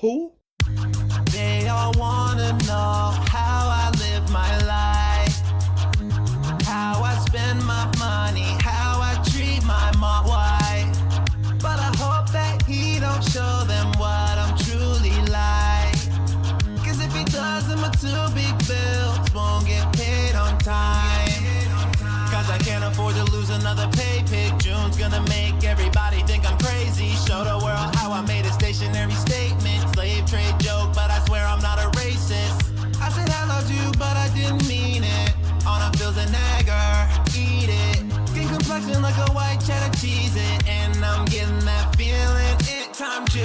Who? They all wanna know how I live my life, how I spend my money, how I treat my mom, wife. But I hope that he don't show them what I'm truly like. Cause if he does, then my 2 big bills won't get paid on time. Cause I can't afford to lose another pay pick. June's gonna make everybody think I'm crazy. Show the world how I made a stationary statement. Slave trade joke, but I swear I'm not a racist. I said I loved you, but I didn't mean it. On a feels a nagger, eat it. Skin complexion like a white cheddar, cheese it. And I'm getting that feeling, it time June.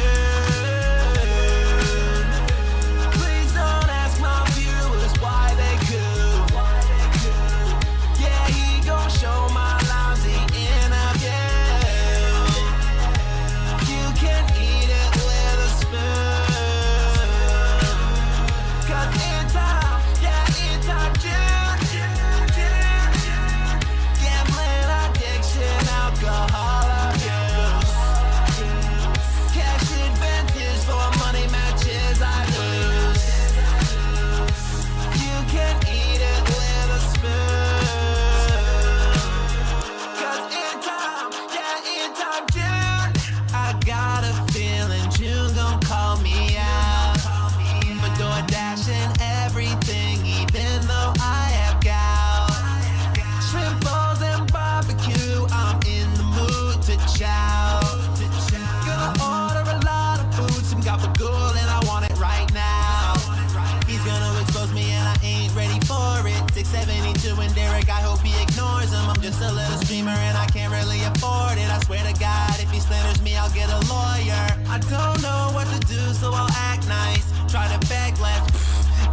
Please don't ask my viewers why they could. Yeah, he gon' show my lousy interview. You can eat it with a spoon. Cause in time, yeah, in time, gambling, addiction, alcohol abuse. Cash advantage for money matches I lose. You can eat it with a spoon. Cause in time, yeah, in time, June. I got a feeling June gon' call me out for doing dashing everything, even though I have gout. Shrimp balls and barbecue, I'm in the mood to chow. Gonna order a lot of food, some gabagool, and I want it right now. He's gonna expose me and I ain't ready for it. 672 and Derich, I hope he ignores him. I'm just a little streamer and I can't really afford it. I swear to God, if he slanders me, I'll get a lawyer. I don't know what to do, so I'll act nice. Try to beg less,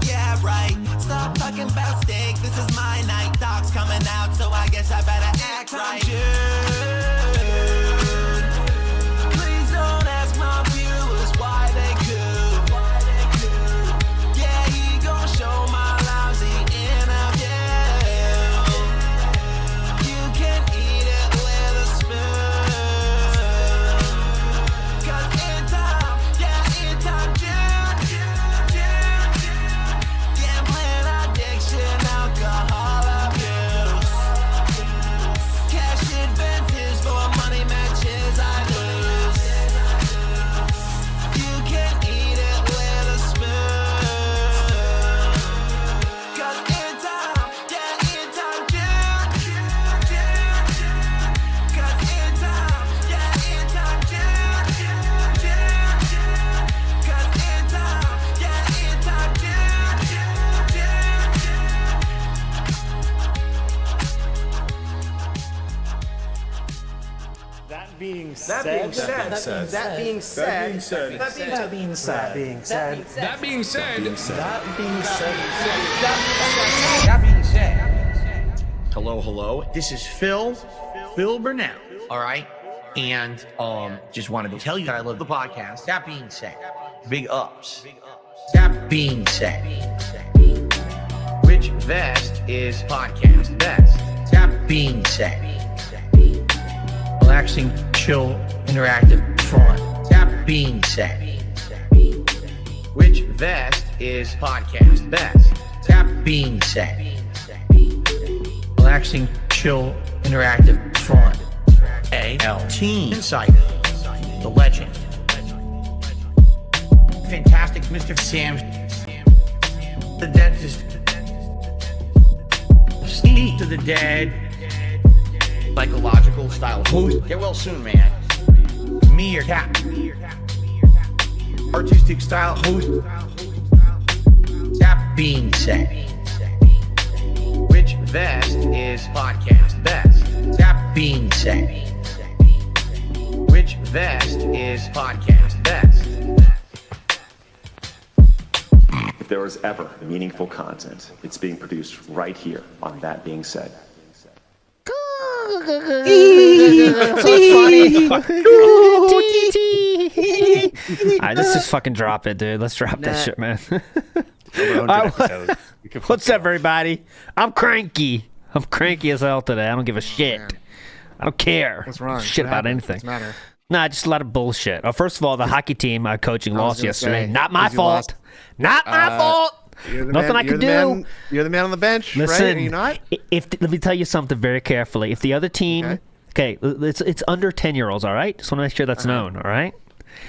yeah, right. Stop talking about steak, this is my night. Dog's coming out, so I guess I better act right. Please don't ask my viewers why they could. Yeah, he gon' show my lousy interview. You can eat it with a spoon. Cause in time, yeah, in time, gambling, addiction, alcohol abuse. Cash advantage for money matches I lose. You can eat it with a spoon. Cause in time, yeah, in time, cause in time, yeah, in time, cause in time, yeah, in time, That being That being said, That being said. Hello. This is Phil Burnell. All right. And just wanted to tell you that I love the podcast. That being said, big ups. That being said, which vest is podcast best? That being said, relaxing, chill, interactive, fun. That being said, which vest is podcast best? That being said, relaxing, chill, interactive, fun. Team Insider, the legend, fantastic Mr. Sam, the dentist, Speak to the Dead, psychological style host. Get well soon, man. Me, your cat, artistic style host. That being said, which vest is podcast best? That being said, which vest is podcast best? If there was ever meaningful content, it's being produced right here on That Being Said. Alright, let's just fucking drop it, dude. Let's drop that shit, man. What's up, everybody? I'm cranky. I'm cranky as hell today. I don't give a shit. I don't care. What's wrong? Shit What about happened? anything. What's the matter? Nah, just a lot of bullshit. First of all, the hockey team coaching lost gonna yesterday. say, Not my 'cause you fault. lost. Not my fault. You're the Nothing man, I can you're the do. Man, you're the man on the bench, Listen, right? Are you not? Let me tell you something very carefully. If the other team, okay, it's under 10-year-olds, all right? Just want to make sure that's known, all right?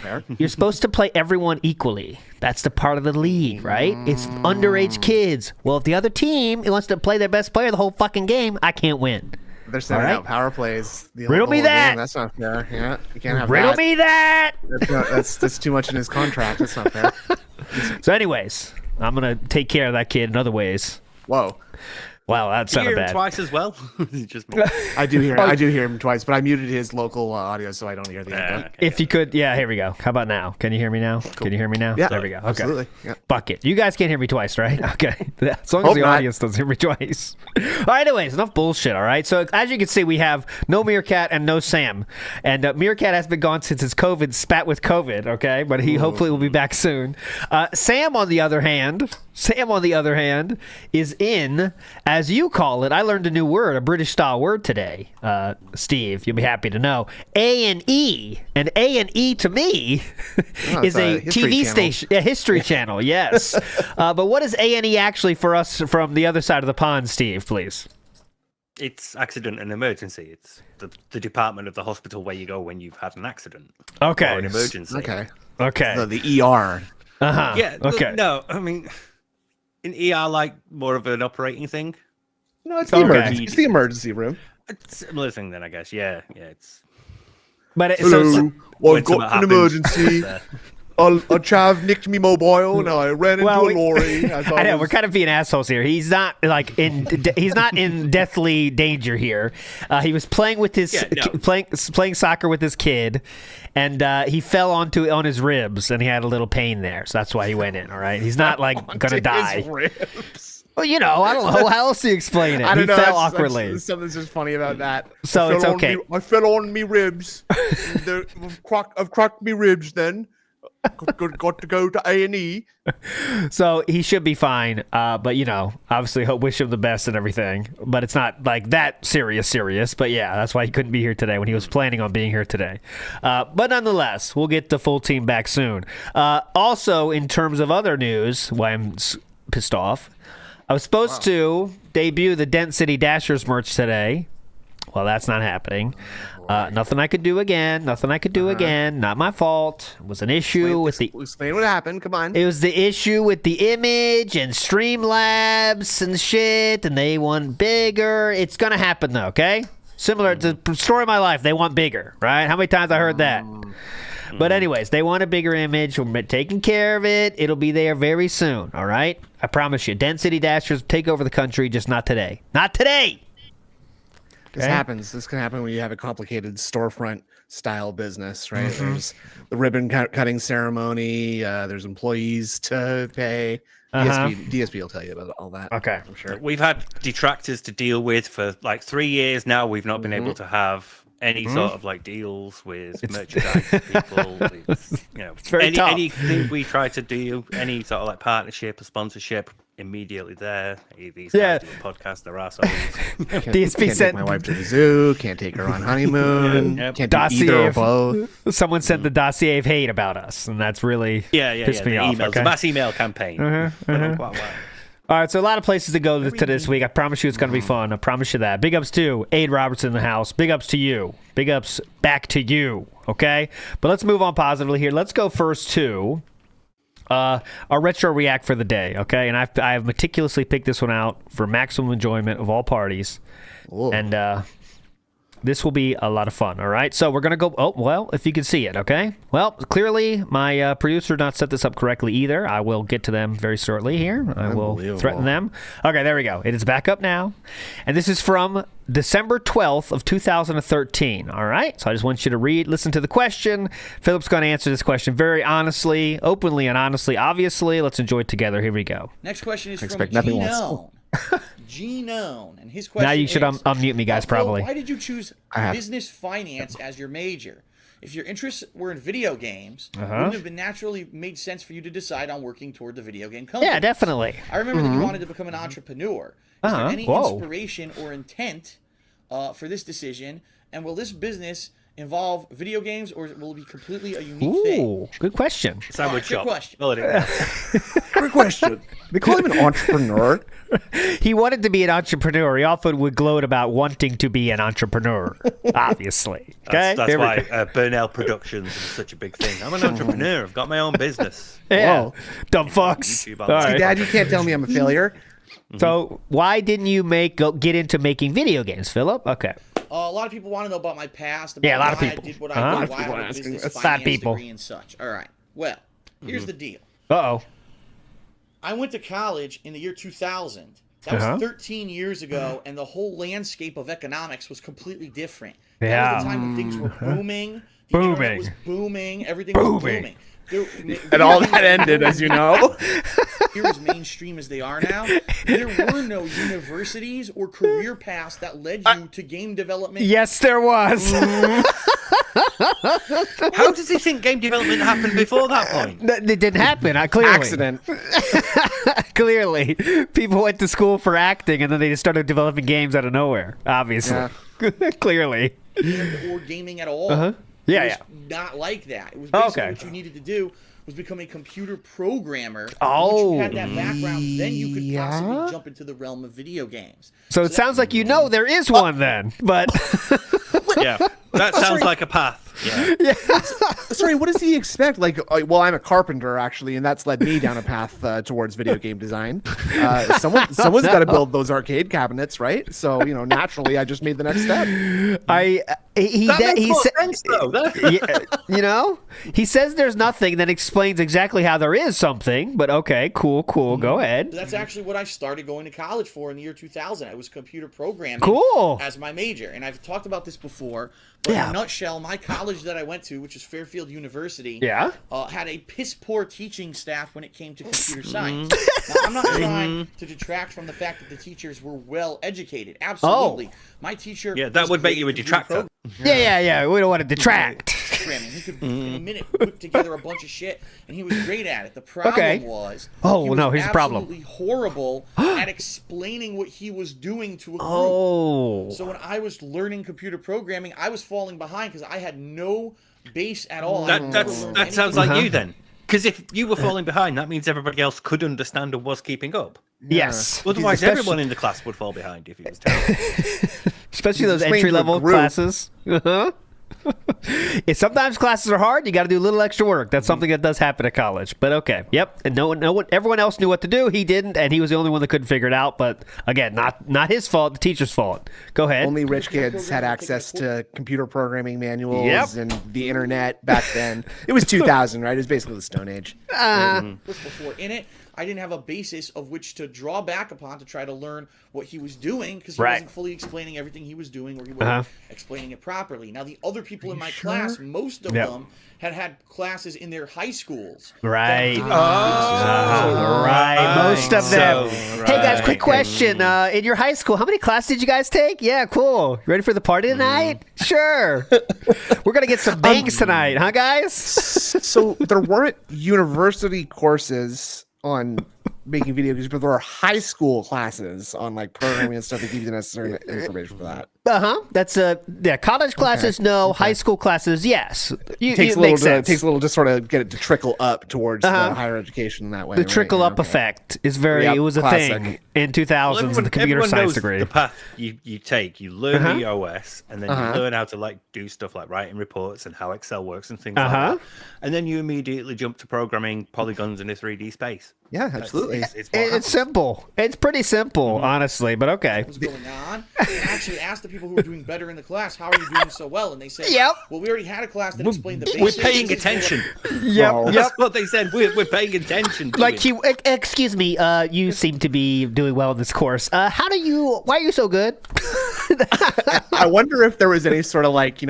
Fair. You're supposed to play everyone equally. That's the part of the league, right? It's underage kids. Well, if the other team wants to play their best player the whole fucking game, I can't win. They're sending All right. out power plays. Riddle me whole that. game. That's not fair. Yeah, you can't have Riddle that. me that. That's too much in his contract. That's not fair. So, anyways, I'm gonna take care of that kid in other ways. Whoa. Wow, that You sounded hear him bad. twice as well. Just me. I do hear him twice, but I muted his local audio so I don't hear the echo. If you could, yeah, here we go. How about now? Can you hear me now? Can you hear me now? Yeah, There we go. Okay. absolutely. Yeah. Fuck it. You guys can't hear me twice, right? Okay. As long as Hope the not. audience doesn't hear me twice. All right, anyways, enough bullshit, all right? So, as you can see, we have no Meerkat and no Sam. And Meerkat has been gone since his COVID spat with COVID, okay? But he hopefully will be back soon. Sam, on the other hand, is in, as you call it, I learned a new word, a British-style word today, Steve. You'll be happy to know. A&E. And A&E to me is a History TV Channel. station, a history channel, yes. But what is A&E actually for us from the other side of the pond, Steve, please? It's accident and emergency. It's the department of the hospital where you go when you've had an accident Okay. or an emergency. Okay. Okay. The ER. Uh-huh. Yeah. Okay. No, I mean, in ER, like more of an operating thing. No, it's the Okay. emergency. It's the emergency room. It's a similar thing, then I guess. Yeah. It's But Hello. when I've something got an happens, emergency. uh, A chav nicked me mobile and I ran into Well, a lorry. I know we're kind of being assholes here. He's not like he's not in deathly danger here. He was playing with his playing soccer with his kid, and he fell on his ribs, and he had a little pain there. So that's why he went in. All right, he's not like gonna die. Well, you know, I don't know how else to explain it. I don't He know. fell awkwardly. Something's just funny about that. So I it's fell on okay. I fell on me ribs. I've cracked me ribs. Then got to go to A&E. So he should be fine. But you know, obviously, wish him the best and everything. But it's not like that serious. But yeah, that's why he couldn't be here today when he was planning on being here today. But nonetheless, we'll get the full team back soon. Also, in terms of other news, why I'm pissed off, I was supposed to debut the Dent City Dashers merch today. Well, that's not happening. Nothing I could do again. Not my fault. It was an issue with the. Explain what happened. Come on. It was the issue with the image and Streamlabs and shit, and they want bigger. It's gonna happen though, okay? Similar to the story of my life, they want bigger, right? How many times I heard that? But anyways, they want a bigger image. We're taking care of it. It'll be there very soon, all right? I promise you. Dent City Dashers take over the country, just not today. Not today! This happens. This can happen when you have a complicated storefront style business, right? There's the ribbon cutting ceremony. There's employees to pay. DSP will tell you about all that. Okay. I'm sure. we've had detractors to deal with for like 3 years now. We've not been able to have any sort of like deals with merchandise people. It's, you know, very tough. anything we try to do, any sort of like partnership or sponsorship, immediately there. These Yeah. guys do a podcast, they're assholes. DSP Can't sent take my wife to the zoo. Can't take her on honeymoon. Yep. Can't do either or Dossier. both. Someone sent the dossier of hate about us, and that's really pissed me the off. emails, Okay? the mass email campaign. Went on quite well. All right, so a lot of places to go to this week. I promise you it's going to be fun. I promise you that. Big ups to Aid Robertson in the house. Big ups to you. Big ups back to you, okay? But let's move on positively here. Let's go first to our retro react for the day, okay? And I've meticulously picked this one out for maximum enjoyment of all parties. Whoa. And this will be a lot of fun, all right? So we're going to go... Oh, well, if you can see it, okay? Well, clearly my producer did not set this up correctly either. I will get to them very shortly here. I will Unbelievable. threaten them. Okay, there we go. It is back up now. And this is from December 12th of 2013, all right? So I just want you to listen to the question. Philip's going to answer this question very honestly, openly and honestly, obviously. Let's enjoy it together. Here we go. Next question is from expect nothing less. Genome. Genome. And his question Now you should is, unmute me, guys, Phil, probably. why did you choose have. business finance as your major? If your interests were in video games, Uh-huh. wouldn't it have been naturally made sense for you to decide on working toward the video game company? Yeah, definitely. I remember that you wanted to become an entrepreneur. Is there any Whoa. inspiration or intent for this decision? And will this business involve video games, or will it be completely a unique thing? Ooh, good question. Sandwich Good shop. question. Well, it is. Great question. They call him an entrepreneur. He wanted to be an entrepreneur. He often would gloat about wanting to be an entrepreneur, obviously. Okay? That's Here we why go. Burnell Productions is such a big thing. I'm an entrepreneur. I've got my own business. Yeah. Whoa. Dumb fucks. YouTube, All right. Dad, you can't tell me I'm a failure. So why didn't you get into making video games, Philip? Okay. A lot of people want to know about my past, about Yeah, a lot of why people. I did what Uh-huh. I did, why I have a business That's finance fat people. degree and such. All right. Well, here's the deal. Uh-oh. I went to college in the year 2000. That was Uh-huh. 13 years ago, and the whole landscape of economics was completely different. That Yeah. was the time when things were booming. The internet Booming. was booming. Everything was booming. And all that ended, as you know. Here as mainstream as they are now, there were no universities or career paths that led you to game development. Yes, there was. How does he think game development happened before that point? It didn't happen. Clearly. Accident. Clearly. People went to school for acting, and then they just started developing games out of nowhere, obviously. Clearly. Or gaming at all. Uh-huh. Yeah, it was yeah. not like that. It was basically Okay. what you needed to do was become a computer programmer. Oh, once you had that background, then you could possibly jump into the realm of video games. So it sounds like you know there is one then, but Yeah, that sounds like a path. Yeah. Sorry, what does he expect? Like, well, I'm a carpenter, actually, and that's led me down a path towards video game design. Someone's got to build those arcade cabinets, right? So, naturally, I just made the next step. He says there's nothing, then explains exactly how there is something. But okay, cool, go ahead. That's actually what I started going to college for in the year 2000. I was computer programming Cool. as my major. And I've talked about this before, but in a nutshell, my college that I went to, which is Fairfield University, had a piss-poor teaching staff when it came to computer science. Now, I'm not trying to detract from the fact that the teachers were well-educated. Absolutely. My teacher... Yeah, that was would make great you a computer detractor. Yeah. We don't want to detract. programming. He could, in a minute, put together a bunch of shit, and he was great at it. The problem was... Oh, he was no, here's the problem. absolutely horrible at explaining what he was doing to a group. Oh. So when I was learning computer programming, I was falling behind because I had no base at all. That sounds like you then. Because if you were falling behind, that means everybody else could understand and was keeping up. Yes. Otherwise, everyone in the class would fall behind if it was terrible. Especially those explaining to a entry-level group. classes. If sometimes classes are hard, you got to do a little extra work. That's something that does happen at college. But okay, yep. And no one, everyone else knew what to do. He didn't, and he was the only one that couldn't figure it out. But again, not his fault. The teacher's fault. Go ahead. Only rich kids had access to computer programming manuals and the internet back then. It was 2000, right? It was basically the Stone Age. Before in it, I didn't have a basis of which to draw back upon to try to learn what he was doing because he wasn't fully explaining everything he was doing or he wasn't explaining it properly. Now, the other people in my class, most of them had classes in their high schools. Right. Right. Most of them. Hey, guys, quick question. In your high school, how many classes did you guys take? Yeah, cool. You ready for the party tonight? Sure. We're going to get some bangs tonight, huh, guys? So there weren't university courses on making video games, but there are high school classes on like programming and stuff that give you the necessary information for that. That's college classes, no. High school classes, yes. It takes a little to sort of get it to trickle up towards the higher education in that way. The trickle up effect is it was a classic. thing in 2000s in the computer everyone science knows degree. the path you take. You learn the OS, and then you learn how to like do stuff like writing reports and how Excel works and things like that. And then you immediately jump to programming polygons in a 3D space. Yeah, absolutely. It's simple. It's pretty simple, honestly, but okay. What was going on? And I actually asked the people who were doing better in the class, how are you doing so well? And they said, well, we already had a class that explained the basics. We're paying attention. Yep. That's what they said. We're paying attention. Like excuse me, you seem to be doing well in this course. Why are you so good? I wonder if there was any sort of like,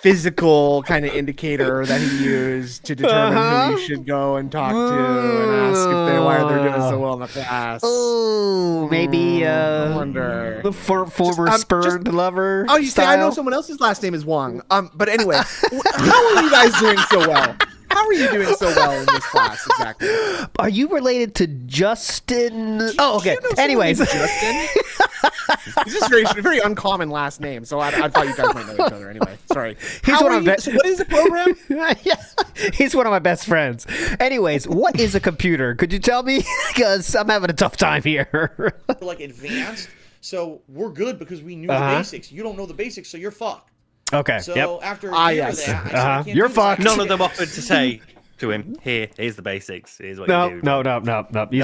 physical kind of indicator that he used to determine who you should go and talk to and ask why they're doing so well in the class. Oh, maybe I wonder. the former spurned lover. Oh, you say I know someone else's last name is Wong. But anyway, how are you guys doing so well? How are you doing so well in this class exactly? Are you related to Justin? Oh, okay. Anyways, Justin. It's just very uncommon last name, so I thought you guys might know each other anyway. Sorry. He's one of my so what is the program? Yeah, he's one of my best friends. Anyways, what is a computer? Could you tell me? Because I'm having a tough time here. Like advanced, so we're good because we knew the basics. You don't know the basics, so you're fucked. Okay. So after a year of that, I said, I can't You're do this. fucked. None of them offered to say to him, here's the basics. Here's what you do. No. You No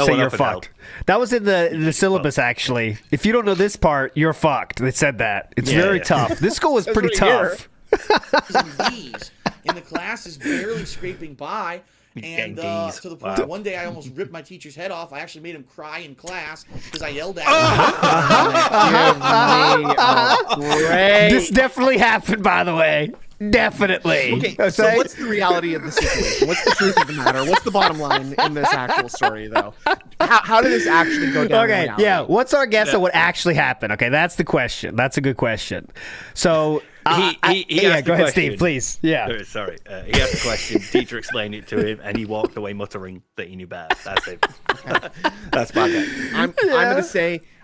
say one you're offered fucked. help. That was in the syllabus, actually. If you don't know this part, you're fucked. They said that. It's very tough. This school was pretty tough. D's, and the class is barely scraping by. And D's. to the point that one day I almost ripped my teacher's head off. I actually made him cry in class because I yelled at him. Great. This definitely happened, by the way. Definitely. Okay, so what's the reality of the situation? What's the truth of the matter? What's the bottom line in this actual story, though? How did this actually go down? Okay, yeah. What's our guess of what actually happened? Okay, that's the question. That's a good question. So, He asked go the ahead, Steve, question. please. Yeah. Sorry. He asked the question. Teacher explained it to him, and he walked away muttering that he knew better. That's it. That's my guess.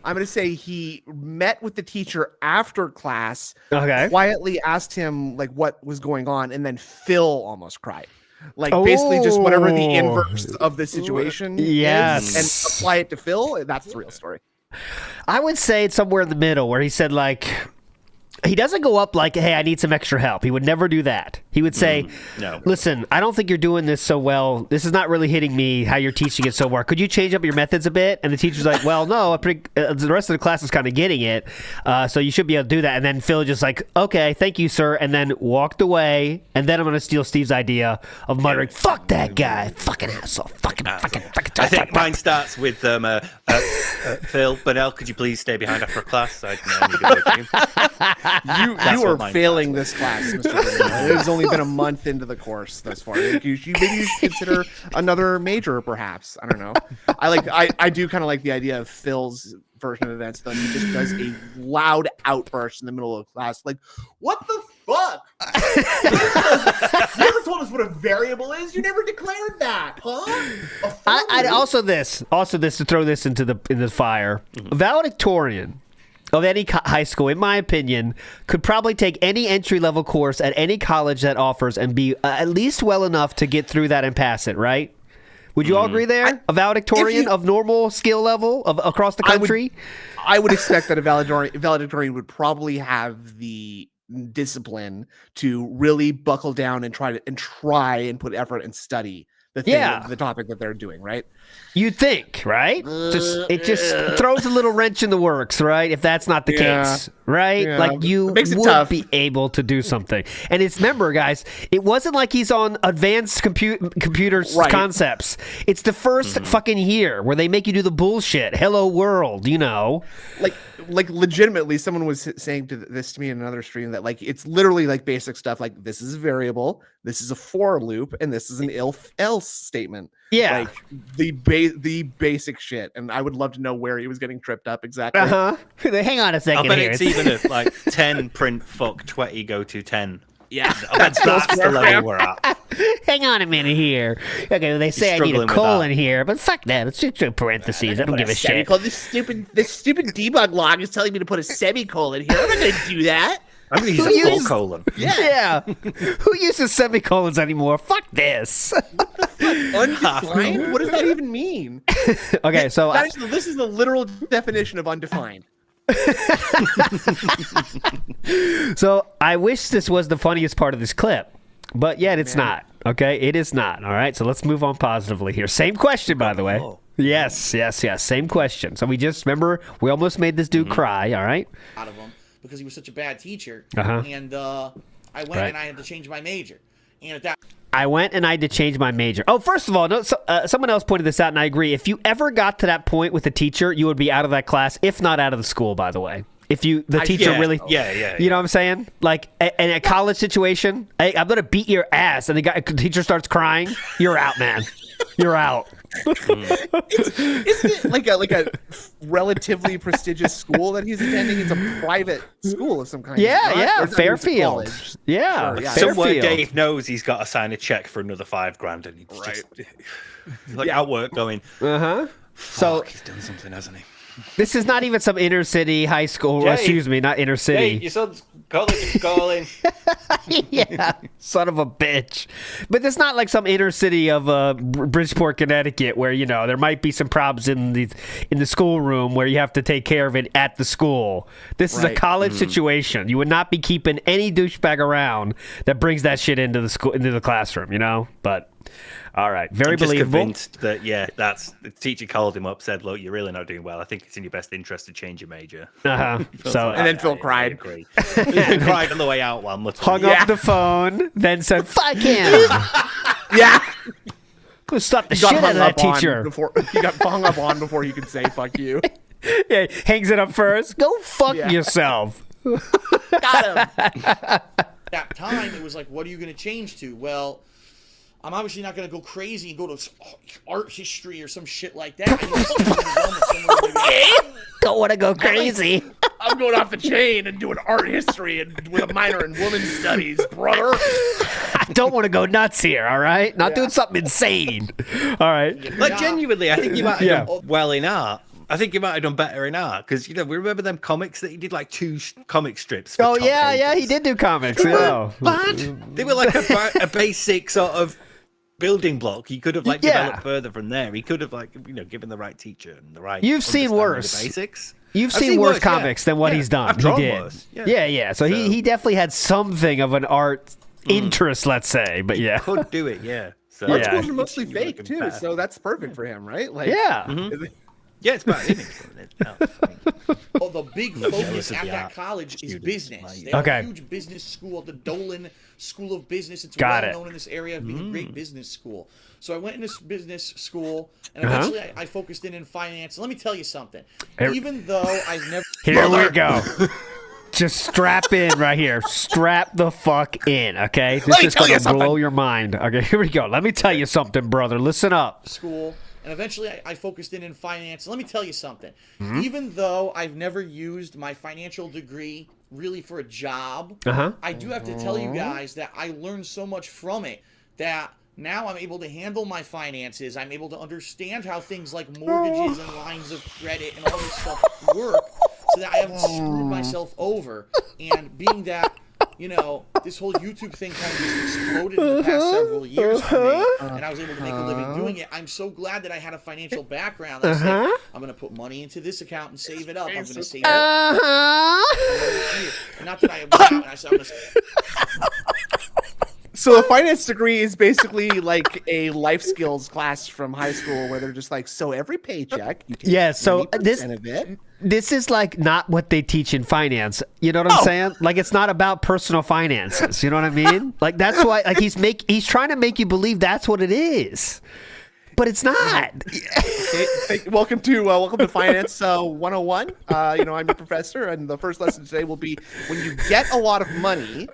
I'm gonna say he met with the teacher after class. Okay. Quietly asked him like what was going on, and then Phil almost cried. Like basically just whatever the inverse of the situation Yes. is, and apply it to Phil. That's the real story. I would say it's somewhere in the middle where he said, like, he doesn't go up like, hey, I need some extra help. He would never do that. He would say, no. Listen, I don't think you're doing this so well. This is not really hitting me how you're teaching it so well. Could you change up your methods a bit? And the teacher's like, well, no, the rest of the class is kind of getting it. So you should be able to do that. And then Phil just like, okay, thank you, sir. And then walked away. And then I'm going to steal Steve's idea of muttering, fuck that guy. Fucking asshole. Fucking. I think mine starts with Phil, Bernal, could you please stay behind after class? I need to go with you. You are failing this class, Mr. Bernal. It has only been a month into the course thus far. Maybe you should consider another major, perhaps. I don't know. I do kind of like the idea of Phil's version of events, though. He just does a loud outburst in the middle of class, like, "What the fuck? You never told us what a variable is. You never declared that, huh?" I'd also this to throw this into the fire. Valedictorian of any high school, in my opinion, could probably take any entry-level course at any college that offers and be at least well enough to get through that and pass it, right? Would you all agree there? A valedictorian of normal skill level across the country? I would expect that a valedictorian would probably have the discipline to really buckle down and try and put effort and study the topic that they're doing, right? You'd think, right? It just throws a little wrench in the works, right? If that's not the case, right? Yeah. Like you would be able to do something. And remember, guys, it wasn't like he's on advanced computer concepts. It's the first fucking year where they make you do the bullshit. Hello world, you know. Like legitimately, someone was saying this to me in another stream that like it's literally like basic stuff. Like this is a variable, this is a for loop, and this is an else statement. Yeah, like the basic shit. And I would love to know where he was getting tripped up exactly. Hang on a second. I bet here. it's even a, like 10 print fuck 20 go to 10. Yeah, that's the level we're at. Hang on a minute here. Okay, they say I need a colon here, but fuck that. Let's just do parentheses. I don't give a shit. This stupid debug log is telling me to put a semicolon here. I'm not going to do that. I'm going to use a full colon. Yeah. Who uses semicolons anymore? Fuck this. Undefined? What does that even mean? Okay, so this is the literal definition of undefined. So I wish this was the funniest part of this clip, but yet it's not. Okay, it is not. All right, so let's move on positively here. Same question, by the way. Yes. Same question. So we almost made this dude cry. All right. Out of him because he was such a bad teacher, and I went and I had to change my major, and at that. I went and I had to change my major. Oh, first of all, someone else pointed this out, and I agree. If you ever got to that point with a teacher, you would be out of that class, if not out of the school, by the way. If the teacher really... Yeah. You know what I'm saying? Like, in a college situation, hey, I'm going to beat your ass, and the teacher starts crying, you're out, man. You're out. Isn't it like a relatively prestigious school that he's attending? It's a private school of some kind. Yeah, Fairfield. Yeah, sure, somewhere Dave knows he's got to sign a check for another $5,000, and he's just like out work going. So he's done something, hasn't he? This is not even some inner city high school. Jay, excuse me, not inner city. Hey, your son's college is calling. Yeah, son of a bitch. But it's not like some inner city of Bridgeport, Connecticut, where there might be some problems in the schoolroom where you have to take care of it at the school. This is a college situation. You would not be keeping any douchebag around that brings that shit into the classroom. But. All right, very I'm just believable. Convinced that that's the teacher called him up, said, "Look, you're really not doing well. I think it's in your best interest to change your major." So and then Phil cried. He cried on the way out one. Hung up the phone, then said, "Fuck him." Yeah. Go stop the shit out of that teacher. He got hung up on before he could say "fuck you." Yeah, hangs it up first. Go fuck yourself. Got him. That time, it was like, what are you going to change to? Well, I'm obviously not going to go crazy and go to art history or some shit like that. Don't want to go crazy. I'm going off the chain and doing art history and with a minor in women's studies, brother. I don't want to go nuts here, all right? Not doing something insane. All right. Like, genuinely, I think you might have done well in art. I think you might have done better in art because we remember them comics that he did, like 2 comic strips. For top yeah, pages. he did do comics. Yeah. But they were like a basic sort of building block. He could have developed further from there. He could have given the right teacher and the right. You've seen worse. The basics. You've seen worse comics than what he's done. He did. Worse. Yeah. So he definitely had something of an art interest, let's say. But yeah, could do it. Yeah. So art schools are mostly fake too, so that's perfect for him, right? Like, yeah. Yeah, it's about image. Well, the big focus at that college is business. They have a huge business school, the Dolan School of Business. It's well known in this area of being a great business school. So I went in this business school, and eventually I focused in finance. And let me tell you something. Even though I've never... Here we go. Just strap in right here. Strap the fuck in, okay? This is going to blow your mind. Okay, here we go. Let me tell you something, brother. Listen up. School. And eventually I focused in finance. Let me tell you something. Even though I've never used my financial degree really for a job, I do have to tell you guys that I learned so much from it that now I'm able to handle my finances. I'm able to understand how things like mortgages and lines of credit and all this stuff work so that I haven't screwed myself over. And being that, this whole YouTube thing kind of just exploded in the past several years for me, and I was able to make a living doing it. I'm so glad that I had a financial background. I said, I'm going to put money into this account and save it up. I'm going to save it up. And not that I have and I said, I'm going to... So a finance degree is basically like a life skills class from high school where they're just like, so every paycheck, you take so 20% of it. This is like not what they teach in finance. You know what I'm saying? Like, it's not about personal finances. You know what I mean? Like, that's why he's trying to make you believe that's what it is. But it's not. Welcome to Finance 101. I'm your professor, and the first lesson today will be when you get a lot of money,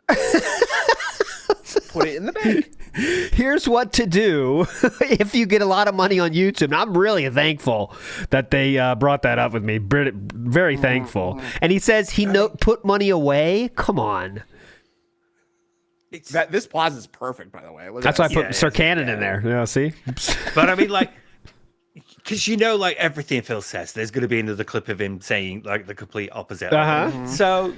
put it in the bank. Here's what to do if you get a lot of money on YouTube. And I'm really thankful that they brought that up with me. Very thankful. And he says put money away. Come on. This pause is perfect, by the way. That's why I put Sir Cannon in there. See? But I mean, because everything Phil says, there's going to be another clip of him saying the complete opposite. So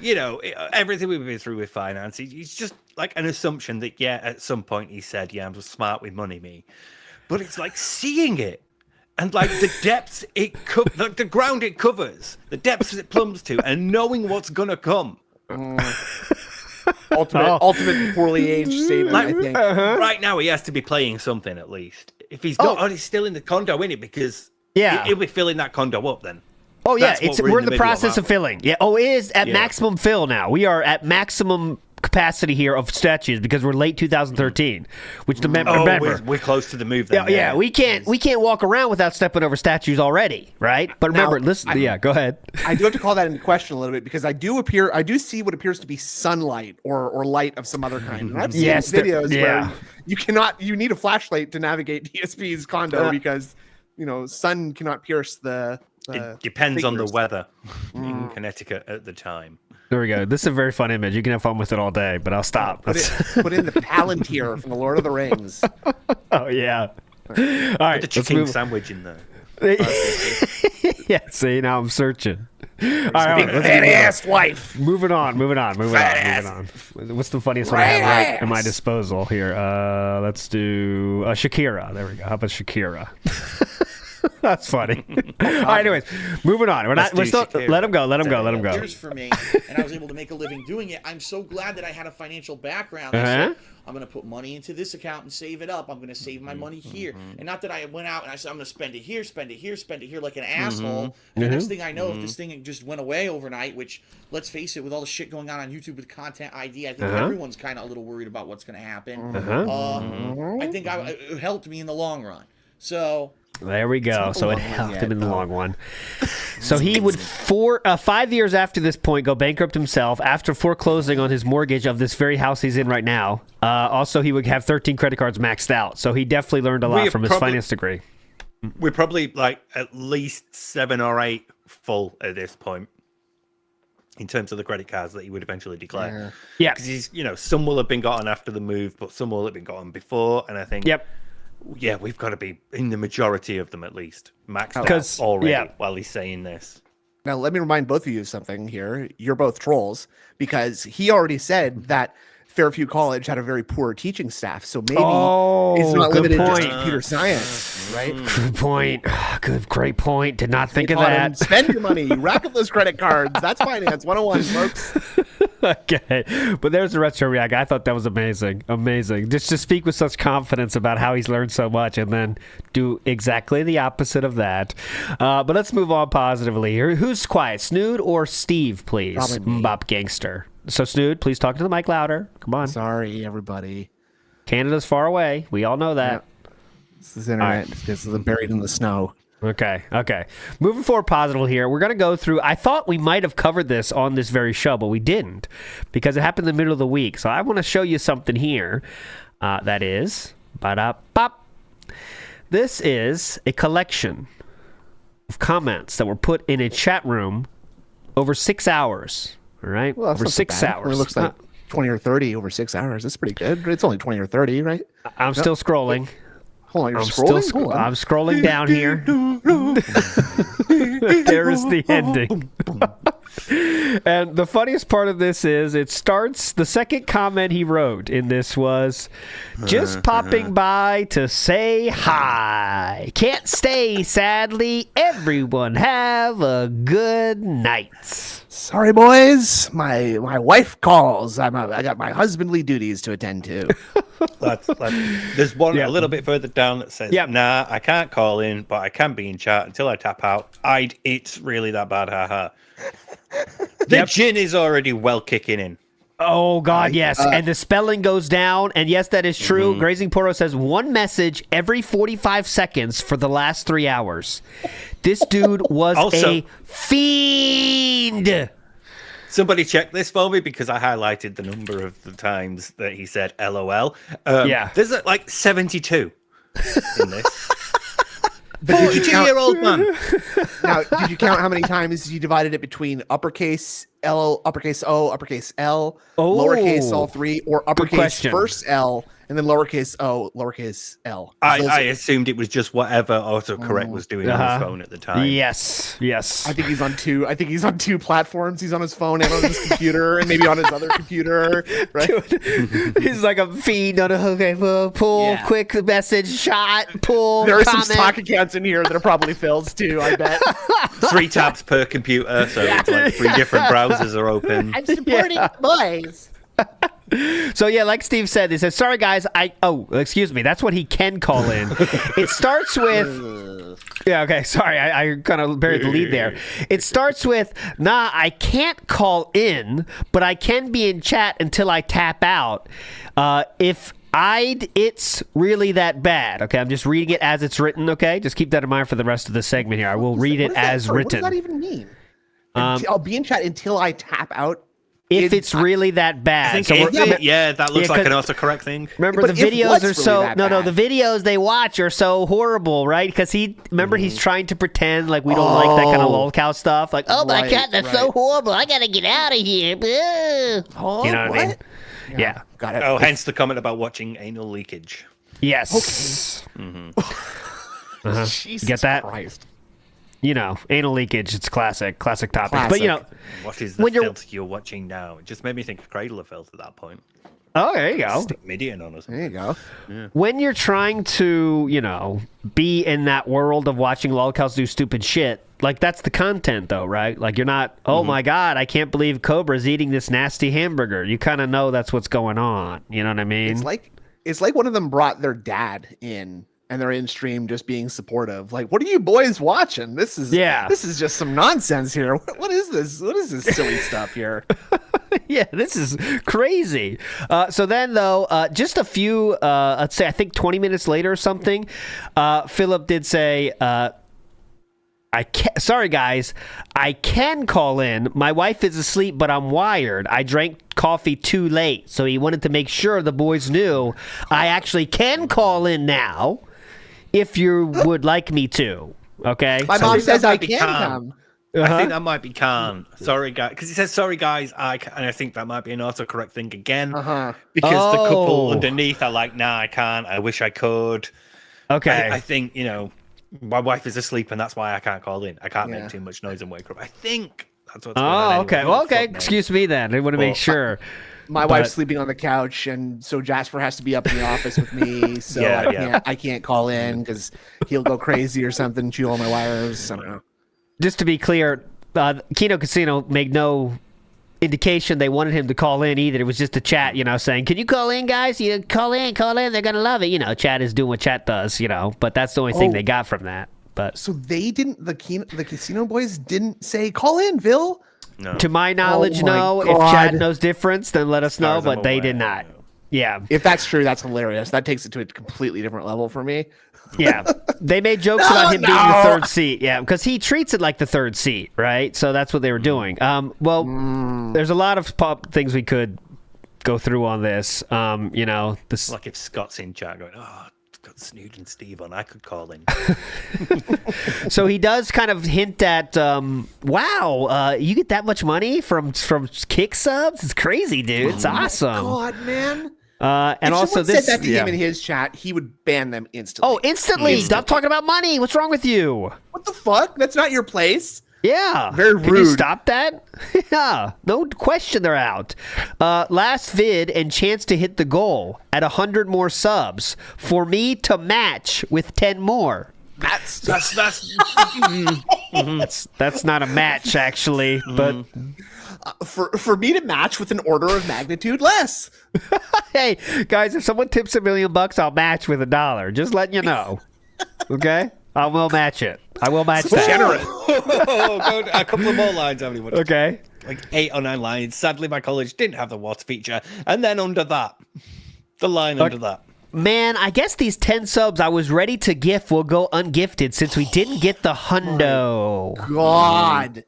everything we've been through with finance, it's just like an assumption that at some point he said, I'm smart with money, me. But it's like seeing it and the depths the ground it covers, the depths it plumbs to, and knowing what's gonna come. Ultimate poorly aged statement. I think. Right now, he has to be playing something at least. If he's not, he's still in the condo, in it because he'll be filling that condo up then. Oh yeah, we're in the process of filling. Yeah. Oh, it is at maximum fill now. We are at maximum capacity here of statues because we're late 2013. Which remember, we're close to the move. Then, yeah. We can't walk around without stepping over statues already, right? But remember, listen. Go ahead. I do have to call that into question a little bit because I do see what appears to be sunlight or light of some other kind. And I've seen videos where you need a flashlight to navigate DSP's condo because sun cannot pierce the. It depends on the weather in Connecticut at the time. There we go. This is a very fun image. You can have fun with it all day, but I'll stop. Put in the Palantir from the Lord of the Rings. Oh, yeah. All right. Put the chicken sandwich in there. Yeah, see, now I'm searching. All right, Big fat-ass wife. moving on. What's the funniest one I have right at my disposal here? Let's do Shakira. There we go. How about Shakira? That's funny. All right, anyways, moving on. We're still Shakira. let him go. Years for me, and I was able to make a living doing it. I'm so glad that I had a financial background. I said, I'm going to put money into this account and save it up. I'm going to save my money here. And not that I went out and I said, I'm going to spend it here like an asshole. And the next thing I know, if this thing just went away overnight, which, let's face it, with all the shit going on YouTube with Content ID, I think everyone's kind of a little worried about what's going to happen. I think it helped me in the long run. So... There we go. So it helped him in the long run. So he would 5 years after this point go bankrupt himself after foreclosing on his mortgage of this very house he's in right now. Also, he would have 13 credit cards maxed out. So he definitely learned a lot from his finance degree. We're probably like at least 7 or 8 full at this point in terms of the credit cards that he would eventually declare. Yeah. Because he's, some will have been gotten after the move, but some will have been gotten before. And I think, yeah, we've got to be in the majority of them at least maxed out already while he's saying this. Now, let me remind both of you of something here. You're both trolls because he already said that Fairview College had a very poor teaching staff. So maybe it's not limited to just computer science, right? Good point. Great point. Did not think of that. Spend your money. Rack up those credit cards. That's finance 101, folks. Okay, but there's the retro Reack. I thought that was amazing. Just to speak with such confidence about how he's learned so much and then do exactly the opposite of that. But let's move on positively here. Who's quiet, Snood or Steve, please? Bop Gangster. So Snood, please talk to the mic louder. Come on. Sorry, everybody. Canada's far away. We all know that. Yep. This is internet. This is buried in the snow. Okay. Moving forward positive here, we're going to go through, I thought we might have covered this on this very show, but we didn't because it happened in the middle of the week. So I want to show you something here that is, this is a collection of comments that were put in a chat room over 6 hours. All right? Well, over 6 hours. It looks like 20 or 30 over 6 hours. That's pretty good. It's only 20 or 30, right? I'm still scrolling. Hold on, you're scrolling? I'm scrolling down here. There is the ending. And the funniest part of this is it starts, the second comment he wrote in this was, just popping by to say hi. Can't stay, sadly. Everyone have a good night. Sorry, boys. My wife calls. I got my husbandly duties to attend to. There's one a little bit further down that says, nah, I can't call in, but I can be in chat until I tap out. It's really that bad, haha. The gin is already well kicking in. Oh, God, yes. And the spelling goes down. And yes, that is true. Grazing Poro says one message every 45 seconds for the last 3 hours. This dude was a fiend. Somebody check this for me because I highlighted the number of the times that he said LOL. There's like 72 in this. But did you count, 42-year-old man. Now, did you count how many times you divided it between uppercase L, uppercase O, uppercase L, lowercase all three, or uppercase first L and then lowercase O, lowercase L? I assumed it was just whatever autocorrect was doing on his phone at the time. Yes. I think he's on two platforms. He's on his phone and on his computer and maybe on his other computer. Right? Dude, he's like a fiend on a pull, quick message, shot, pull. There are some stock accounts in here that are probably Phil's too, I bet. 3 tabs per computer, so it's like 3 different browsers are open. I'm supporting boys. So like Steve said, he says, sorry guys, excuse me, that's what he can call in. It starts with sorry, I kind of buried the lead there. It starts with, nah, I can't call in, but I can be in chat until I tap out. It's really that bad. Okay, I'm just reading it as it's written. Okay, just keep that in mind for the rest of the segment here. I will read it as written. What does that even mean? I'll be in chat until I tap out. If it's really that bad. I think that looks like an autocorrect thing. Remember, the videos are so... No, the videos they watch are so horrible, right? Because he's trying to pretend like we don't like that kind of lolcow stuff. Like, oh my God, that's so horrible. I got to get out of here. Oh, you know what I mean? Yeah. Got it. Oh, hence the comment about watching anal leakage. Yes. Okay. Jesus Get that? Christ. You know, anal leakage. It's classic topic. Classic. But you know, What is the when you're- filth you're watching now? It just made me think of Cradle of Filth at that point. oh, there you go. Stick Midian on us. There you go. When you're trying to, you know, be in that world of watching lolcows do stupid shit, like that's the content though, right? Like you're not, oh my God, I can't believe Cobra's eating this nasty hamburger. You kind of know that's what's going on. You know what I mean? It's like one of them brought their dad in and they're in stream just being supportive. Like, what are you boys watching? This is just some nonsense here. What is this? What is this silly stuff here? Yeah, this is crazy. So then, though, just a few, let's say, I think 20 minutes later or something, Phillip did say, sorry, guys, I can call in. My wife is asleep, but I'm wired. I drank coffee too late. So he wanted to make sure the boys knew I actually can call in now if you would like me to. Okay? My So mom I think says that I might be can calm. come. I think that might be Khan. Sorry, guys. Because he says, sorry, guys, and I think that might be an autocorrect thing again. Because the couple underneath are like, nah, I can't. I wish I could. Okay. I think, you know, my wife is asleep and that's why I can't call in. I can't make too much noise and wake her up. I think that's what's going on. Oh, okay. Anyway. Well, okay. Fuck, Excuse me then. I want to make sure. My wife's sleeping on the couch, and so Jasper has to be up in the office with me. So I can't call in because he'll go crazy or something, chew all my wires. I don't know. Just to be clear, Kino Casino made no indication they wanted him to call in either. It was just a chat, you know, saying, can you call in, guys? You call in. They're going to love it. You know, chat is doing what chat does, you know, but that's the only thing they got from that. But so they didn't, the casino boys didn't say, call in, Phil. No. to my knowledge, Oh my no. God. If chat knows difference, then let us know, far as I'm but they did aware, not. Yeah. If that's true, that's hilarious. That takes it to a completely different level for me. Yeah. They made jokes about him being the third seat. Yeah. Because he treats it like the third seat, right? So that's what they were doing. There's a lot of things we could go through on this. You know, this. Like if Scott's in chat going, oh, it's got Snood and Steve on, I could call in. So he does kind of hint at, wow, you get that much money from kick subs? It's crazy, dude. It's awesome. God, man. And if also someone this. said that to him in his chat, he would ban them instantly. Oh, instantly. Stop talking about money. What's wrong with you? What the fuck? That's not your place. Yeah. Very Can you rude. stop that? Yeah. No question they're out. Last vid and chance to hit the goal at 100 more subs for me to match with 10 more. That's That's not a match, actually, but for me to match with an order of magnitude less. hey, guys, if someone tips $1 million, I'll match with $1. Just letting you know. Okay? I will match it. I will match that. Generous. Go a couple of more lines. How many more? Okay. Like 8 or 9 lines. Sadly, my college didn't have the water feature. And then under that, the line under that. Man, I guess these 10 subs I was ready to gift will go ungifted since we didn't get the hundo. God.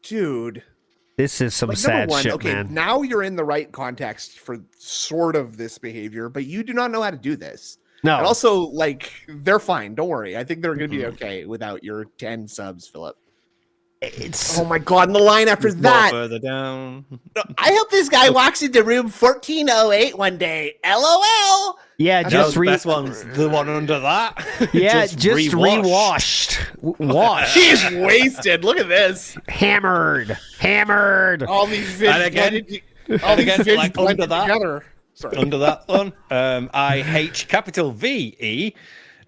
Dude. This is some Like, sad number one, shit, okay, man. now you're in the right context for sort of this behavior, but you do not know how to do this. No. And also, like, they're fine. Don't worry. I think they're going to be okay without your 10 subs, Phillip. It's Oh my God. And the line after More that. further down. I hope this guy walks into room 1408 one day. LOL. yeah, No, just the best one's the one under that. yeah, just rewashed. Wash. He's wasted. Look at this. Hammered. All these vids And again- blended, all these again, vids like, blended under that. together. Sorry. Under that one, IH capital VE.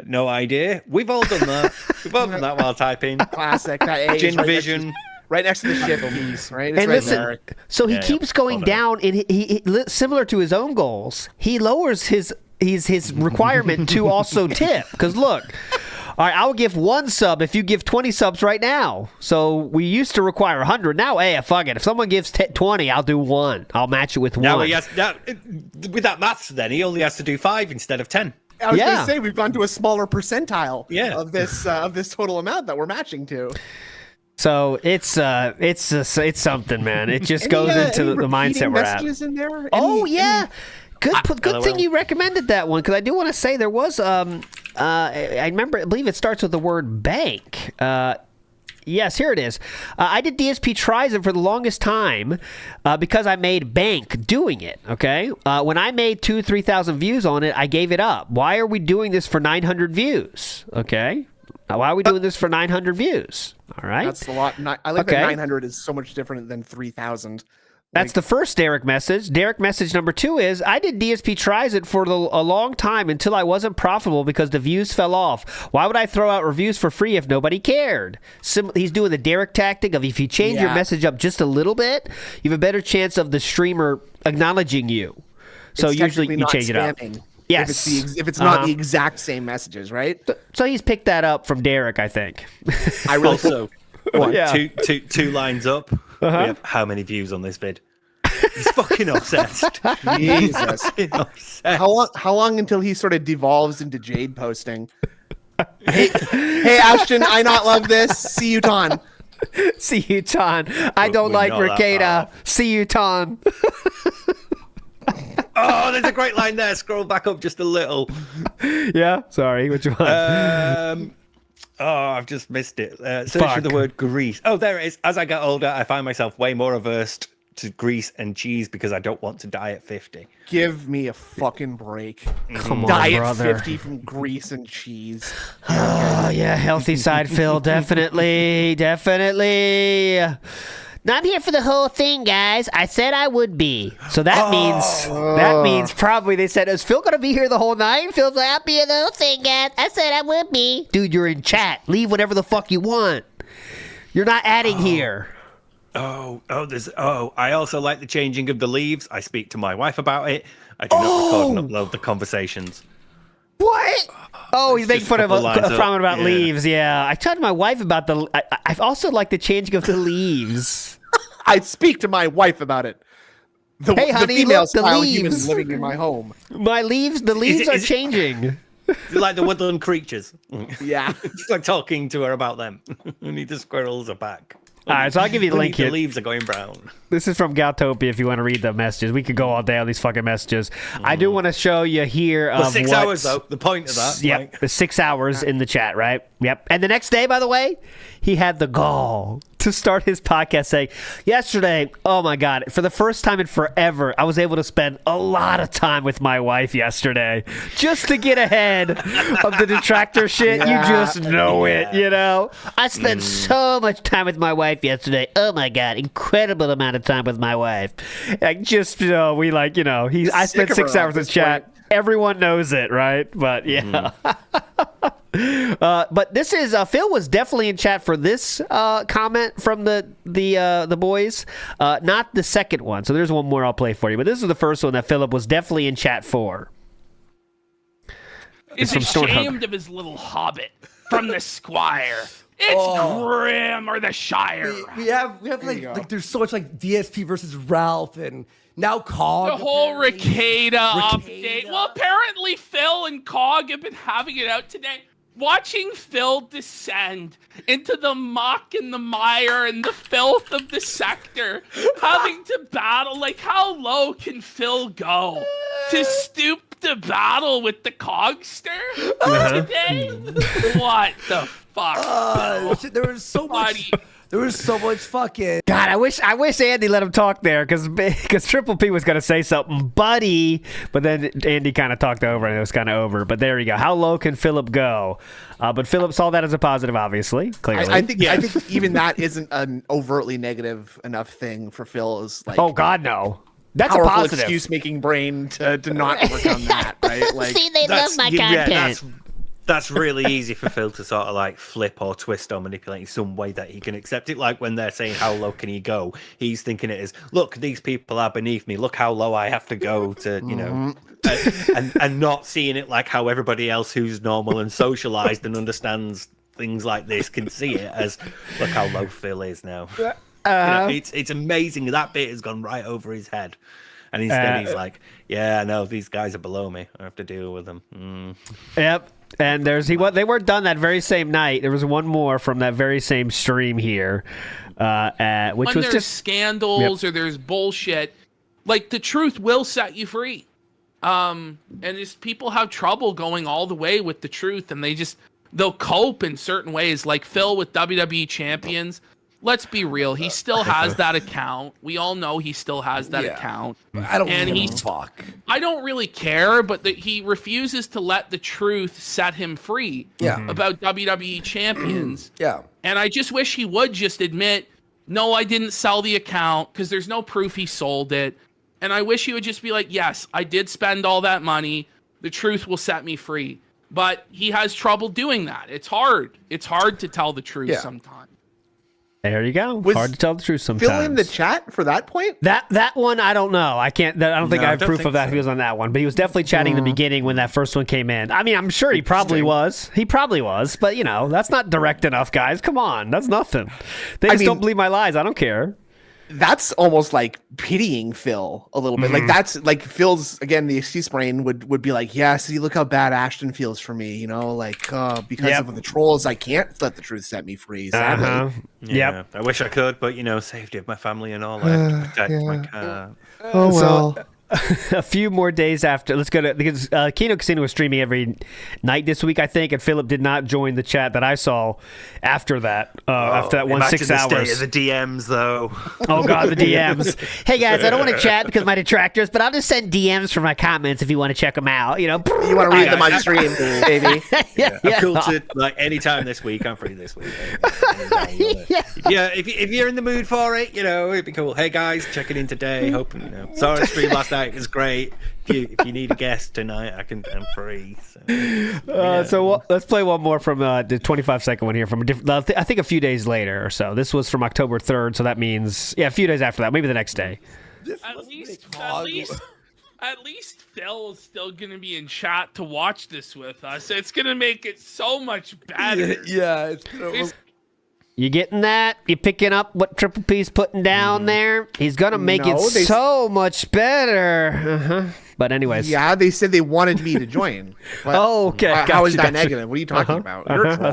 No idea. We've all done that. We've all done that while typing. Classic. That A is Gin right Vision. right next to the shift keys, right? It's And right listen, there. so he Yeah, keeps going hold on. down, and he similar to his own goals, he lowers his requirement to also tip. Because look, all right, I'll give 1 sub if you give 20 subs right now. So we used to require 100. Now, hey, fuck it. If someone gives 20, I'll do 1. I'll match it with 1. Now with that maths, then he only has to do 5 instead of 10. I was yeah. going to say we've gone to a smaller percentile Yeah. of this total amount that we're matching to. So it's something, man. It just goes Any, into any the mindset repeating we're at. messages in there? Oh Any- yeah, good thing LOL. you recommended that one because I do want to say there was I believe it starts with the word bank. Yes, here it is. I did DSP Trizon for the longest time because I made bank doing it, okay? When I made 2,000-3,000 views on it, I gave it up. Why are we doing this for 900 views, okay? Why are we doing this for 900 views? All right. That's a lot. I like that 900 is so much different than 3,000. That's the first Derich message. Derich message number 2 is, I did DSP Trizon for a long time until I wasn't profitable because the views fell off. Why would I throw out reviews for free if nobody cared? He's doing the Derich tactic of if you change your message up just a little bit, you have a better chance of the streamer acknowledging you. So it's usually you change spamming. it up. Yes. If it's not the exact same messages, right? So he's picked that up from Derich, I think. I really Also, two lines up. We have how many views on this vid? He's fucking obsessed. Jesus. Fucking obsessed. How long until he sort of devolves into Jade posting? Hey, Ashton, I not love this. See you, Ton. See you, Ton. I don't like Ricada. See you, Ton. Oh, there's a great line there. Scroll back up just a little. Yeah, sorry. Which one? I've just missed it. Search for the word grease. Oh, there it is. As I get older, I find myself way more averse to grease and cheese because I don't want to die at 50. Give me a fucking break. Come on, die brother. at 50 from grease and cheese. Oh, yeah, healthy side, Phil. Definitely. Now, I'm here for the whole thing, guys. I said I would be. So that means probably they said, is Phil going to be here the whole night? Phil's like, I'll be here the whole thing, guys. I said I would be. Dude, you're in chat. Leave whatever the fuck you want. You're not adding here. I also like the changing of the leaves. I speak to my wife about it. I do not record and upload the conversations. What? Oh, he's making fun of a comment about leaves. Yeah, I talked to my wife about I also like the changing of the leaves. I speak to my wife about it. Hey, honey, the female look, the style leaves. humans living in my home. The leaves are changing. Like the woodland creatures. Yeah. It's like talking to her about them. Only the squirrels are back. All right, so I'll give you the link here. The leaves are going brown. This is from Galtopia if you want to read the messages. We could go all day on these fucking messages. I do want to show you here of 6 hours, though. The point of that. Yep, the 6 hours in the chat, right? Yep. And the next day, by the way, he had the gall to start his podcast saying, yesterday, oh my God, for the first time in forever, I was able to spend a lot of time with my wife yesterday just to get ahead of the detractor shit. You just know it, you know? I spent so much time with my wife yesterday. Oh my God, incredible amount of time with my wife. Like, just, you know, I spent 6 hours in chat. Point. Everyone knows it, right? But yeah. But this is Phil was definitely in chat for this comment from the boys, not the second one. So there's one more I'll play for you. But this is the first one that Philip was definitely in chat for. Is ashamed of his little hobbit from the Squire. It's Grim or the Shire. We have like there's so much like DSP versus Ralph and now Cog. The whole Ricada update. Well, apparently Phil and Cog have been having it out today. Watching Phil descend into the muck and the mire and the filth of the sector, having to battle, like how low can Phil go to stoop to battle with the Cogster today? What the fuck? There was so much. There was so much fucking. God, I wish Andy let him talk there because Triple P was gonna say something, buddy, but then Andy kind of talked over and it was kind of over. But there you go. How low can Phillip go? But Phillip saw that as a positive, obviously. Clearly, I think even that isn't an overtly negative enough thing for Phil. Is like, oh God, no. That's a powerful positive excuse-making brain to not overcome that, right? Like, see, they love my content. That's really easy for Phil to sort of like flip or twist or manipulate in some way that he can accept it. Like when they're saying how low can he go, he's thinking it is, look, these people are beneath me. Look how low I have to go to, you know, and not seeing it like how everybody else who's normal and socialized and understands things like this can see it as, look how low Phil is now. You know, it's amazing that bit has gone right over his head. And instead he's like, yeah, no, these guys are below me. I have to deal with them. Yep. And they weren't done that very same night. There was one more from that very same stream here, which when was there's just scandals or there's bullshit. Like the truth will set you free, and just people have trouble going all the way with the truth, and they just they'll cope in certain ways. Like Phil with WWE Champions. Let's be real. He still has that account. We all know he still has that account. I don't give a fuck. I don't really care, but he refuses to let the truth set him free about WWE Champions. And I just wish he would just admit, no, I didn't sell the account, because there's no proof he sold it. And I wish he would just be like, yes, I did spend all that money. The truth will set me free. But he has trouble doing that. It's hard. It's hard to tell the truth sometimes. There you go. Hard to tell the truth sometimes. Phil in the chat for that point? That one, I don't know. I can't. I don't think I have proof of that. He was on that one, but he was definitely chatting in the beginning when that first one came in. I mean, I'm sure he probably was. He probably was, but that's not direct enough, guys. Come on, that's nothing. They just don't believe my lies. I don't care. That's almost like pitying Phil a little bit. Like that's like Phil's, again, the excuse brain would be like, yeah, see, look how bad Ashton feels for me, because of the trolls, I can't let the truth set me free. Sadly. Yeah, I wish I could, but safety of my family and all, I have to protect my car. Oh well. So, a few more days after, let's go to, because Kino Casino was streaming every night this week, I think, and Phillip did not join the chat that I saw after that. After that 6 hours. The DMs, though. Oh god, the DMs. Hey guys, I don't want to chat because of my detractors, but I'll just send DMs for my comments if you want to check them out. You want to read them on stream, baby. I'm cool to anytime this week. I'm free this week. If you're in the mood for it, it'd be cool. Hey guys, checking in today. Hoping saw a stream last night. It was great. If you need a guest tonight, I'm free. So let's play one more from the 25-second one here from I think a few days later or so. This was from October 3rd, so that means a few days after that, maybe the next day. At least Phil is still gonna be in chat to watch this with us. It's gonna make it so much better. You getting that? You picking up what Triple P's putting down there? He's gonna make it so much better. But anyways, they said they wanted me to join. Okay. How is that negative? What are you talking about? You're a troll.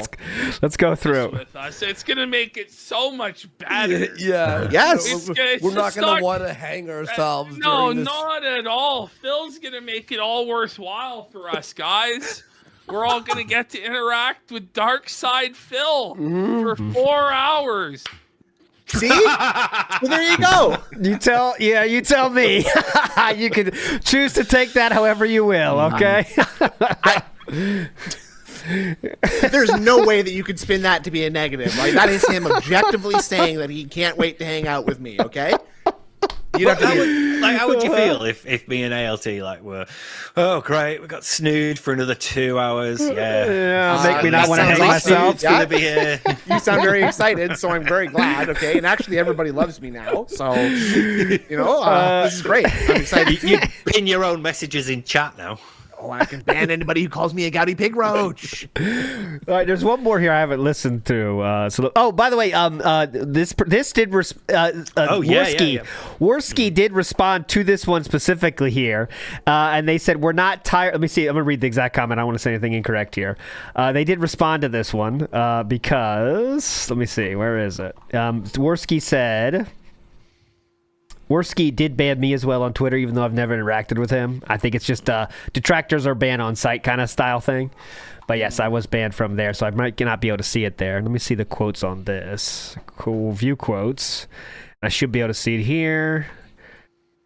Let's go through. With us. It's gonna make it so much better. Yes. We're not gonna want to hang ourselves. No, not at all. Phil's gonna make it all worthwhile for us, guys. We're all gonna get to interact with Dark Side Phil for 4 hours. See? Well, there you go. You tell me. You can choose to take that however you will, okay? There's no way that you could spin that to be a negative. Like, that is him objectively saying that he can't wait to hang out with me, okay? How would you feel if me and ALT were, oh great, we got snood for another 2 hours? Make me not want to hang myself. Gonna be here. You sound very excited, so I'm very glad. Okay, and actually everybody loves me now, so this is great. I'm excited. You pin your own messages in chat now. Oh, I can ban anybody who calls me a gouty pig roach. All right, there's one more here I haven't listened to. By the way, this did Worski did respond to this one specifically here, and they said we're not tired. Let me see. I'm gonna read the exact comment. I don't want to say anything incorrect here. They did respond to this one because let me see. Where is it? Worski said. Worski did ban me as well on Twitter, even though I've never interacted with him. I think it's just detractors are banned on site kind of style thing. But yes, I was banned from there, so I might not be able to see it there. Let me see the quotes on this. Cool view quotes. I should be able to see it here.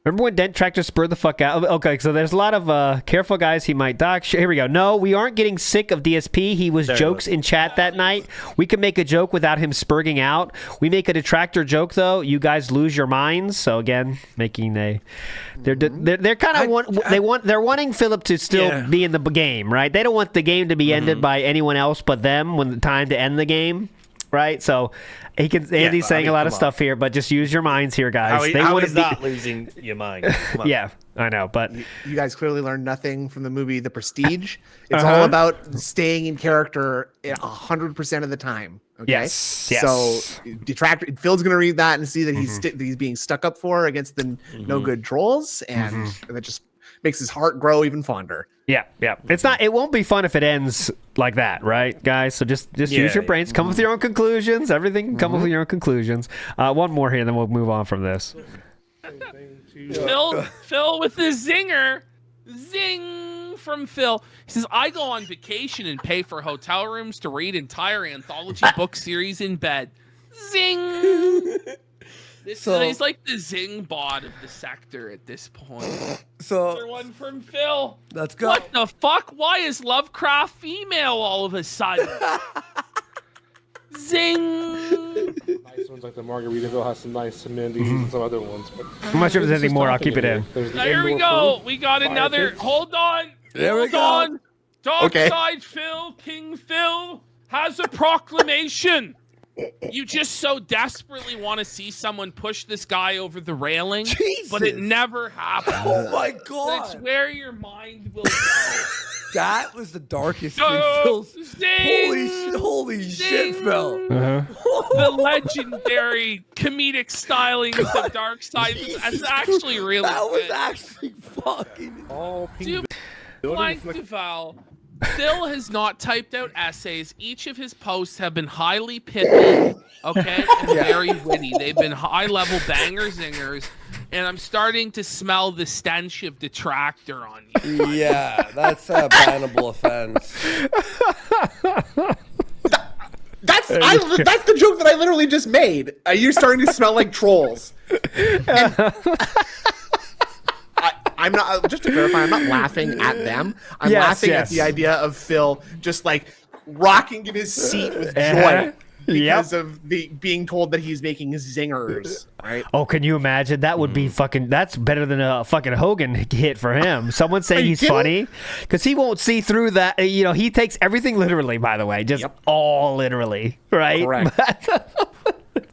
Remember when detractors spurred the fuck out? Okay, so there's a lot of careful guys, he might dock. Here we go. No, we aren't getting sick of DSP. He was jokes in chat that night. We can make a joke without him spurging out. We make a detractor joke though. You guys lose your minds. So again, making they're kind of they're wanting Phillip to still be in the game, right? They don't want the game to be ended by anyone else but them when the time to end the game. Right, so Andy's saying a lot of stuff here, but just use your minds here, guys. How is that losing your mind? Yeah, I know, but you guys clearly learned nothing from the movie The Prestige. It's all about staying in character 100% of the time. Okay, yes. So detractor Phil's gonna read that and see that he's being stuck up for against the no good trolls, and that just makes his heart grow even fonder. Yeah. It won't be fun if it ends like that, right, guys? So just use your brains, come with your own conclusions. Everything can come with your own conclusions. One more here, and then we'll move on from this. Phil with the zinger. Zing from Phil. He says, I go on vacation and pay for hotel rooms to read entire anthology book series in bed. Zing! He's like the Zing bot of the sector at this point. So another one from Phil. Let's go. What the fuck? Why is Lovecraft female all of a sudden? Zing! Nice ones like the Margaritaville has some nice amenities and some other ones. But I'm not sure if there's any more. I'll keep it in. Now here we go. We got another. pits. Hold on. There we Hold go. on. Dark Okay. Side Phil, King Phil has a proclamation. You just so desperately want to see someone push this guy over the railing, but it never happens. Oh my God. That's where your mind will go. That was the darkest thing, Oh, Phil. zing! Holy shit, Phil. The legendary comedic stylings of Dark Side. That's actually really That was good. actually fucking. all pink Dude, Blank Duval. Phil has not typed out essays. Each of his posts have been highly pithy, okay, and very witty. They've been high-level banger-zingers, and I'm starting to smell the stench of detractor on you. Yeah, that's a bannable offense. That's the joke that I literally just made. You're starting to smell like trolls. I'm not, just to clarify, I'm not laughing at them. I'm laughing at the idea of Phil just like rocking in his seat with joy because of being told that he's making zingers. Right? Oh, can you imagine? That would be fucking. That's better than a fucking Hogan hit for him. Someone saying he's funny because he won't see through that. You know, he takes everything literally. By the way, just all literally, right? Correct.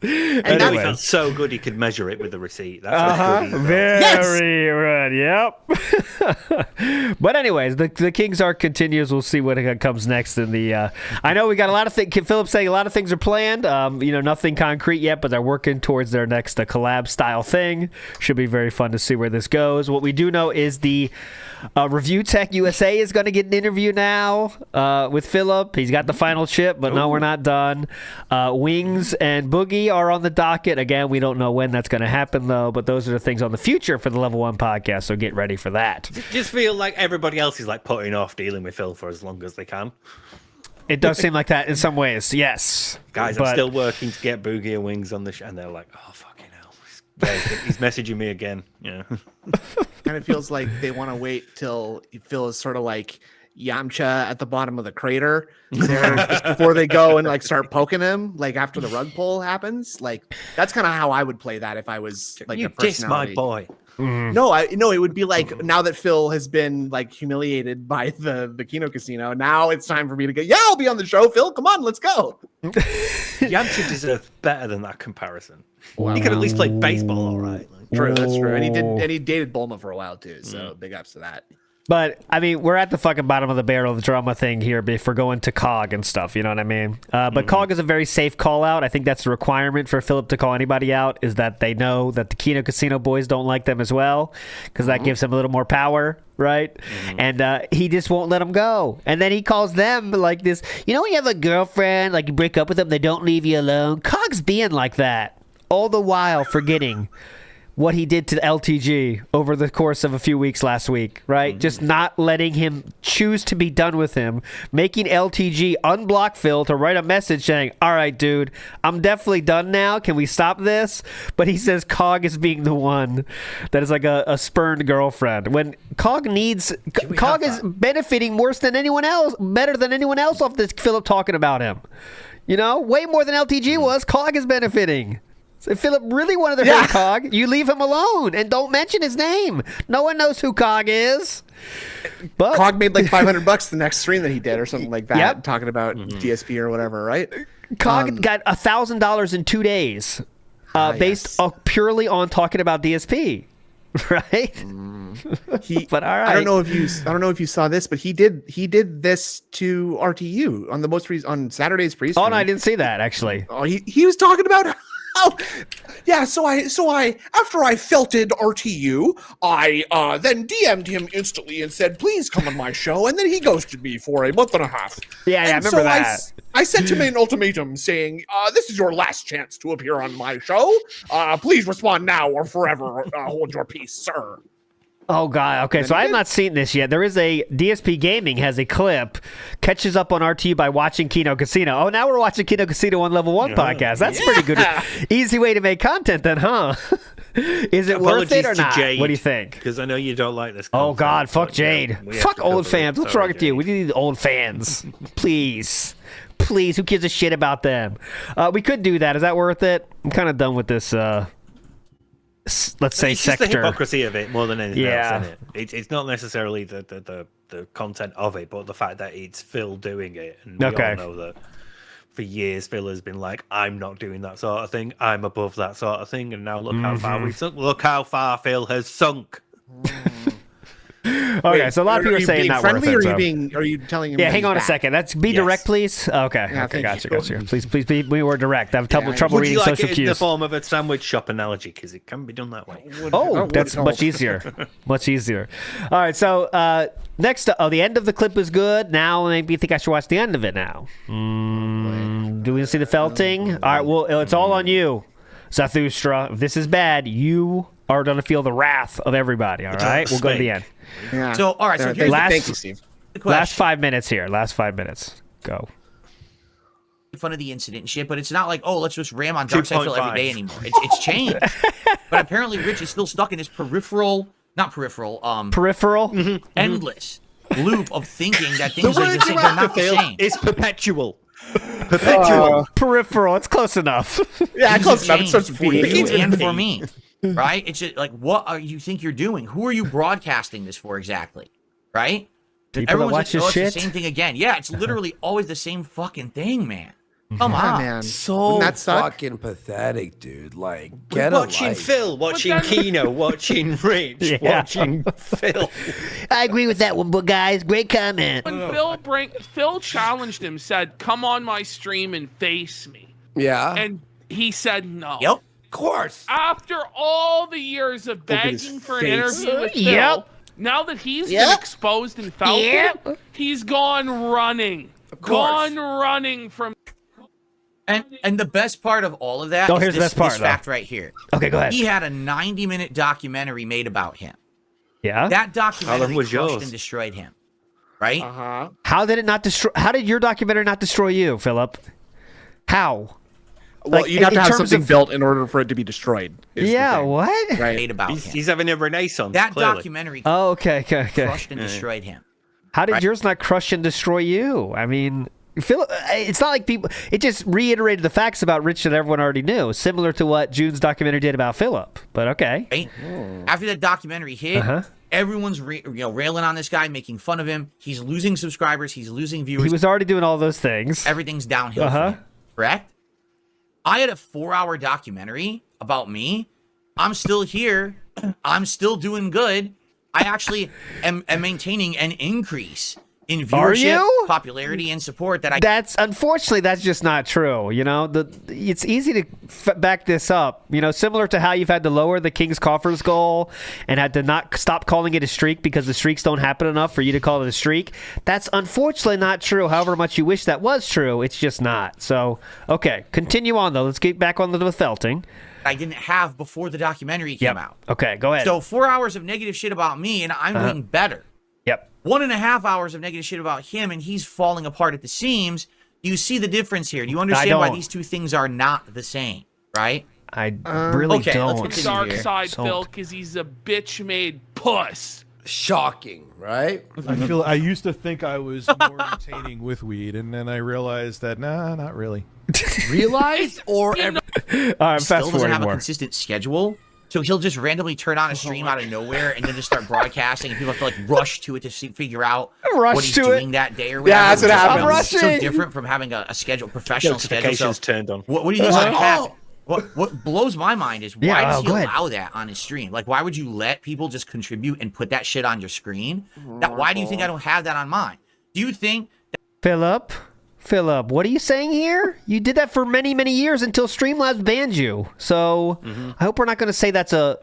And anyway. he felt so good he could measure it with the receipt. That's how good he felt. Very good. Yep. But anyways, the King's arc continues. We'll see what comes next in the. I know we got a lot of things. Philip saying a lot of things are planned. You know, nothing concrete yet, but they're working towards their next collab style thing. Should be very fun to see where this goes. What we do know is the Review Tech USA is going to get an interview now with Philip. He's got the final chip, but no, we're not done. Wings and Boogie are on the docket. Again, we don't know when that's going to happen, though, but those are the things on the future for the Level 1 podcast, so get ready for that. Just feel like everybody else is like putting off dealing with Phil for as long as they can. It does seem like that in some ways, yes. Guys, I'm still working to get Boogie and Wings on the show, and they're like, oh, fucking hell. He's messaging me again. Yeah. Kind of feels like they want to wait till Phil is sort of like Yamcha at the bottom of the crater there just before they go and like start poking him, like after the rug pull happens. Like that's kind of how I would play that if I was like you a diss my personality. boy. No, it would be like now that Phil has been like humiliated by the Kino Casino. Now it's time for me to go. Yeah, I'll be on the show, Phil. Come on, let's go. Yamcha deserves better than that comparison. He could at least play baseball, all right. True, that's true. And he dated Bulma for a while too. So big ups to that. But, I mean, we're at the fucking bottom of the barrel of the drama thing here if we're going to COG and stuff, you know what I mean? But COG is a very safe call out. I think that's the requirement for Philip to call anybody out, is that they know that the Kino Casino boys don't like them as well, because that gives them a little more power, right? And he just won't let them go. And then he calls them like this, you know when you have a girlfriend, like you break up with them, they don't leave you alone? COG's being like that, all the while forgetting what he did to LTG over the course of a few weeks last week, right? Just not letting him choose to be done with him, making LTG unblock Phil to write a message saying, all right, dude, I'm definitely done now. Can we stop this? But he says COG is being the one that is like a spurned girlfriend. When COG is benefiting worse than anyone else, better than anyone else off this Philip talking about him. You know, way more than LTG was. COG is benefiting. So if Philip really wanted to hurt COG, you leave him alone and don't mention his name. No one knows who COG is. But COG made like $500 the next stream that he did or something like that, talking about DSP or whatever, right? COG got $1,000 in 2 days based purely on talking about DSP, right? But all right. I don't know if you saw this, but he did this to RTU on the most on Saturday's pre-stream. Oh no, I didn't see that actually. Oh, he was talking about so I after I felted RTU, I then DM'd him instantly and said, please come on my show, and then he ghosted me for a month and a half. Yeah, I remember that. I sent him an ultimatum saying, this is your last chance to appear on my show. Please respond now or forever hold your peace, sir. Oh god. Okay, so I have not seen this yet. There is a DSP Gaming has a clip, catches up on RT by watching Kino Casino. Oh, now we're watching Kino Casino on Level 1 podcast. That's pretty good. Easy way to make content then, huh? Is it worth it or not? Jade, what do you think? Because I know you don't like this. Oh god, fuck Jade. Fuck old fans. What's wrong with you? We need old fans. Please. Please, who gives a shit about them? We could do that. Is that worth it? I'm kind of done with this let's say it's sector. Just the hypocrisy of it more than anything else, isn't it? It's not necessarily the content of it, but the fact that it's Phil doing it, and we all know that for years Phil has been like, I'm not doing that sort of thing, I'm above that sort of thing, and now look how far we've sunk. Look how far Phil has sunk. Okay, so a lot of people are saying not worth it. Are you telling him? Yeah, hang on a second. Let's be direct, please. Okay, Yeah, okay, gotcha. you. Please be more direct. I have trouble reading social cues. In the form of a sandwich shop analogy, because it can be done that way. That's much easier. Much easier. All right, so next, the end of the clip is good. Now maybe you think I should watch the end of it now. Do we see the felting? All right, well, it's all on you, Zathustra. If this is bad, you are going to feel the wrath of everybody. All right, we'll go to the end. Yeah. So, all right. So here's thank you, Steve. Last 5 minutes here. Last 5 minutes. Go. Fun of the incident and shit, but it's not like, oh, let's just ram on Darkside Phil every day anymore. It's changed. But apparently Rich is still stuck in his peripheral, endless loop of thinking that things are the same. They're not the same. It's perpetual. Peripheral. It's close enough. Yeah, close enough. It's such for you and for me. Right? It's just like, what are you think you're doing? Who are you broadcasting this for exactly? Right? People that watch this shit? It's the same thing again. Yeah, it's literally always the same fucking thing, man. Come on, man. So fucking pathetic, dude. Like, get watching Phil, watching Kino, watching Rich, watching Phil. I agree with that one, but guys, great comment. When Phil challenged him, said, "Come on my stream and face me." Yeah. And he said no. Yep. Of course. After all the years of begging for an interview with Phil, now that he's been exposed and felt it, he's gone running. Gone running from. And the best part of all of that here's is the best this fact right here. Okay, go ahead. He had a 90-minute documentary made about him. Yeah? That documentary was crushed yours? and destroyed him. Right? Uh-huh. How did it not destroy? How did your documentary not destroy you, Philip? How? Well, you'd have to have something built in order for it to be destroyed. Yeah, what? Right. Made about him. He's having a renaissance. That clearly. documentary Oh, okay. crushed and destroyed him. How did yours not crush and destroy you? I mean, Philip, it's not like people. It just reiterated the facts about Rich that everyone already knew, similar to what June's documentary did about Philip. But okay. Right? After that documentary hit, everyone's railing on this guy, making fun of him. He's losing subscribers. He's losing viewers. He was already doing all those things. Everything's downhill. For him, correct? I had a 4-hour documentary about me. I'm still here. I'm still doing good. I actually am maintaining an increase in viewership, popularity, and support. That's unfortunately that's just not true. You know, it's easy to back this up. You know, similar to how you've had to lower the King's Coffers goal and had to not stop calling it a streak because the streaks don't happen enough for you to call it a streak. That's unfortunately not true. However much you wish that was true, it's just not. So, okay, continue on though. Let's get back on the felting. I didn't have before the documentary came out. Okay, go ahead. So 4 hours of negative shit about me, and I'm doing better. Yep. 1.5 hours of negative shit about him, and he's falling apart at the seams. Do you see the difference here? Do you understand why these two things are not the same? Right? I really don't. Let's Dark side Phil, because he's a bitch-made puss. Shocking, right? I used to think I was more entertaining with weed, and then I realized that not really. Realized or all right, still doesn't have a consistent schedule, so he'll just randomly turn on a stream out of nowhere and then just start broadcasting, and people have to rush to it to figure out what he's doing that day or whatever. Yeah, that's what happens. I'm rushing. So different from having a schedule, professional schedule. So turned on. What do you think is going to happen? What blows my mind is why does he allow that on his stream? Like, why would you let people just contribute and put that shit on your screen? Why do you think I don't have that on mine? Do you think Philip, what are you saying here? You did that for many, many years until Streamlabs banned you. So I hope we're not going to say that's a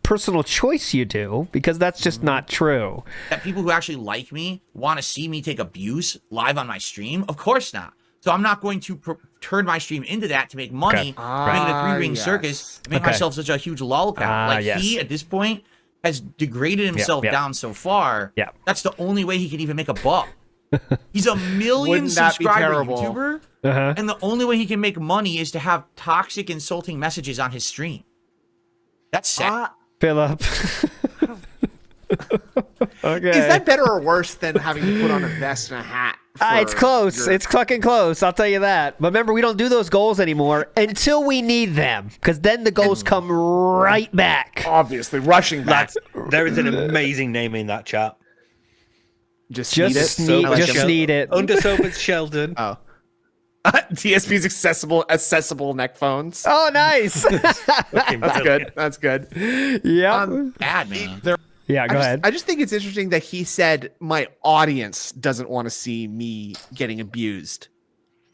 personal choice you do, because that's just not true. That people who actually like me want to see me take abuse live on my stream? Of course not. So I'm not going to turn my stream into that to make money, make it a three-ring circus, make myself such a huge lolcat. He, at this point, has degraded himself down so far. Yeah. That's the only way he can even make a buck. He's a million Wouldn't that be subscriber terrible? YouTuber, and the only way he can make money is to have toxic, insulting messages on his stream. That's sad. Phillip. Okay. Is that better or worse than having to put on a vest and a hat? It's close. It's fucking close. I'll tell you that. But remember, we don't do those goals anymore until we need them, because then the goals come right back. Obviously, rushing back. There is an amazing name in that chat. Just need it. Under Sober's Sheldon. Oh. TSP's accessible neck phones. Oh, nice. That's good. That's good. Yeah. Bad, man. Yeah, go ahead. I just think it's interesting that he said my audience doesn't want to see me getting abused,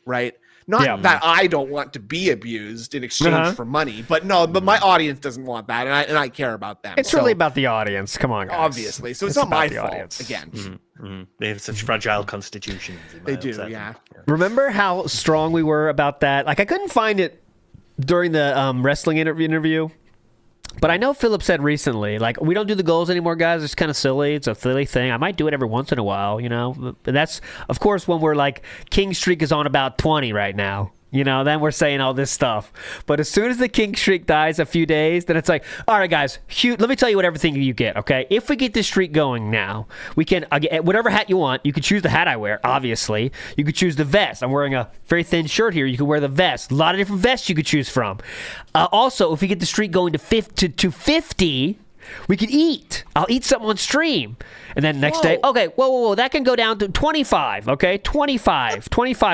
right? Not that I don't want to be abused in exchange for money, but my audience doesn't want that, and I care about them. It's really about the audience. Come on, guys. Obviously, so it's not my fault. Audience. Again, they have such fragile constitutions. They do, yeah. Remember how strong we were about that? Like, I couldn't find it during the wrestling interview. But I know Phillip said recently, like, we don't do the goals anymore, guys. It's kind of silly. It's a silly thing. I might do it every once in a while, you know. And that's, of course, when we're like, King Streak is on about 20 right now. You know, then we're saying all this stuff. But as soon as the King Streak dies a few days, then it's like, all right, guys, let me tell you what everything you get, okay? If we get this streak going now, we can, whatever hat you want, you can choose the hat I wear, obviously. You could choose the vest. I'm wearing a very thin shirt here. You can wear the vest. A lot of different vests you could choose from. Also, if we get the streak going to 50, we could eat. I'll eat something on stream. And then next day, okay, whoa, that can go down to 25, okay? 25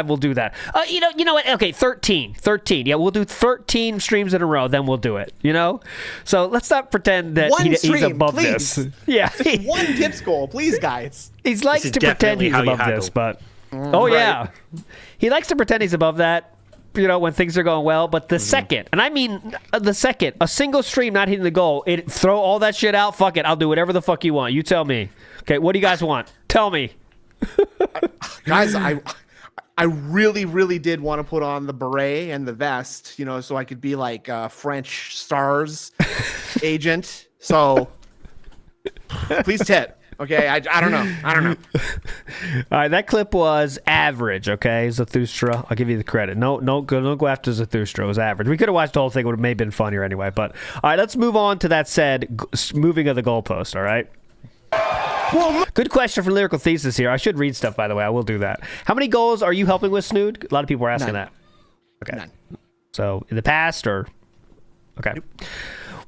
we'll do that. You know what? Okay, 13. Yeah, we'll do 13 streams in a row, then we'll do it, you know? So let's not pretend that he's above this. Yeah. Just one tips goal, please, guys. He likes to pretend he's above this, but... yeah. He likes to pretend he's above that. You know, when things are going well, but the second, and I mean the second, a single stream not hitting the goal, throw all that shit out. Fuck it, I'll do whatever the fuck you want. You tell me. Okay, what do you guys want? Tell me. Guys, I really, really did want to put on the beret and the vest, you know, so I could be like French Stars agent. So please tip. Okay, I don't know. All right, that clip was average, okay, Zarathustra. I'll give you the credit. Don't go after Zarathustra. It was average. We could have watched the whole thing. It would have maybe been funnier anyway. But, all right, let's move on to that said moving of the goalpost, all right? Good question for Lyrical Thesis here. I should read stuff, by the way. I will do that. How many goals are you helping with, Snood? A lot of people are asking that. Okay. None. So, in the past, or... Okay. Nope.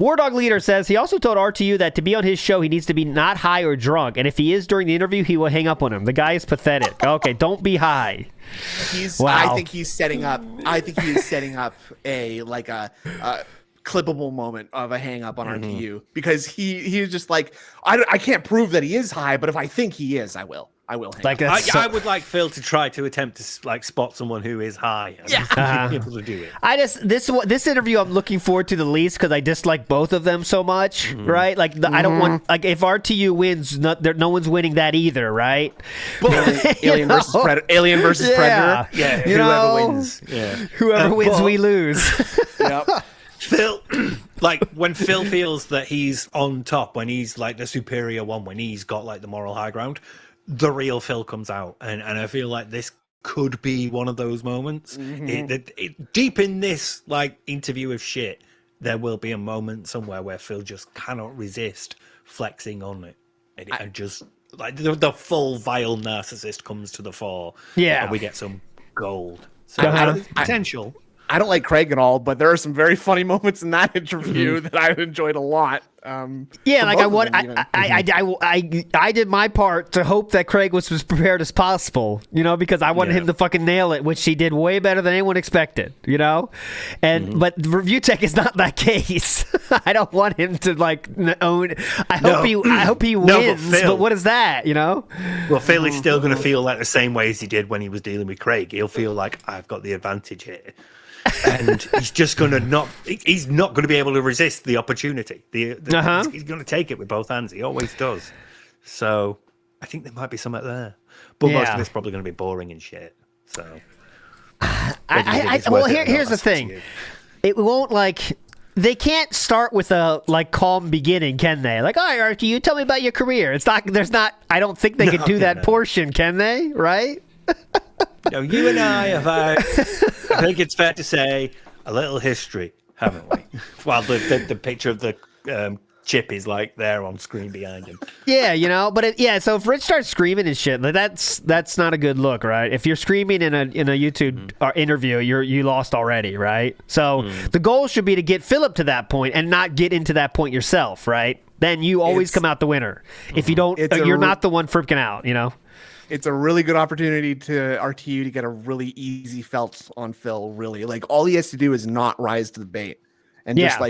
War Dog Leader says he also told RTU that to be on his show, he needs to be not high or drunk. And if he is during the interview, he will hang up on him. The guy is pathetic. Okay, don't be high. I think he's setting up a clippable moment of a hang up on RTU, because he's just like, I can't prove that he is high, but if I think he is, I will. Hang up. I would like Phil to try to attempt to like spot someone who is high. And be able to do it. This interview I'm looking forward to the least because I dislike both of them so much, right? Like I don't want, like, if RTU wins, no one's winning that either, right? Alien versus Predator. Yeah, whoever wins. Yeah, whoever wins, we lose. Yep. Phil, like when Phil feels that he's on top, when he's like the superior one, when he's got like the moral high ground, the real Phil comes out, and I feel like this could be one of those moments. Deep in this like interview of shit, there will be a moment somewhere where Phil just cannot resist flexing on it, and just like the full vile narcissist comes to the fore. Yeah, and we get some gold. So potential. I don't like Craig at all, but there are some very funny moments in that interview that I enjoyed a lot. Yeah, like I did my part to hope that Craig was as prepared as possible, you know, because I wanted him to fucking nail it, which he did way better than anyone expected, you know. And but Review Tech is not that case. I don't want him to like own. I hope he wins. But what is that, you know? Well, Phil is still going to feel like the same way as he did when he was dealing with Craig. He'll feel like I've got the advantage here. And he's just going to he's not going to be able to resist the opportunity. He's going to take it with both hands. He always does. So I think there might be something there. But most of it's probably going to be boring and shit. So. Here's the thing. It won't like. they can't start with a calm beginning, can they? Like, all right, RTU, tell me about your career. It's not. There's not. I don't think they can do that portion, can they? Right? No, you and I have. I think it's fair to say a little history, haven't we? While the picture of the chip is there on screen behind him. Yeah, but so if Rich starts screaming and shit, that's not a good look, right? If you're screaming in a YouTube interview, you lost already, right? So the goal should be to get Phillip to that point and not get into that point yourself, right? Then you always come out the winner. If you don't, you're not the one freaking out, It's a really good opportunity to RTU to get a really easy felt on Phil, really. All he has to do is not rise to the bait and just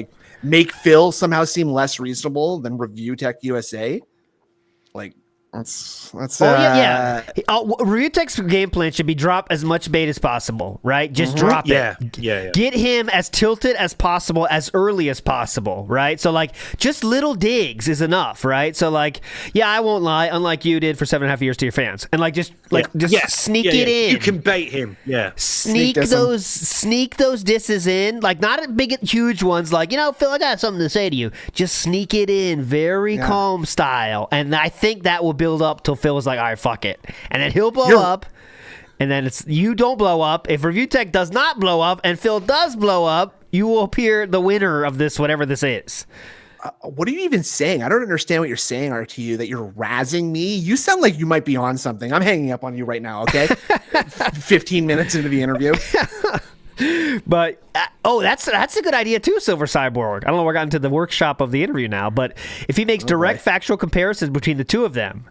make Phil somehow seem less reasonable than Review Tech USA. That's Review Tech's game plan should be drop as much bait as possible, right? Just drop it. Yeah. Get him as tilted as possible, as early as possible, right? So just little digs is enough, right? So I won't lie, unlike you did for 7.5 years to your fans, and just sneak it in. You can bait him, Sneak those disses in, not big, huge ones. Phil, I got something to say to you. Just sneak it in, very calm style, and I think that will build up till Phil was like, all right, fuck it. And then he'll blow up, and then you don't blow up. If Review Tech does not blow up and Phil does blow up, you will appear the winner of this, whatever this is. What are you even saying? I don't understand what you're saying, RTU, that you're razzing me. You sound like you might be on something. I'm hanging up on you right now, okay? 15 minutes into the interview. But that's a good idea too, Silver Cyborg. I don't know, we're getting to the workshop of the interview now, but if he makes direct factual comparisons between the two of them,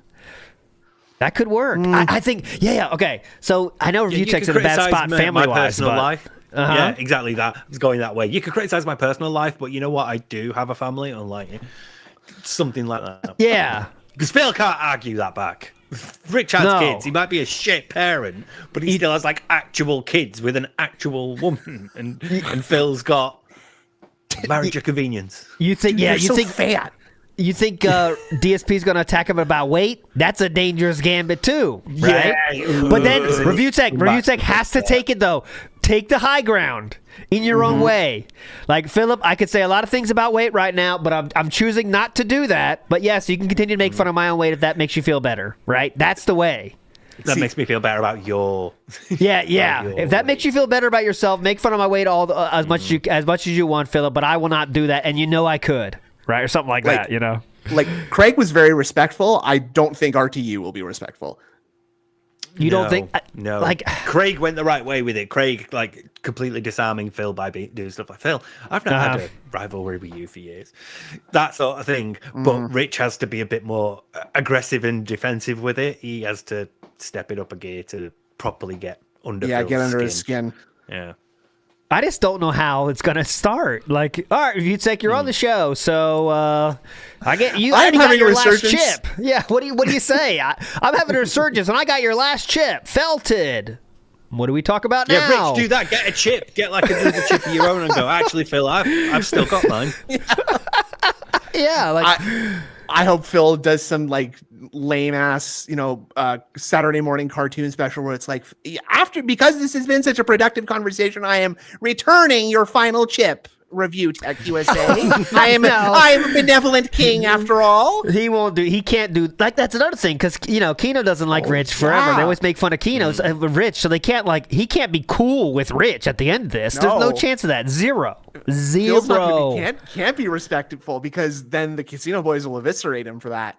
that could work. I think, okay. So I know Review Tech's in a bad spot family-wise, but life. Yeah, exactly that. It's going that way. You could criticize my personal life, but you know what? I do have a family, unlike you. Something like that. Yeah. Because Phil can't argue that back. Rich has kids. He might be a shit parent, but he still has actual kids with an actual woman. And Phil's got marriage of convenience. You think? Yeah, you think fat. You think DSP's going to attack him about weight? That's a dangerous gambit too, right? Yeah. But then Review Tech has to take it though. Take the high ground in your own way. Phillip, I could say a lot of things about weight right now, but I'm choosing not to do that. But yes, you can continue to make fun of my own weight if that makes you feel better, right? That's the way. That makes me feel better about your. Yeah. If that makes you feel better about yourself, make fun of my weight as much as you want, Phillip. But I will not do that, and I could. Right, or something like that, Craig was very respectful. I don't think RTU will be respectful. You don't think? No. Craig went the right way with it. Craig, completely disarming Phil by doing stuff like, Phil, I've not had a rivalry with you for years. That sort of thing. But Rich has to be a bit more aggressive and defensive with it. He has to step it up a gear to properly get under his skin. Yeah. I just don't know how it's gonna start. All right, Review Tech, you're on the show, so I get you. I got your last chip. Yeah, what do you say? I'm having a resurgence, and I got your last chip, felted. What do we talk about now? Yeah, Rich, do that. Get a chip. Get another chip of your own, and go. Actually, Phil, I've still got mine. Yeah, I hope Phil does some lame ass, Saturday morning cartoon special where it's because this has been such a productive conversation, I am returning your final chip. Review Tech USA. I am a benevolent king after all. He can't do that's another thing, because Kino doesn't like Rich forever. Yeah. They always make fun of Kino's Rich, so they can't he can't be cool with Rich at the end of this. There's no chance of that. Zero. Can't be respectful, because then the Casino Boys will eviscerate him for that.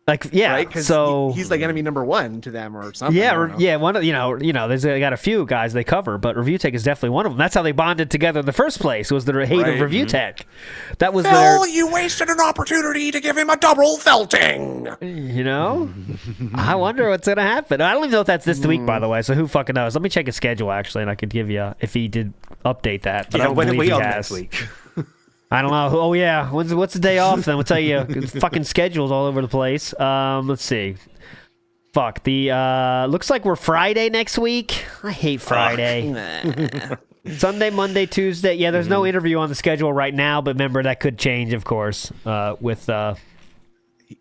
Right? Because so he's enemy number one to them or something. Yeah, one of they got a few guys they cover, but Review Tech is definitely one of them. That's how they bonded together in the first place. Was the hate of Review Tech? That was you wasted an opportunity to give him a double felting. I wonder what's gonna happen. I don't even know if that's this week, by the way. So who fucking knows? Let me check his schedule actually, and I could give you if he did update that. But I don't when are believe we on has. Next week? I don't know. Oh yeah, what's the day off? Then we'll tell you. Fucking schedules all over the place. Let's see. Fuck the. Looks like we're Friday next week. I hate Friday. Sunday, Monday, Tuesday. Yeah, there's no interview on the schedule right now, but remember that could change, of course. With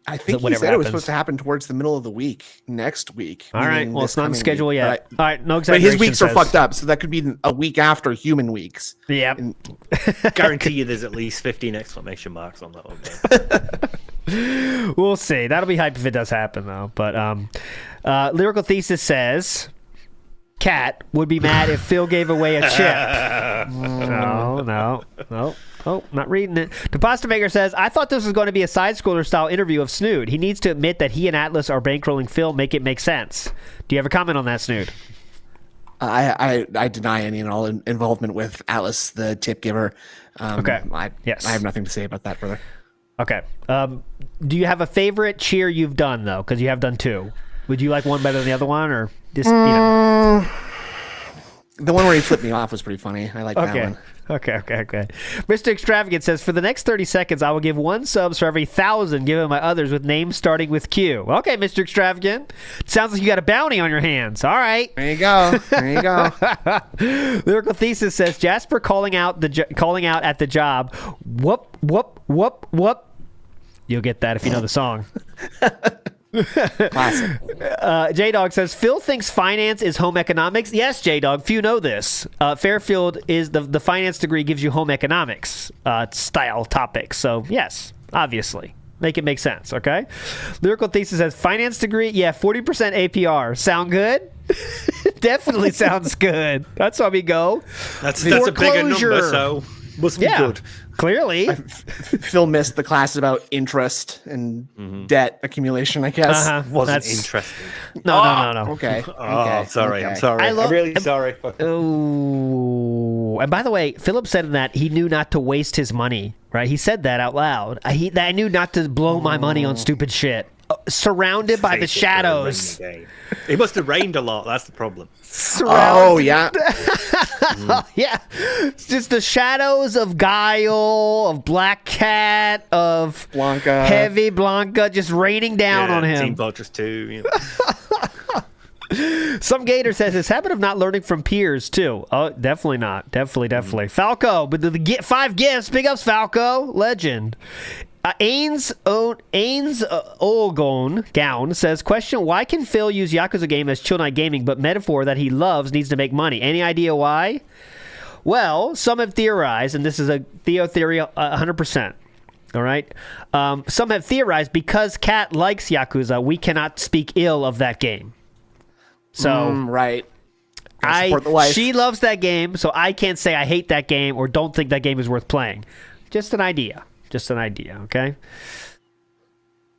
I think he whatever said it was happens. supposed to happen towards the middle of the week, next week. All right. meaning Well, this it's not on the coming schedule week. yet. But All right. No but exaggeration. his weeks are says. fucked up, so that could be a week after human weeks. Yeah. Guarantee you there's at least 15 exclamation marks on that one. We'll see. That'll be hype if it does happen, though. But Lyrical Thesis says, Cat would be mad if Phil gave away a chip. No. Oh, not reading it. The Pasta Maker says, I thought this was going to be a side-scroller style interview of Snood. He needs to admit that he and Atlas are bankrolling Phil. Make it make sense. Do you have a comment on that, Snood? I deny any and all involvement with Atlas, the tip giver. Okay. Yes. I have nothing to say about that further. Okay. Do you have a favorite cheer you've done, though? Because you have done two. Would you like one better than the other one, or just, The one where he flipped me off was pretty funny. I like that one. Okay. Mr. Extravagant says, for the next 30 seconds, I will give 1 subs for every 1,000 given by others with names starting with Q. Okay, Mr. Extravagant. Sounds like you got a bounty on your hands. All right. There you go. Lyrical Thesis says, Jasper calling out at the job. Whoop, whoop, whoop, whoop. You'll get that if you know the song. Classic. J-Dog says, Phil thinks finance is home economics. Yes, J-Dog, few know this. Fairfield is the finance degree gives you home economics style topics. So, yes, obviously. Make it make sense, okay? Lyrical Thesis says, finance degree, yeah, 40% APR. Sound good? Definitely sounds good. That's how we go. That's a bigger number, so must be good. Clearly. Phil missed the class about interest and debt accumulation, I guess. Wasn't interesting. No. Okay. I'm sorry. I'm really sorry. Oh, and by the way, Phillip said in that he knew not to waste his money, right? He said that out loud. I knew not to blow my money on stupid shit. Surrounded by the shadows. It must have rained a lot. That's the problem. Oh, yeah. Yeah. It's just the shadows of Guile, of Black Cat, of Blanca. Heavy Blanca just raining down on him. Team Fortress 2. Some Gator says his habit of not learning from peers too. Oh, definitely not. Definitely. Falco, but the 5 gifts. Big ups, Falco. Legend. Ains Olgon Gown says, question, why can Phil use Yakuza game as chill night gaming, but metaphor that he loves needs to make money? Any idea why? Well, some have theorized, and this is a Theo theory 100%. All right? Some have theorized because Kat likes Yakuza, we cannot speak ill of that game. So, right. Support the wife. She loves that game, so I can't say I hate that game or don't think that game is worth playing. Just an idea, okay?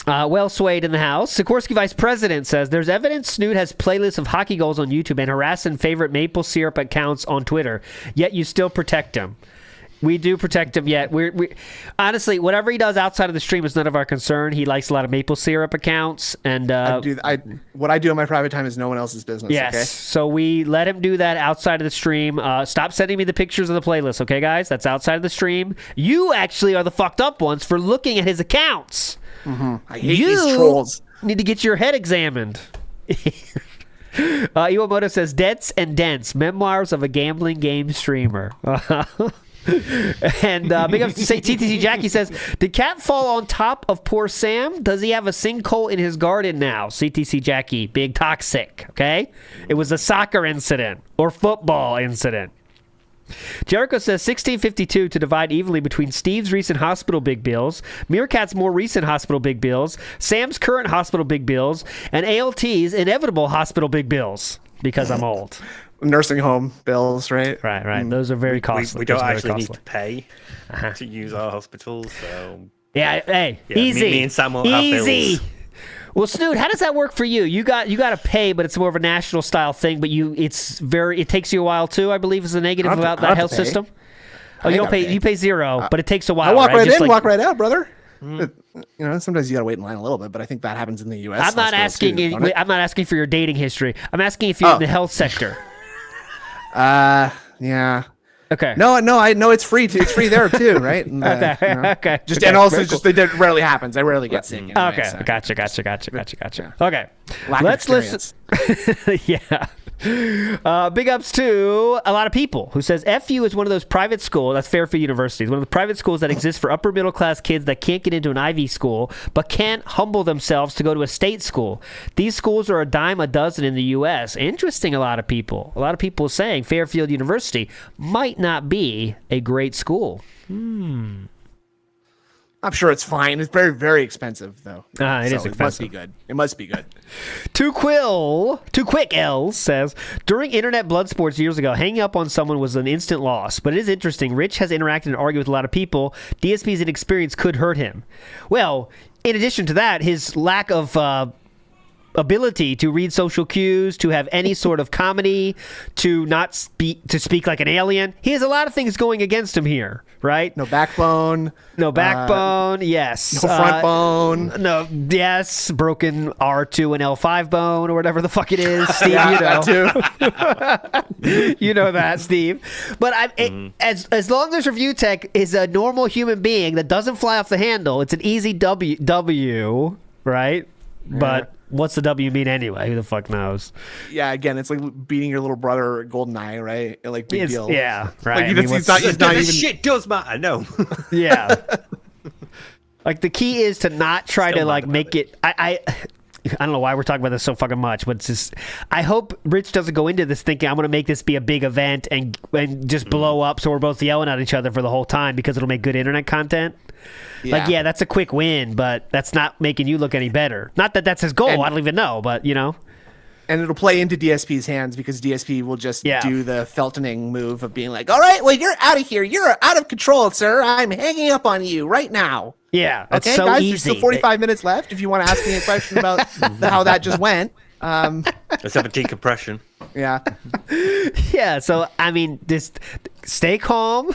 Well swayed in the house. Sikorsky Vice President says, there's evidence Snood has playlists of hockey goals on YouTube and harassing favorite maple syrup accounts on Twitter, yet you still protect him. We do protect him, yet we honestly, whatever he does outside of the stream is none of our concern. He likes a lot of maple syrup accounts, and what I do in my private time is no one else's business. Yes, okay? So we let him do that outside of the stream. Stop sending me the pictures of the playlist, okay, guys? That's outside of the stream. You actually are the fucked up ones for looking at his accounts. I hate these trolls. Need to get your head examined. Iwamoto says, Debts and Dents, Memoirs of a Gambling Game Streamer. And big up to TTC Jackie says, did Cat fall on top of poor Sam? Does he have a sinkhole in his garden now? CTC Jackie, big toxic, okay? It was a soccer incident or football incident. Jericho says 1652 to divide evenly between Steve's recent hospital big bills, Meerkat's more recent hospital big bills, Sam's current hospital big bills, and ALT's inevitable hospital big bills, because I'm old. Nursing home bills, right? Right. Those are very costly. We don't actually need to pay to use our hospitals, so... Yeah, hey, yeah, easy. Me and Sam will have bills. Well, Snood, how does that work for you? You got to pay, but it's more of a national style thing. But it takes you a while too. I believe is the negative about that health system. Oh, you don't pay. You pay zero, but it takes a while. I walk right in, like, walk right out, brother. You know, sometimes you gotta wait in line a little bit, but I think that happens in the U.S. I'm not asking you. I'm not asking for your dating history. I'm asking if you're in the health sector. Yeah. Okay. No, I know it's free. It's free there too, right? And, okay. You know, okay. And also, it rarely happens. I rarely get sick. Anyway, okay. So. Gotcha. Okay. Lack Let's of experience. listen. Yeah. Big ups to a lot of people who says FU is one of those private schools, that's Fairfield University, one of the private schools that exist for upper middle class kids that can't get into an Ivy school but can't humble themselves to go to a state school. These schools are a dime a dozen in the U.S. Interesting, a lot of people. A lot of people saying Fairfield University might not be a great school. I'm sure it's fine. It's very, very expensive, though. It is expensive. It must be good. It must be good. Too Quick L says, during internet blood sports years ago, hanging up on someone was an instant loss. But it is interesting. Rich has interacted and argued with a lot of people. DSP's inexperience could hurt him. Well, in addition to that, his lack of ability to read social cues, to have any sort of comedy, to speak like an alien. He has a lot of things going against him here, right? No backbone. Yes. No front bone. No, yes. Broken R2 and L5 bone or whatever the fuck it is. Steve, you know. That too. You know that, Steve. But as long as Review Tech is a normal human being that doesn't fly off the handle, it's an easy W, right? Yeah. But what's the W mean anyway? Who the fuck knows? Yeah, again, it's like beating your little brother at GoldenEye, right? Like, big deal. Yeah, right. Like, it's not even... shit does matter, no. Yeah. Like, the key is to not try to, like, make it... I don't know why we're talking about this so fucking much, but it's just... I hope Rich doesn't go into this thinking, I'm going to make this be a big event and just blow up so we're both yelling at each other for the whole time because it'll make good internet content. Yeah. Like, yeah, that's a quick win, but that's not making you look any better. Not that that's his goal. I don't even know, but, you know. And it'll play into DSP's hands because DSP will just do the Feltoning move of being like, all right, well, you're out of here. You're out of control, sir. I'm hanging up on you right now. Yeah, that's okay, so guys, easy. There's still 45 minutes left if you want to ask me a question about how that just went. Let's have a decompression. Yeah. Yeah, so, I mean, just stay calm,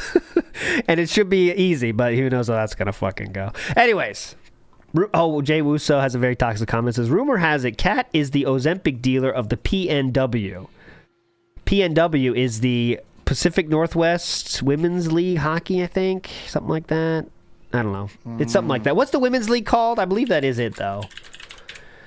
and it should be easy, but who knows how that's going to fucking go. Anyways, Jay Wusso has a very toxic comment. Says, rumor has it Kat is the Ozempic dealer of the PNW. PNW is the Pacific Northwest Women's League Hockey, I think. Something like that. I don't know. It's something like that. What's the Women's League called? I believe that is it, though.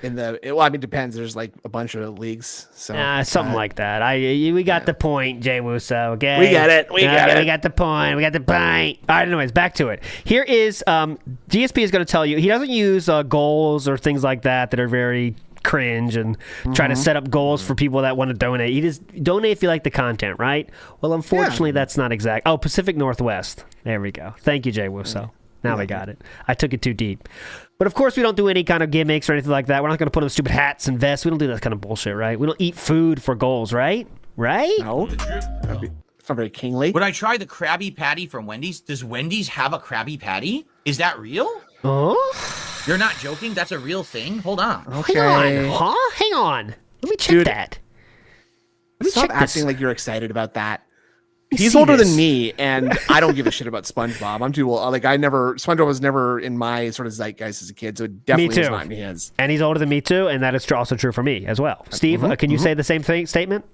Well, I mean, it depends. There's like a bunch of leagues, so something like that. We got the point, Jay Wusso. Okay, we got it. We got the point. We got the point. All right. Anyways, back to it. Here is DSP is going to tell you he doesn't use goals or things like that are very cringe and try to set up goals for people that want to donate. You just donate if you like the content, right? Well, unfortunately, that's not exact. Oh, Pacific Northwest. There we go. Thank you, Jay Wusso. Now we got it. I took it too deep. But of course, we don't do any kind of gimmicks or anything like that. We're not going to put on stupid hats and vests. We don't do that kind of bullshit, right? We don't eat food for goals, right? Right? No. It's not very kingly. When I try the Krabby Patty from Wendy's, does Wendy's have a Krabby Patty? Is that real? Oh? You're not joking? That's a real thing? Hold on. Okay. Hang on. Huh? Hang on. Let me check that. Let me Stop check acting this. like you're excited about that. He's older than me, and I don't give a shit about SpongeBob. I'm too old. Like, SpongeBob was never in my sort of zeitgeist as a kid, so it definitely was not in his. And he's older than me too, and that is also true for me as well. Steve, can you say the same statement?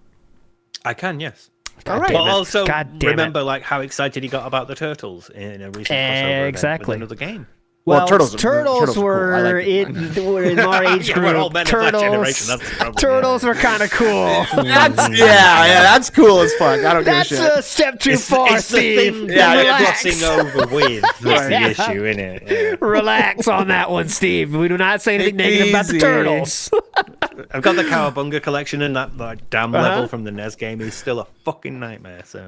I can, yes. God All right. damn But it. also, God damn remember it. like how excited he got about the turtles in a recent crossover Exactly. event with another game. Well, turtles were, are cool. I like were in our age Yeah, group. we're all men of that generation, that's the problem, Turtles were kind of cool. That's cool as fuck. I don't That's give a shit. a step too far, It's the Steve. thing Relax. glossing over with. That's the issue, isn't it? Yeah. Relax on that one, Steve. We do not say anything negative about the Easy. turtles. I've got the Cowabunga collection, and that like damn level from the NES game is still a fucking nightmare. So,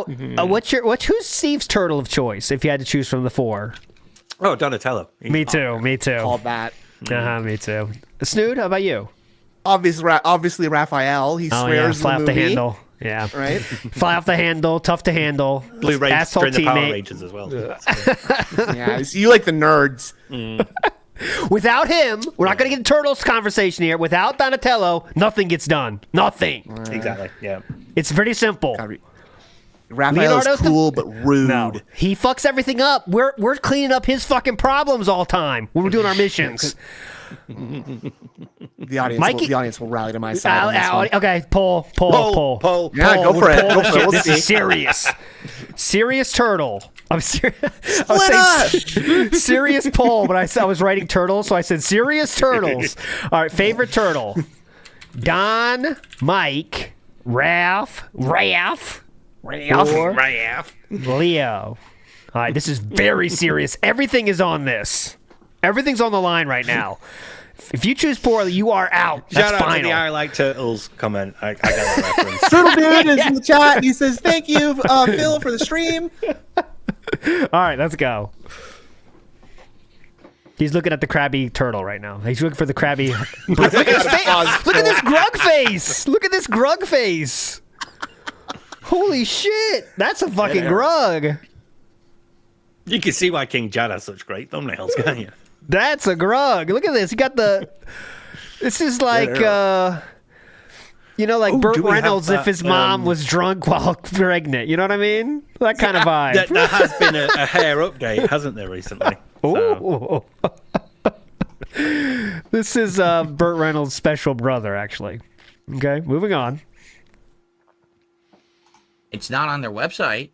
Who's Steve's turtle of choice if you had to choose from the four? oh, Donatello. Me too. Called that. Me too. Snood, how about you? Obviously Raphael. He swears fly in off the the movie. handle. Yeah, Right? fly off the handle, tough to handle. Blue Ranger asshole during the Power teammate. Rangers as well. Yeah. So you like the nerds. Without him, we're not going to get a turtles conversation here. Without Donatello, nothing gets done. Nothing. Exactly. Yeah. It's pretty simple. Raphael is Leonardo's cool but rude. No, he fucks everything up. We're cleaning up his fucking problems all the time when we're doing our missions. The audience will rally to my side. on this one. Okay, poll. Yeah, go for it. Go for it. We'll This see. is serious. Serious turtle. I'm serious. Serious poll, but I was writing turtles, so I said serious turtles. All right, favorite turtle. Don, Mike, Ralph, or Leo. All right, this is very serious. Everything is on this. Everything's on the line right now. If you choose poorly, you are out. That's Shout out final. to the I Like Turtles comment. I got that reference. Turtle Dude is in the chat. He says, "Thank you, Phil, for the stream." All right, let's go. He's looking at the crabby turtle right now. He's looking for the crabby. Look at his face. Look at this grug face. Look at this grug face. Holy shit. That's a fucking grug. You can see why King Jad has such great thumbnails, can't you? That's a grug. Look at this. He got the... This is like... You know, like Burt Reynolds if his mom was drunk while pregnant. You know what I mean? That kind of vibe. There has been a hair update, hasn't there, recently? Ooh. This is Burt Reynolds' special brother, actually. Okay, moving on. It's not on their website.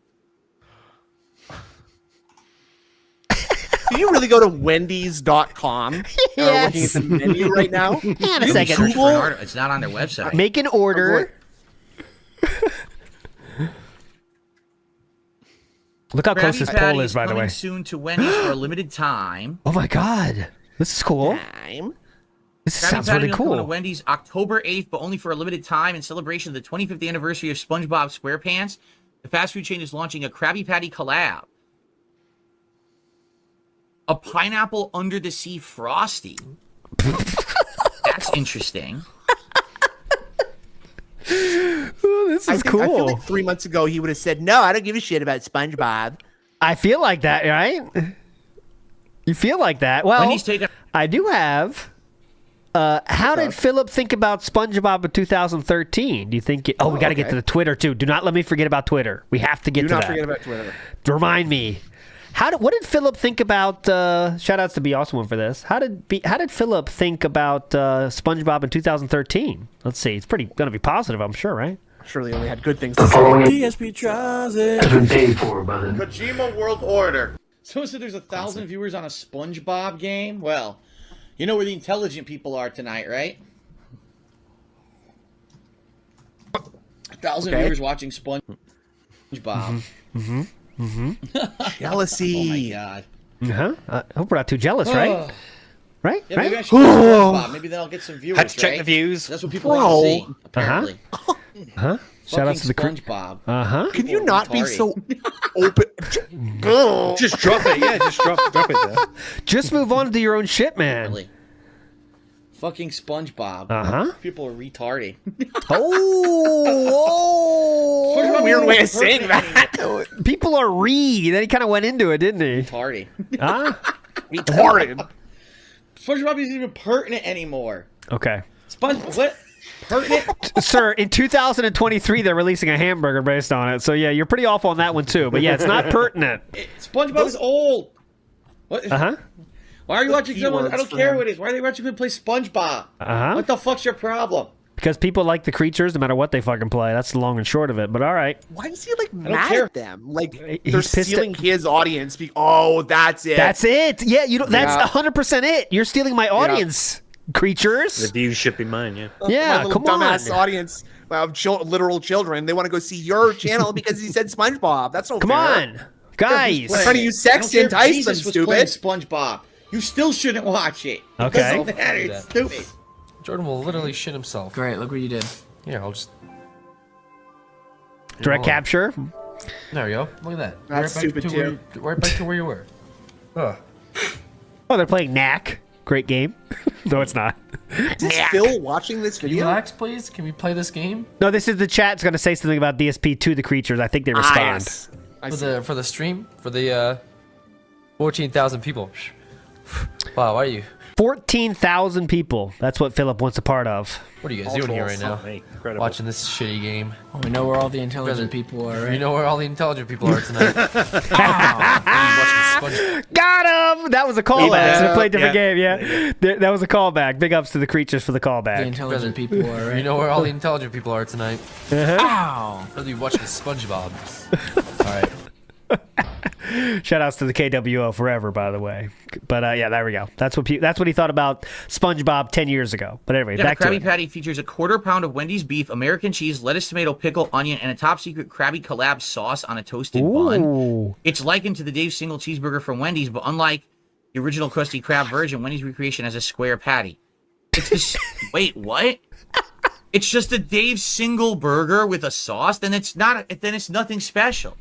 Can you really go to Wendy's.com? Yes. Looking at the menu right now. Hang on a second. Search for an order. It's not on their website. Make an order. Look how close this poll is, by the way. Coming soon to Wendy's for a limited time. Oh my god, this is cool. This sounds really Coming to cool. Wendy's October 8th, but only for a limited time in celebration of the 25th anniversary of SpongeBob SquarePants. The fast food chain is launching a Krabby Patty collab. A pineapple under the sea frosty. That's interesting. Oh, this is cool. I feel like 3 months ago he would have said, "No, I don't give a shit about SpongeBob." I feel like that, right? You feel like that. Well, I do have. How did Phillip think about SpongeBob in 2013? Do you think? We got to get to the Twitter too. Do not let me forget about Twitter. We have to get to that. Do not forget about Twitter. Remind me. What did Phillip think about? Shout outs to Be Awesome One for this. How did Phillip think about SpongeBob in 2013? Let's see. It's going to be positive, I'm sure, right? Surely only had good things to say. DSP tries it. Kojima World Order. Someone said there's 1,000 viewers on a SpongeBob game. Well, you know where the intelligent people are tonight, right? 1,000 viewers watching SpongeBob. Jealousy. Oh my god. I hope we're not too jealous, right? Right? Yeah, right? maybe I should watch SpongeBob. Maybe then I'll get some viewers. Had to check right? the views. That's what people want to see. Apparently. Shout out to the SpongeBob. Can you not be so open? Just drop it. Yeah, just drop it there. Just move on to your own shit, man. Really. Fucking SpongeBob. People are retarded. Oh, weird way of saying that. People are Then he kind of went into it, didn't he? Retarded. Retarded. SpongeBob isn't even pertinent anymore. Okay. What? Pertinent? Sir, in 2023, they're releasing a hamburger based on it. So, yeah, you're pretty off on that one, too. But, yeah, it's not pertinent. SpongeBob is old. What? Uh-huh. Why are you watching someone? I don't care who it is. Why are they watching me play SpongeBob? What the fuck's your problem? Because people like the creatures no matter what they fucking play. That's the long and short of it. But, all right. Why is he, mad at them? Like, He's they're pissed stealing his audience. Oh, that's it. That's it. Yeah, you don't. That's 100% it. You're stealing my audience, creatures. The views should be mine, yeah. Yeah, My little come on. dumbass audience of literal children. They want to go see your channel because he said SpongeBob. That's no Come fair. on, guys. I'm trying to use sex to entice them, stupid. SpongeBob. You still shouldn't watch it. Okay. It doesn't matter. It's stupid. Jordan will literally shit himself. Great, look what you did. Yeah, I'll just... Direct capture. There we go. Look at that. That's stupid, too. Right back to where you were. Oh, they're playing Knack. Great game. No, it's not. Is Phil watching this Can you video? relax, please? Can we play this game? No, this is the chat's going to say something about DSP to the creatures. I think they respond. Yes. For the stream? For the 14,000 people. Wow, why are you? 14,000 people. That's what Phillip wants a part of. What are you guys doing here right now? Incredible. Watching this shitty game. Oh, we know where all the intelligent people are, right? You know where all the intelligent people are tonight. Got him! That was a callback. So they played a different game, yeah. That was a callback. Big ups to the creatures for the callback. The intelligent people are, right? You know where all the intelligent people are tonight. Ow! Rather be watching SpongeBob. Alright. Shout outs to the KWO forever, by the way. But yeah, there we go. That's what he thought about SpongeBob 10 years ago. But anyway, back to it. Krabby Patty features a quarter-pound of Wendy's beef, American cheese, lettuce, tomato, pickle, onion, and a top-secret Krabby collab sauce on a toasted bun. It's likened to the Dave Single cheeseburger from Wendy's, but unlike the original Krusty Krab version, Wendy's recreation has a square patty. It's this. Wait, what? It's just a Dave Single burger with a sauce. Then it's not. Then it's nothing special.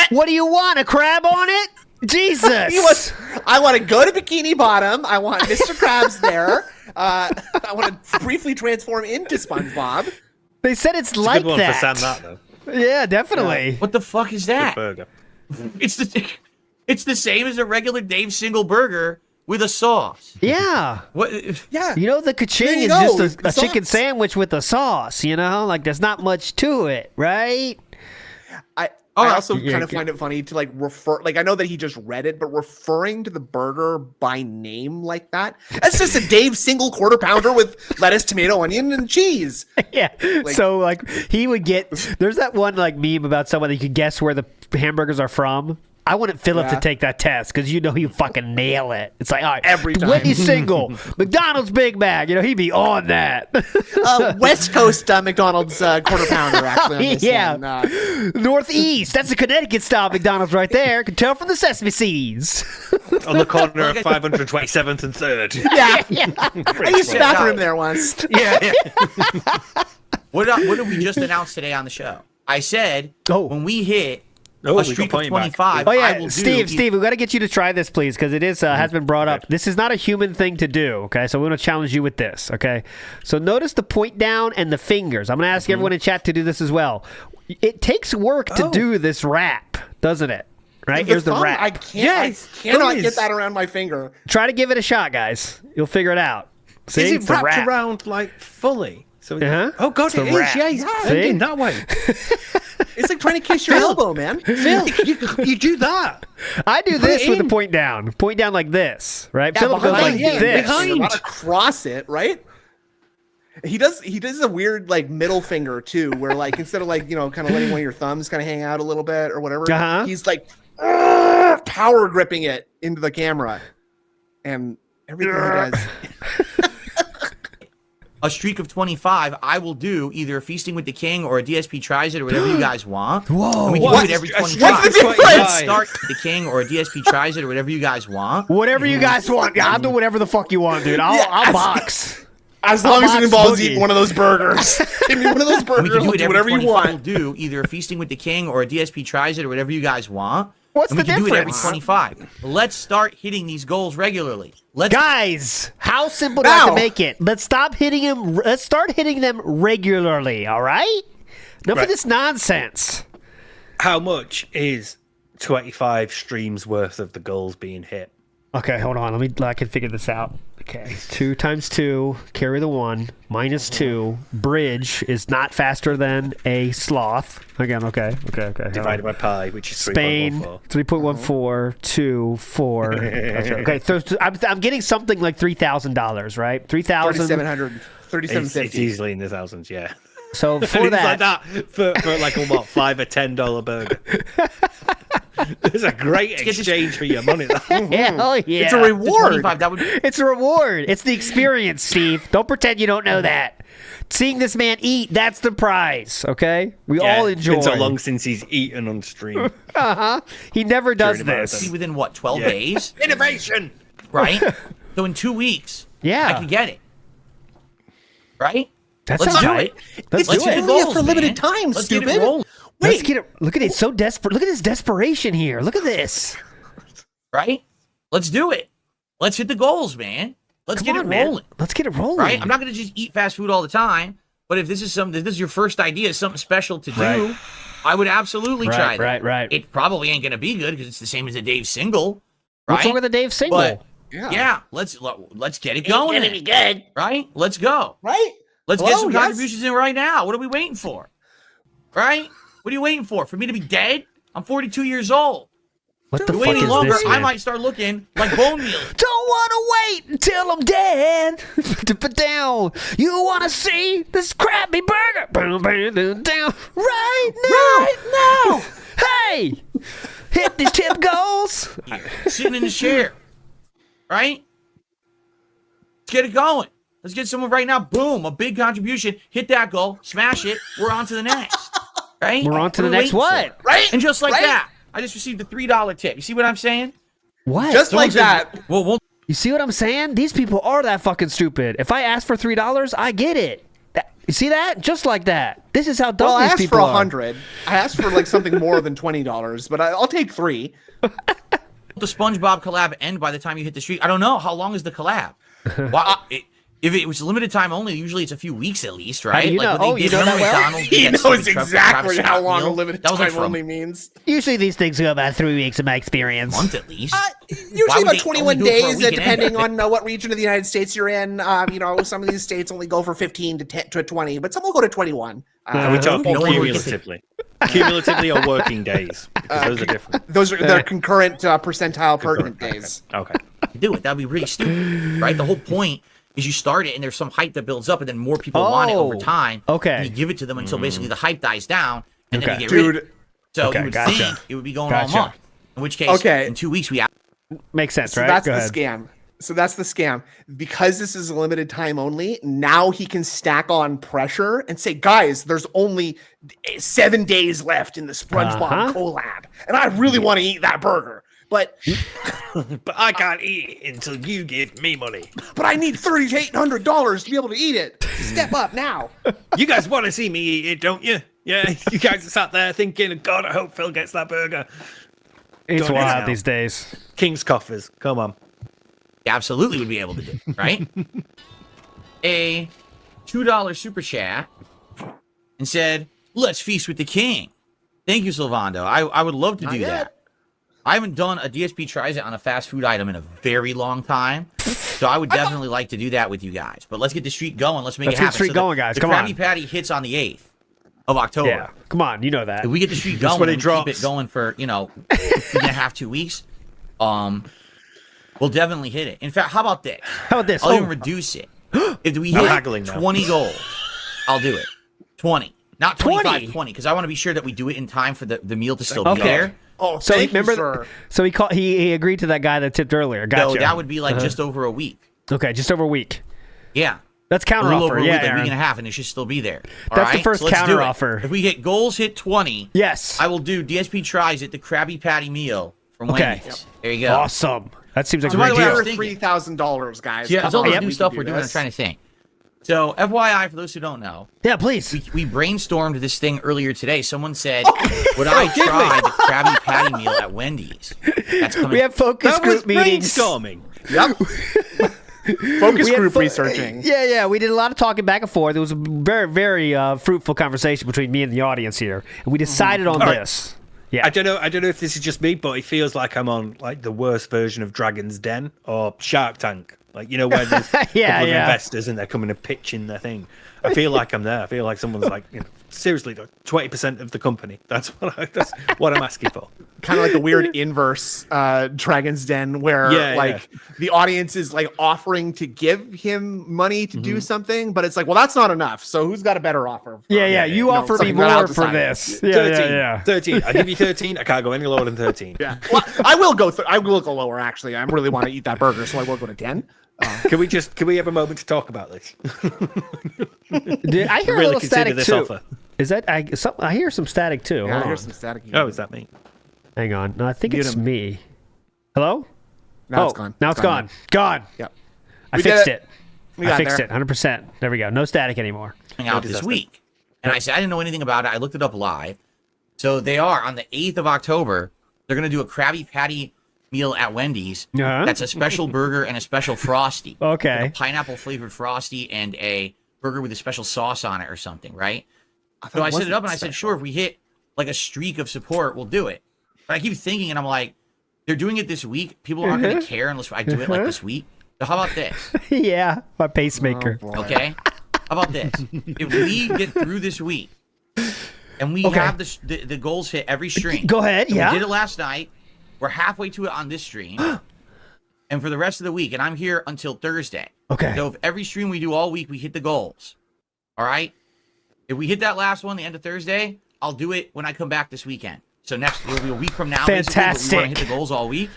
What do you want? A crab on it? Jesus! I want to go to Bikini Bottom. I want Mr. Krabs there. I want to briefly transform into SpongeBob. They said it's like good one that. for Sam, that, though. Yeah, definitely. What the fuck is that? Burger. It's the same as a regular Dave Single burger with a sauce. Yeah. What? Yeah. You know, the ka-ching is just a chicken sandwich with a sauce, you know? Like, there's not much to it, right? I also kind of find it funny to like refer, like I know that he just read it, but referring to the burger by name like that, that's just a Dave Single quarter pounder with lettuce, tomato, onion, and cheese. Yeah. So like he would get, there's that one like meme about someone that you could guess where the hamburgers are from. I wanted Phillip to take that test because you know he fucking nail it. It's like, all right, every time. Wendy's Single, McDonald's Big Mac, you know, he'd be on that. West Coast McDonald's quarter pounder, actually. On this one. Northeast, that's a Connecticut style McDonald's right there. Can tell from the sesame seeds. On the corner of 527th and 3rd. Yeah. I used the bathroom there once. Yeah. What did we just announce today on the show? I said when we hit a streak of 25. Oh yeah, I will Steve, we got to get you to try this, please, because it is has been brought up. This is not a human thing to do. Okay, so we're going to challenge you with this. Okay, so notice the point down and the fingers. I'm going to ask everyone in chat to do this as well. It takes work to do this rap, doesn't it? Right? Here's the rap. I cannot get that around my finger. Try to give it a shot, guys. You'll figure it out. See? Is it It's the wrapped rap. around like fully? So Uh-huh. Oh god, It's it the is. wrap. Yeah, he's See? bending that way. It's like trying to kiss your elbow, man. Phil, you do that. I do this with the point down. Point down like this, right? Yeah, Phillip goes like behind, this. behind. Not across it, right? He does a weird like middle finger too, where like instead of like, you know, kind of letting one of your thumbs kind of hang out a little bit or whatever, he's like power gripping it into the camera, and everything he does. A streak of 25, I will do either a Feasting with the King or a DSP Tries It or whatever you guys want. Whoa. And we can do it every 25. Let's start with the King or a DSP Tries It or whatever you guys want. Whatever you guys want. Yeah, I'll do whatever the fuck you want, dude. I'll box. As long as it involves eating one of those burgers. Give me one of those burgers. We can do it every whatever 25. you want. We'll do either a Feasting with the King or a DSP Tries It or whatever you guys want. What's and the we can do it every difference? 25. Let's start hitting these goals regularly. Guys, how simple do I have to make it? Let's stop hitting them. Let's start hitting them regularly, all right? Enough of this nonsense. How much is 25 streams worth of the goals being hit? Okay, hold on. I can figure this out. Okay, 2 times 2, carry the 1, minus 2. Bridge is not faster than a sloth. Again, okay. Divided by pi, which is Spain, 3.14, 2, 4. Okay, so I'm getting something like $3,000, right? 3,000. 3,750. It's easily in the thousands, yeah. So for It's that, like that for like a what, $5 or $10 burger. It's a great exchange for your money. Hell yeah. It's a reward. 25, that would be It's a reward. It's the experience, Steve. Don't pretend you don't know that. Seeing this man eat, that's the prize, okay? We all enjoy. It's been so long since he's eaten on stream. He never does During a this. marathon. within what, 12 days? Innovation! Right? So in 2 weeks, I can get it. Right? That Let's sounds do right. it. Let's Let's do hit it. the goals, for limited man. time, Let's stupid. get it rolling. Let's get it. Look at it. So desperate. Look at his desperation here. Look at this. Right? Let's do it. Let's hit the goals, man. Let's Come get on, it man. rolling. Let's get it rolling. Right? I'm not going to just eat fast food all the time, but if this is your first idea, something special to do, I would absolutely try that. Right. It probably ain't going to be good because it's the same as a Dave Single. Right? What's wrong with the Dave Single? But, yeah, let's get it going. Gonna be good. Right? Let's go. Right? Let's get Hello, some yes. contributions in right now. What are we waiting for? Right? What are you waiting for? For me to be dead? I'm 42 years old. What the You fuck wait any is longer, this, I man? might start looking like bone meal. Don't want to wait until I'm dead. Put down. You want to see this crappy burger? Down right now. Right now. Hey, Hit these tip goals. Sitting in the chair, right? Let's get it going. Let's get someone right now. Boom, a big contribution. Hit that goal, smash it. We're on to the next, right? We're on to the next what? Right? And just like that, I just received a $3 tip. You see what I'm saying? What? Just like that. Well, you see what I'm saying? These people are that fucking stupid. If I ask for $3, I get it. You see that? Just like that. This is how dumb these people are. I asked for $100. I asked for like something more than $20, but I'll take $3. The SpongeBob collab end by the time you hit the street? I don't know. How long is the collab? Well, if it was limited time only, usually it's a few weeks at least, right? You know, like you know that well? He knows exactly how long a limited time only means. Usually these things go about 3 weeks in my experience. A month at least. Usually about 21 days, depending on what region of the United States you're in. Some of these states only go for 15 to 20, but some will go to 21. Are we talking cumulatively? Cumulatively or working days? Because those are different. Those are their concurrent percentile pertinent days. Okay. Do it. That'd be really stupid, right? The whole point is you start it and there's some hype that builds up and then more people want it over time. Okay. And you give it to them until basically the hype dies down and then you get rid of it. So you would think it would be going all month. In which case, in 2 weeks we have... Makes sense, so right? That's the scam. So that's the scam. Because this is a limited time only, now he can stack on pressure and say, guys, there's only 7 days left in the SpongeBob collab. And I really want to eat that burger. But I can't eat it until you give me money. But I need $300 to $800 to be able to eat it. Step up now. You guys want to see me eat it, don't you? Yeah, you guys are sat there thinking, God, I hope Phil gets that burger. It's wild these days. King's coffers, come on. Absolutely would be able to do, right? A $2 super chat and said, let's feast with the king. Thank you, Silvando. I would love to do that. I haven't done a DSP tries it on a fast food item in a very long time, so I would definitely like to do that with you guys. But let's get the street going. Let's make it happen. Let's get the street going, guys. Come on. The Krabby Patty hits on the 8th of October. Yeah, come on. You know that. If we get the street going and keep it going for, 2 weeks, we'll definitely hit it. In fact, how about this? How about this? I'll even reduce it. If we hit 20 goals, I'll do it. 20. Not 25, 20, because I want to be sure that we do it in time for the meal to still be there. Oh, so remember, so he agreed to that guy that tipped earlier. Gotcha. No, that would be like just over a week. Okay, just over a week. Yeah. That's counter offer. Yeah, Yeah, like a week and a half, and it should still be there. That's the first counter offer. If we get goals hit 20, yes, I will do DSP tries at the Krabby Patty meal from Wendy's. Yep. There you go. Awesome. That seems like a great deal. $3,000, guys. Yeah, it's all the new stuff we're doing. I'm trying to think. So, FYI, for those who don't know. Yeah, please. We brainstormed this thing earlier today. Someone said, would I try the Krabby Patty meal at Wendy's? That's coming. We have focus group meetings. Brainstorming. Yep. Focus group researching. Yeah. We did a lot of talking back and forth. It was a very, very fruitful conversation between me and the audience here. And we decided on this. Yeah. I don't know if this is just me, but it feels like I'm on like the worst version of Dragon's Den or Shark Tank. Like, where there's a couple of investors and they're coming and pitching their thing. I feel like I'm there. I feel like someone's like, seriously, 20% of the company. That's what I'm asking for. Kind of like the weird inverse Dragon's Den where the audience is like offering to give him money to do something, but it's like, well, that's not enough. So who's got a better offer? You offer me more for this. 13. I'll give you 13. I can't go any lower than 13. Yeah. Well, I will go lower, actually. I really want to eat that burger, so I will go to 10. Can we have a moment to talk about this? Dude, I hear a little static too. Offer. Is that I hear some static too? Yeah, I hear some static. Oh, is that me? Hang on. No, I think it's me. Hello? Now it's gone. Now it's gone. Gone. Yep. I fixed it. I fixed it. 100%. There we go. No static anymore. Out this week. And I said I didn't know anything about it. I looked it up live. So they are on the 8th of October. They're going to do a Krabby Patty meal at Wendy's. That's a special burger and a special Frosty. Okay. Like a pineapple flavored Frosty and a burger with a special sauce on it or something, right? So I set it up and I said, sure, if we hit like a streak of support, we'll do it. But I keep thinking, and I'm like, they're doing it this week. People aren't going to care unless I do it like this week. So how about this? Yeah, my pacemaker. Oh, okay. How about this? If we get through this week and we have the goals hit every stream. Go ahead. So we did it last night. We're halfway to it on this stream. And for the rest of the week, and I'm here until Thursday. Okay. So if every stream we do all week, we hit the goals. All right? If we hit that last one, the end of Thursday, I'll do it when I come back this weekend. So it'll be a week from now. Fantastic. We want to hit the goals all week.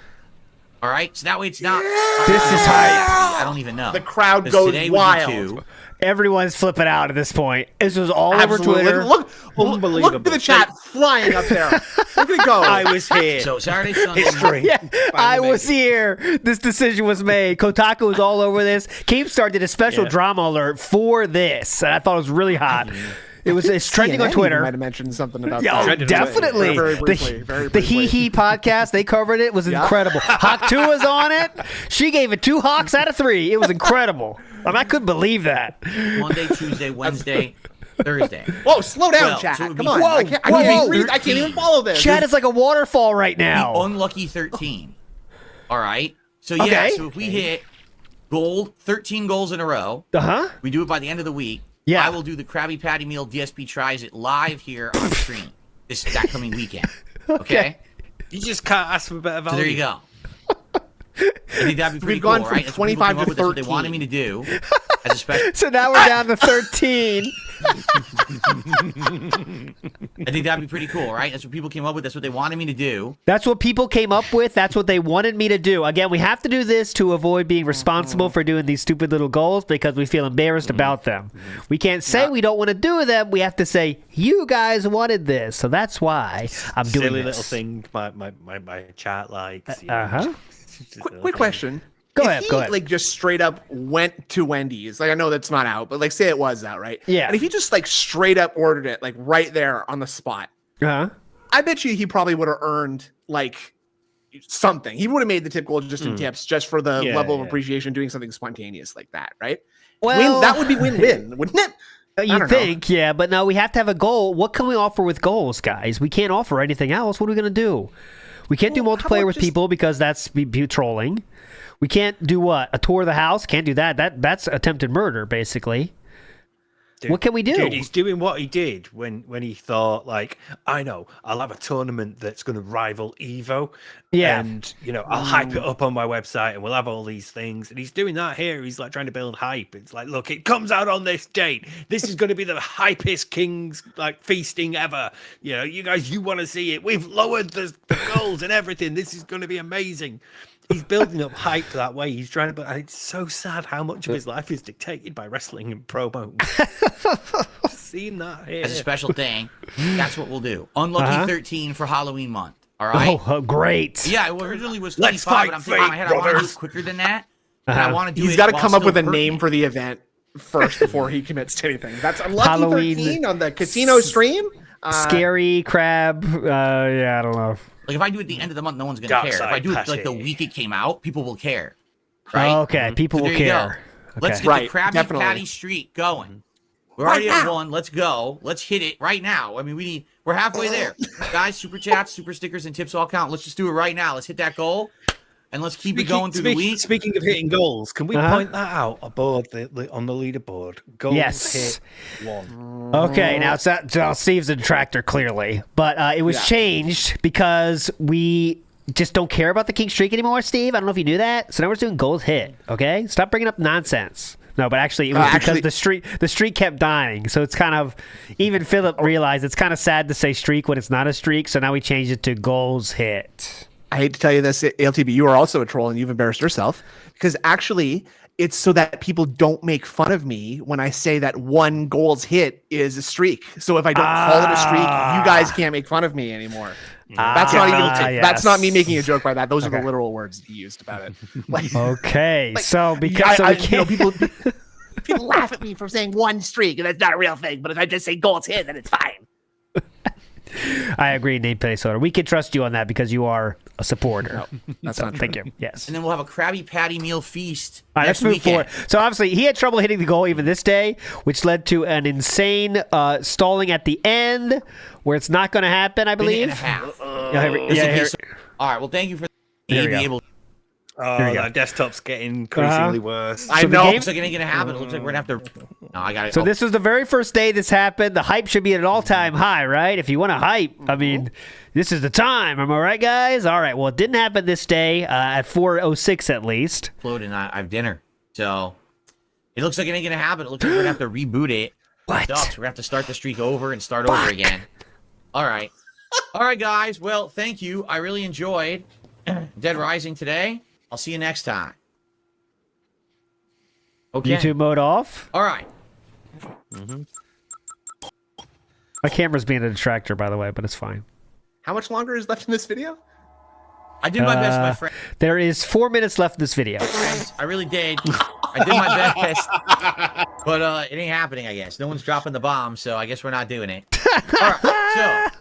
All right. So that way it's not. This is hype. I don't even know. The crowd 'Cause goes today would be wild. 2. Everyone's flipping out at this point. This was all Absolutely. over Twitter. Look at the chat flying up there. Look at it go. I was here. So Saturday, Sunday. History. Yeah, I was here. This decision was made. Kotaku was all over this. Keemstar did a special drama alert for this, and I thought it was really hot. It's trending on Twitter. Might have mentioned something about Yeah, that. definitely. Very briefly. The Hee Hee podcast, they covered it. It was incredible. Hawk 2 was on it. She gave it 2 Hawks out of 3. It was incredible. I couldn't believe that. Monday, Tuesday, Wednesday, Thursday. Whoa, slow down, Well, chat. so it would Come be on. I can't even follow this. Chat is like a waterfall right now. The unlucky 13. All right. So Okay. So if we hit 13 goals in a row, we do it by the end of the week. Yeah. I will do the Krabby Patty Meal DSP Tries It live here on stream that coming weekend. Okay. You just can't ask for a better So value. there you go. I think that'd be pretty We've cool, gone from right? That's what people 25 came up to with. That's what they 13. wanted me to do as a special. So now we're down to 13. I think that'd be pretty cool, right? That's what people came up with. That's what they wanted me to do. That's what people came up with. That's what they wanted me to do. Again, we have to do this to avoid being responsible for doing these stupid little goals because we feel embarrassed about them. We can't say we don't want to do them. We have to say, you guys wanted this. So that's why I'm doing Silly this. little thing my chat likes. Quick question. Go If ahead, he, go ahead. like, just straight up went to Wendy's, like, I know that's not out, but like, say it was out, right? Yeah. And if he just like straight up ordered it, like right there on the spot, Uh-huh. I bet you he probably would have earned like something. He would have made the tip goal just in tips, just for the level of appreciation, doing something spontaneous like that, right? Well, that would be win-win, wouldn't it? You think, yeah, but no, we have to have a goal. What can we offer with goals, guys? We can't offer anything else. What are we going to do? We can't do multiplayer with people because that's be trolling. We can't do what? A tour of the house? Can't do that. That's attempted murder, basically. Dude, what can we do? Dude, he's doing what he did when he thought, like, I know, I'll have a tournament that's going to rival Evo. Yeah. And, I'll hype it up on my website and we'll have all these things. And he's doing that here. He's like trying to build hype. It's like, look, it comes out on this date. This is going to be the hypest King's like feasting ever. You guys, you want to see it. We've lowered the goals and everything. This is going to be amazing. He's building up hype that way. He's trying to, and it's so sad how much of his life is dictated by wrestling and promo. Seen that here. As a special thing, that's what we'll do. Unlucky 13 for Halloween month. All right. Oh, great. Yeah, it originally was Let's 25, but fight I'm thinking in my head I want to do brothers. it quicker than that. And I want to do He's it. got to while come up still with a pertinent. name for the event first before he commits to anything. That's unlucky Halloween. 13 on the casino stream. Scary crab. I don't know. Like if I do it at the end of the month, no one's gonna Dark care. If I side do it like passage. the week it came out, people will care. Right? Okay, people So will there you go. care. Let's Okay. get the Krabby Patty streak going. We're already at 1. Let's go. Let's hit it right now. I mean, we're halfway there. Guys, super chats, super stickers, and tips all count. Let's just do it right now. Let's hit that goal. And let's keep it going through the week. Speaking of hitting goals, can we point that out aboard on the leaderboard? Goals Yes. hit 1. Okay, now Steve's a detractor clearly, but it was changed because we just don't care about the king streak anymore, Steve. I don't know if you knew that. So now we're just doing goals hit. Okay, stop bringing up nonsense. No, but actually, it was because the streak kept dying. So it's kind of even Phillip realized it's kind of sad to say streak when it's not a streak. So now we changed it to goals hit. I hate to tell you this, LTB, you are also a troll and you've embarrassed yourself because actually it's so that people don't make fun of me when I say that 1 goals hit is a streak. So if I don't call it a streak, you guys can't make fun of me anymore. That's not even. That's not me making a joke by that. Those are the literal words he used about it. Like, Okay, so because we can't. people laugh at me for saying 1 streak, and that's not a real thing. But if I just say goals hit, then it's fine. I agree, Nate Soda. We can trust you on that because you are a supporter. No, that's not true. Thank you. Yes. And then we'll have a Krabby Patty meal feast All right, next let's move weekend. forward. So obviously he had trouble hitting the goal even this day, which led to an insane stalling at the end, where it's not going to happen. I believe. Minute and a half. All right. Well, thank you for Here we being go. able. Oh, Here we go. that desktop's getting increasingly worse. I So the know. game- Looks like it ain't gonna happen. It looks like we're gonna have to. No, I got it. So this was the very first day this happened. The hype should be at an all-time high, right? If you want to hype, I mean, this is the time. Am I right, guys? All right. Well, it didn't happen this day at 4:06 at least. and I have dinner. So it looks like it ain't gonna happen. It looks like we're gonna have to reboot it. What? Sucks. We're gonna have to start the streak over and start over again. All right. All right, guys. Well, thank you. I really enjoyed Dead Rising today. I'll see you next time. Okay. YouTube mode off. All right. My camera's being a detractor, by the way, but it's fine. How much longer is left in this video? I did my best, my friend. There is 4 minutes left in this video. I really did. I did my best. But it ain't happening, I guess. No one's dropping the bomb, so I guess we're not doing it. All right. So,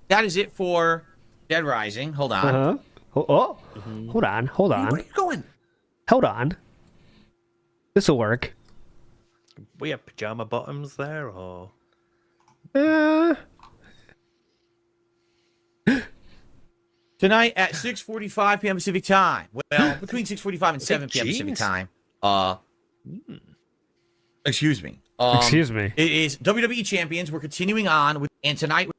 that is it for Dead Rising. Hold on. Hold on. Hold on. Where are you going? Hold on. This will work. We have pajama bottoms there, or Tonight at 6:45 p.m. Pacific time. Well, between 6:45 and 7 p.m. Pacific time. Excuse me. Excuse me. It is WWE Champions. We're continuing on with, and tonight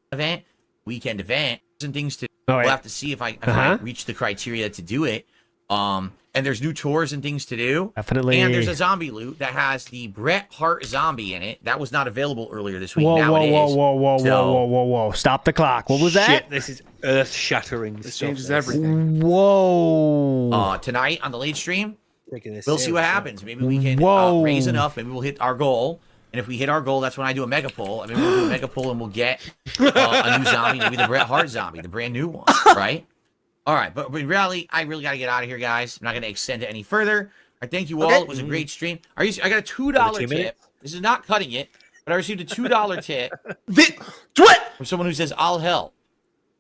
weekend event, and things to. Oh, we'll yeah. have to see if I reach the criteria to do it. And there's new tours and things to do. Definitely. And there's a zombie loot that has the Bret Hart zombie in it. That was not available earlier this week. Whoa, Now whoa, it whoa, is. whoa, whoa, So- whoa, whoa, whoa. Stop the clock. What was that? shit, this is earth-shattering. This stuff, changes this. everything. Whoa. Tonight on the late stream, Taking this we'll see what seriously. happens. Maybe we can Whoa. raise enough. Maybe we'll hit our goal. And if we hit our goal, that's when I do a mega pull. I mean, we'll do a mega pull and we'll get a new zombie, maybe the Bret Hart zombie, the brand new one, right? All right, but really, I really got to get out of here, guys. I'm not going to extend it any further. I thank you all. It was a great stream. I got a $2 tip. This is not cutting it, but I received a $2 tip from someone who says, I'll help.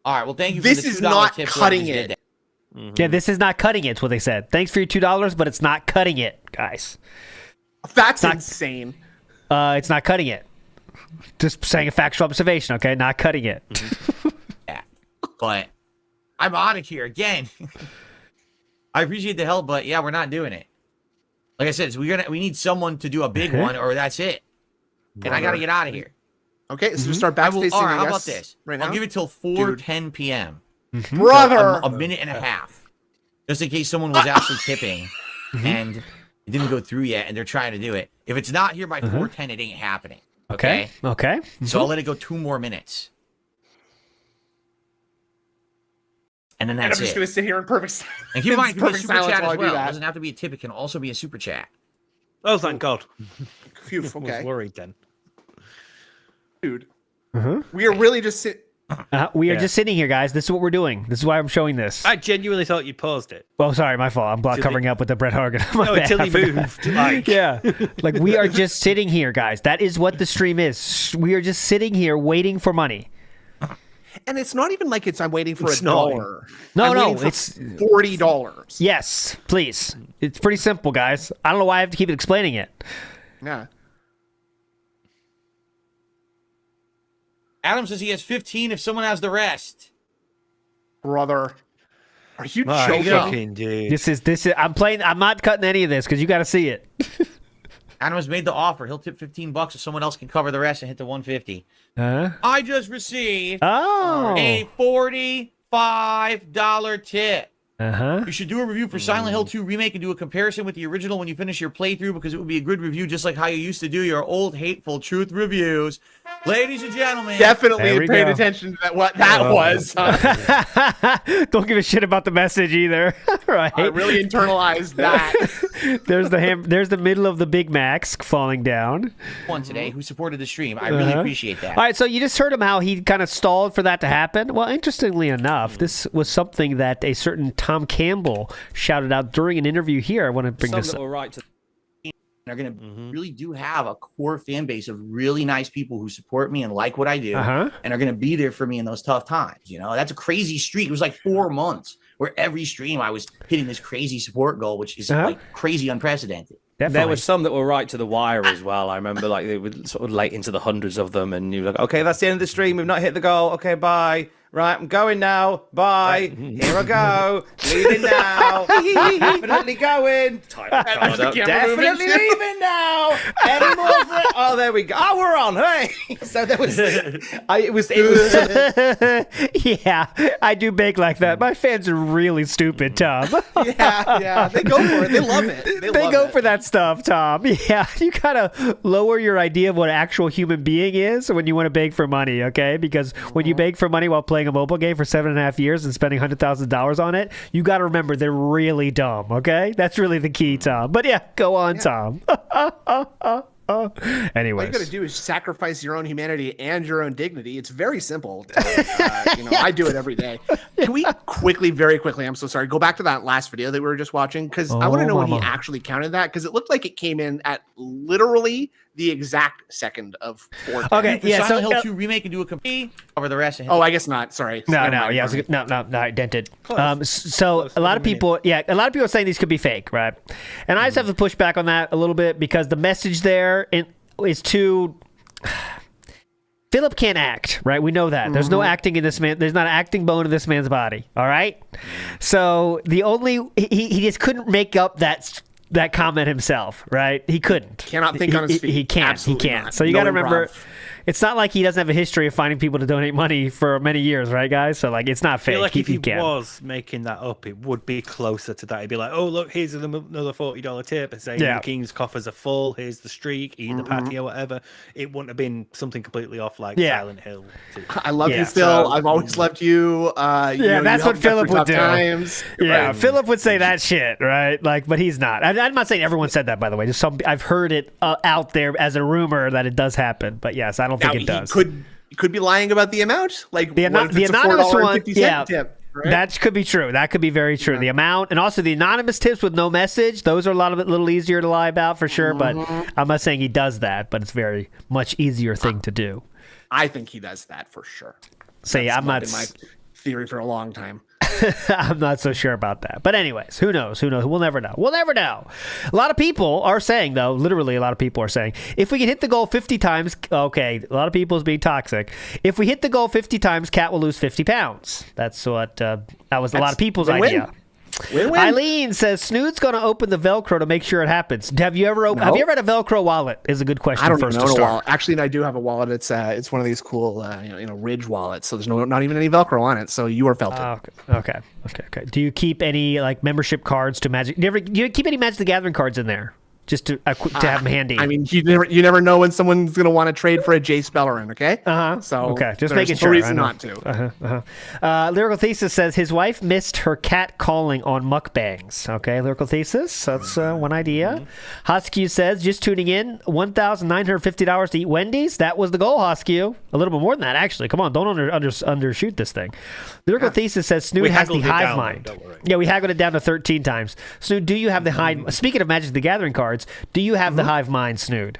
All right, well, thank you for the $2 This is not tip. cutting it. Yeah, this is not cutting it, is what they said. Thanks for your $2, but it's not cutting it, guys. That's insane. It's not cutting it. Just saying a factual observation, okay? Not cutting it. Yeah. But I'm out of here again. I appreciate the help, but yeah, we're not doing it. Like I said, we need someone to do a big one, or that's it. And I got to get out of here. Okay, so we start back facing. All right, how about this? Right I'll now? give it till 4:10 p.m. Brother, A minute and a half, just in case someone was actually tipping and it didn't go through yet, and they're trying to do it. If it's not here by 4:10, it ain't happening. Okay. Okay. So I'll let it go 2 more minutes, and then and I'm that's just it. gonna sit here in perfect silence. And keep in mind, it can be a perfect super silence chat while as I do well. It that. doesn't have to be a tip. It can also be a super chat. Oh, thank God. Phew, I was okay, worried then. dude. We are really just We are just sitting here, guys. This is what we're doing. This is why I'm showing this. I genuinely thought you paused it. Well, sorry, my fault. I'm covering up with the Bret Hart. No, until he moved. Like, Yeah. Like, we are just sitting here, guys. That is what the stream is. We are just sitting here waiting for money. and it's not even like I'm waiting for It's $1. not. I'm waiting for it's $40. yes, please. It's pretty simple, guys. I don't know why I have to keep explaining it. Yeah. Adam says he has 15 if someone has the rest. Brother, are you my joking? fucking dude. This is. I'm playing. I'm not cutting any of this because you got to see it. Adam has made the offer. He'll tip $15 if someone else can cover the rest and hit the 150. Huh? I just received Oh. a $45 tip. Uh-huh. You should do a review for Silent Hill 2 Remake and do a comparison with the original when you finish your playthrough, because it would be a good review just like how you used to do your old Hateful Truth reviews. Ladies and gentlemen. Definitely There we paid go. attention to that. What that was. Don't give a shit about the message either. Right. I really internalized that. There's the middle of the Big Macs falling down. One today who supported the stream. I really appreciate that. All right, so you just heard him how he kind of stalled for that to happen. Well, interestingly enough, this was something that a certain Tom Campbell shouted out during an interview here. I want to bring this up. They're going to really do have a core fan base of really nice people who support me and like what I do and are going to be there for me in those tough times. You know, that's a crazy streak. It was like 4 months where every stream I was hitting this crazy support goal, which is like crazy unprecedented. Definitely. There were some that were right to the wire as well. I remember like they were sort of late into the hundreds of them, and you were like, okay, that's the end of the stream. We've not hit the goal. Okay, bye. Right, I'm going now. Bye. Here I go. Leaving now. Definitely going. Definitely leaving now. Any more? Oh, there we go. Oh, we're on. Hey. So there was. It was. Yeah, I do bake like that. My fans are really stupid, Tom. Yeah, they go for it. They love it. They go for that stuff, Tom. Yeah, you gotta lower your idea of what an actual human being is when you want to beg for money, okay? Because when you beg for money while playing playing a mobile game for 7.5 years and spending $100,000 on it, you got to remember they're really dumb. Okay, that's really the key, Tom. But yeah, go on, Tom. Anyways, all you got to do is sacrifice your own humanity and your own dignity. It's very simple. I do it every day. Can we very quickly, I'm so sorry, go back to that last video that we were just watching? Because I want to know when he actually counted that, because it looked like it came in at literally the exact second of 4. Okay, yeah. Silent Hill 2 remake and do a complete over the rest of him. Oh, I guess not. Sorry. No, I dented. So a lot of people are saying these could be fake, right? And I just have to push back on that a little bit because the message there is too. Phillip can't act, right? We know that. There's no acting in this man. There's not an acting bone in this man's body. All right. So he just couldn't make up that comment himself, right? He couldn't. Cannot think on his feet. He can't. Absolutely he can't. Not. So you got to remember, it's not like he doesn't have a history of finding people to donate money for many years, right, guys? So like, it's not fake. I feel like if he can. was making that up, it would be closer to that. He'd be like, "Oh, look, here's another $40 tip," and saying the king's coffers are full. Here's the streak. Eat the patty or whatever. It wouldn't have been something completely off like Silent Hill 2. I love you, Phil. I've always loved you. That's what Phillip would do. Times. Yeah, right. Phillip would say that shit, right? Like, but he's not. I'm not saying everyone said that, by the way. Just I've heard it out there as a rumor that it does happen. But yes, I don't think it does. He could be lying about the amount. Like the anonymous one. Yeah, tip, right? That could be true. That could be very true. The amount, and also the anonymous tips with no message. Those are a little easier to lie about for sure. But I'm not saying he does that. But it's very much easier thing to do. I think he does that for sure. I'm not been my theory for a long time. I'm not so sure about that. But anyways, who knows? We'll never know. A lot of people are saying, though, literally a lot of people are saying, if we can hit the goal 50 times, okay, a lot of people is being toxic. If we hit the goal 50 times, Cat will lose 50 pounds. That's what, that was a lot of people's idea. Win-win. Eileen says Snood's going to open the Velcro to make sure it happens. Have you ever had a Velcro wallet? Is a good question. I don't first even own to a start. wallet. Actually, I do have a wallet. It's one of these cool, Ridge wallets. So there's not even any Velcro on it. So you are felted. Okay. Do you keep any like membership cards to Magic? Do you keep any Magic the Gathering cards in there? Just to have them handy. I mean, you never know when someone's going to want to trade for a Jace Bellerin, okay? So just making sure. No reason not to. Lyrical Thesis says his wife missed her cat calling on mukbangs. Okay, Lyrical Thesis. That's one idea. Hoskew says, just tuning in, $1,950 to eat Wendy's. That was the goal, Hoskew. A little bit more than that, actually. Come on, don't undershoot this thing. Lyrical Thesis says Snood has the hive mind. Yeah, we haggled it down to 13 times. Snood, do you have the hive? Speaking of Magic the Gathering cards, do you have the hive mind, Snood?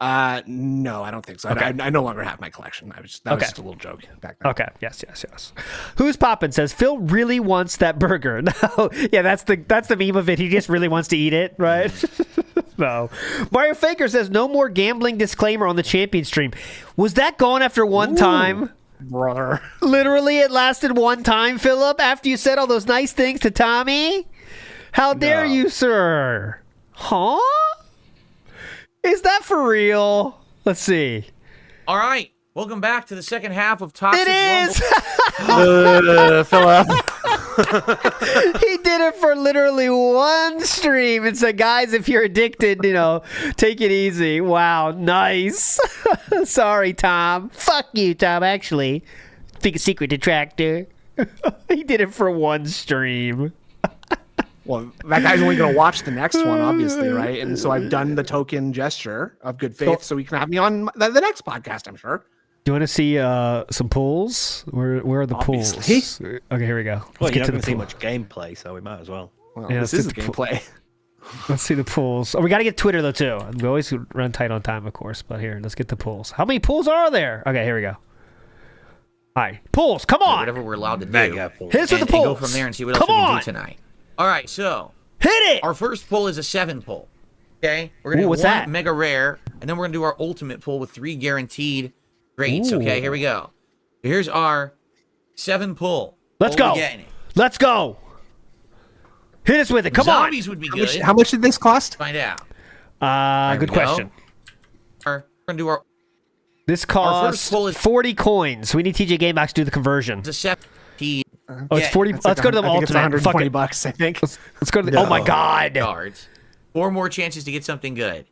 No, I don't think so. Okay. I no longer have my collection. That was just a little joke back then. Okay. Yes. Who's Poppin' says Phil really wants that burger. No. Yeah, that's the meme of it. He just really wants to eat it, right? No. Mario Faker says no more gambling disclaimer on the champion stream. Was that gone after one time? Brother. Literally, it lasted one time, Phillip, after you said all those nice things to Tommy? How dare you, sir? Huh? Is that for real? Let's see. All right. Welcome back to the second half of Toxic It is! Phillip. He did it for literally one stream and said, guys, if you're addicted, take it easy. Wow, nice. Sorry, Tom. Fuck you, Tom, actually. Secret detractor. He did it for one stream. Well, that guy's only going to watch the next one, obviously, right? And so I've done the token gesture of good faith, so he can have me on the next podcast, I'm sure. Do you want to see some pools? Where are the pools? Okay, here we go. Well, you're not going to see much gameplay, so we might as well. Yeah, this is the gameplay. Let's see the pools. Oh, we got to get Twitter, though, too. We always run tight on time, of course, but here, let's get the pools. How many pools are there? Okay, here we go. All right, pools, come on! Whatever we're allowed to do. Hit us with the pools. And go from there and see what else we can do tonight. All right, so hit it. Our first pull is a 7 pull. Okay, we're gonna do one mega rare, and then we're gonna do our ultimate pull with 3 guaranteed rates. Okay, here we go. Here's our 7 pull. Let's go. Let's go. Hit us with it. Come on. Zombies would be good. How much did this cost? Find out. Good question. We're gonna do our. This costs 40 coins. We need TJ Gamebox to do the conversion. It's a 17. Oh, it's 40. Let's go to the alternate. It's 120 bucks, I think. Let's go to the. Oh my god. Cards. 4 more chances to get something good.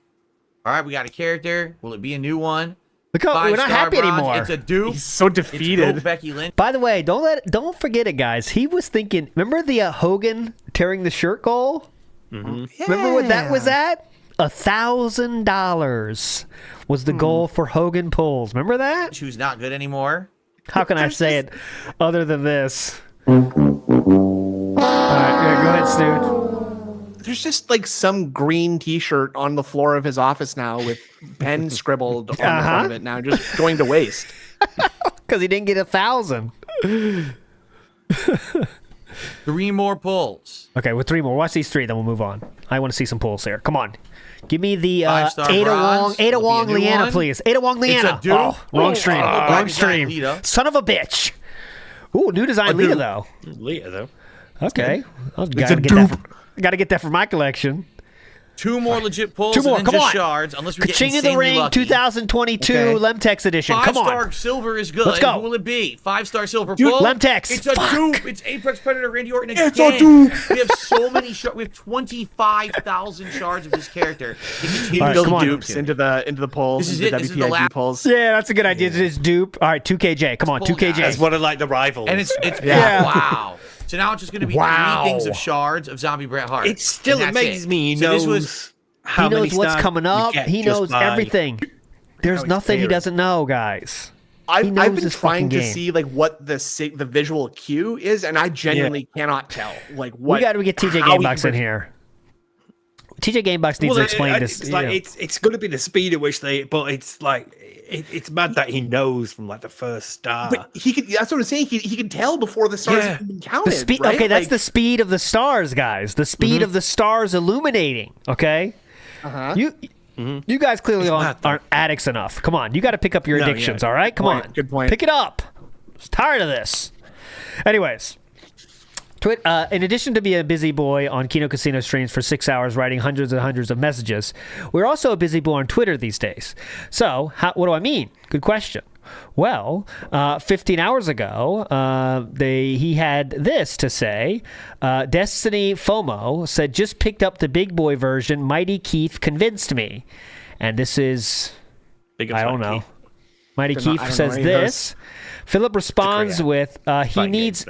All right, we got a character. Will it be a new one? Look how we're not happy bronze. anymore. It's a dupe. He's so defeated. It's Becky Lynch. By the way, don't forget it, guys. He was thinking. Remember the Hogan tearing the shirt goal? Remember what that was at? $1,000 was the goal for Hogan pulls. Remember that? Who's not good anymore. How can I say it other than this? All right, yeah, go ahead, Stu. There's just like some green T-shirt on the floor of his office now with pen scribbled on the front of it now, just going to waste. Because he didn't get 1,000. 3 more pulls. Okay, with 3 more. Watch these 3, then we'll move on. I want to see some pulls here. Come on. Give me the Ada Wong Leanna, please. Ada Wong Leanna. Oh, wrong stream. Wrong stream. Son of a bitch. Ooh, new design Lita, though. Lita, though. Okay. Gotta get that for my collection. 2 more legit pulls. 2 more. And come then just on. shards, unless we get King of the insanely Ring lucky. 2022 Lemtex edition. Come on. 5-star silver is good. Let's go. Who will it be? 5-star silver Dude, pull. Lemtex. It's a dupe. It's Apex Predator Randy Orton again. It's a dupe. We have so many shards. We have 25,000 shards of this character. He right, build come on. dupes into the polls. This is into it. The This is the WPIG last- polls. Yeah, that's a good idea. It's dupe. All right, 2KJ. Come on, Pull 2KJ. That's one of like the rivals. And it's Yeah. wow. So now it's just going to be 3 things of shards of Zombie Bret Hart. It still And that's amazes it. me. He So knows this was how He knows many what's stars coming we up. get He just knows by- everything. There's nothing he doesn't know, guys. I've knows been his trying fucking to game. see like what the visual cue is, and I genuinely cannot tell. Like what? We got to get TJ how he Gamebox in can- here. TJ Gamebox needs to explain this. It's like it's going to be the speed at which they, but it's like it's mad that he knows from like the first star. But he could. That's what I'm saying. He can tell before the stars have been counted. The speed. right? Okay, that's Like- the speed of the stars, guys. The speed of the stars illuminating. Okay. You guys clearly aren't addicts enough. Come on, you got to pick up your addictions. All right, come on. Good point. Pick it up. I'm tired of this. Anyways. In addition to being a busy boy on Kino Casino streams for 6 hours writing hundreds and hundreds of messages, we're also a busy boy on Twitter these days. So, what do I mean? Good question. Well, 15 hours ago, he had this to say. Destiny FOMO said, just picked up the big boy version. Mighty Keith convinced me. And this is... I don't know. Mighty Keith says this. Phillip responds with, he needs...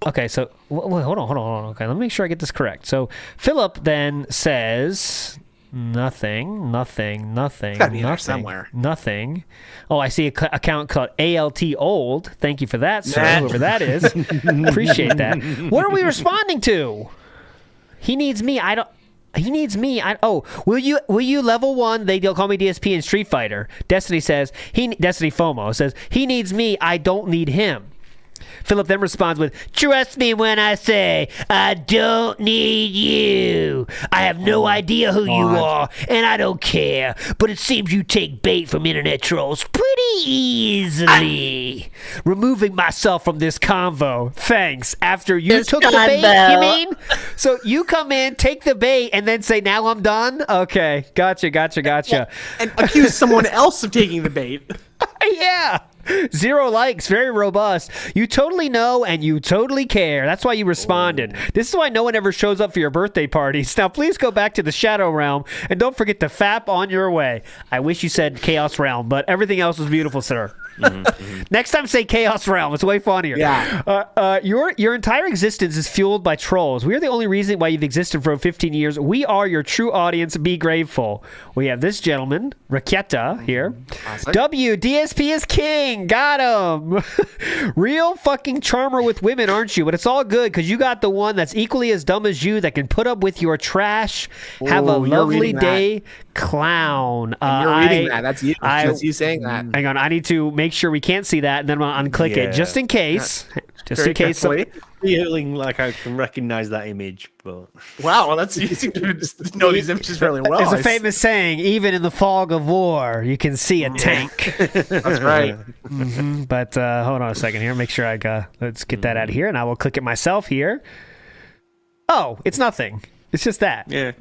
Okay, so wait, hold on. Okay, let me make sure I get this correct. So Phillip then says nothing. Gotta be there somewhere. Nothing. Oh, I see a account called ALT Old. Thank you for that, sir. Whoever that is, appreciate that. What are we responding to? He needs me. I don't. He needs me. Will you level 1? They'll call me DSP in Street Fighter. Destiny says Destiny FOMO says he needs me. I don't need him. Phillip then responds with, trust me when I say I don't need you. I have no idea who you are, and I don't care. But it seems you take bait from internet trolls pretty easily. Removing myself from this convo. Thanks. After you took the bait, you mean? So you come in, take the bait, and then say, now I'm done? Okay. Gotcha. And accuse someone else of taking the bait. Yeah. 0 likes, very robust. You totally know and you totally care. That's why you responded. This is why no one ever shows up for your birthday parties. Now, please go back to the Shadow Realm and don't forget to fap on your way. I wish you said Chaos Realm, but everything else was beautiful, sir. Next time, say Chaos Realm. It's way funnier. Yeah. Your entire existence is fueled by trolls. We are the only reason why you've existed for 15 years. We are your true audience. Be grateful. We have this gentleman, Raqueta, here. Awesome. DSP is king. Got him. Real fucking charmer with women, aren't you? But it's all good because you got the one that's equally as dumb as you that can put up with your trash. Have a lovely day, clown. You're reading that. That's you. That's you saying that. Hang on. I need to make sure we can't see that, and then I'll unclick it just in case. Just Very in case. Feeling like I can recognize that image, but wow, that's you seem to just know these images really well. There's a famous saying: even in the fog of war, you can see a tank. That's right. But hold on a second here. Make sure let's get that out of here, and I will click it myself here. Oh, it's nothing. It's just that. Yeah.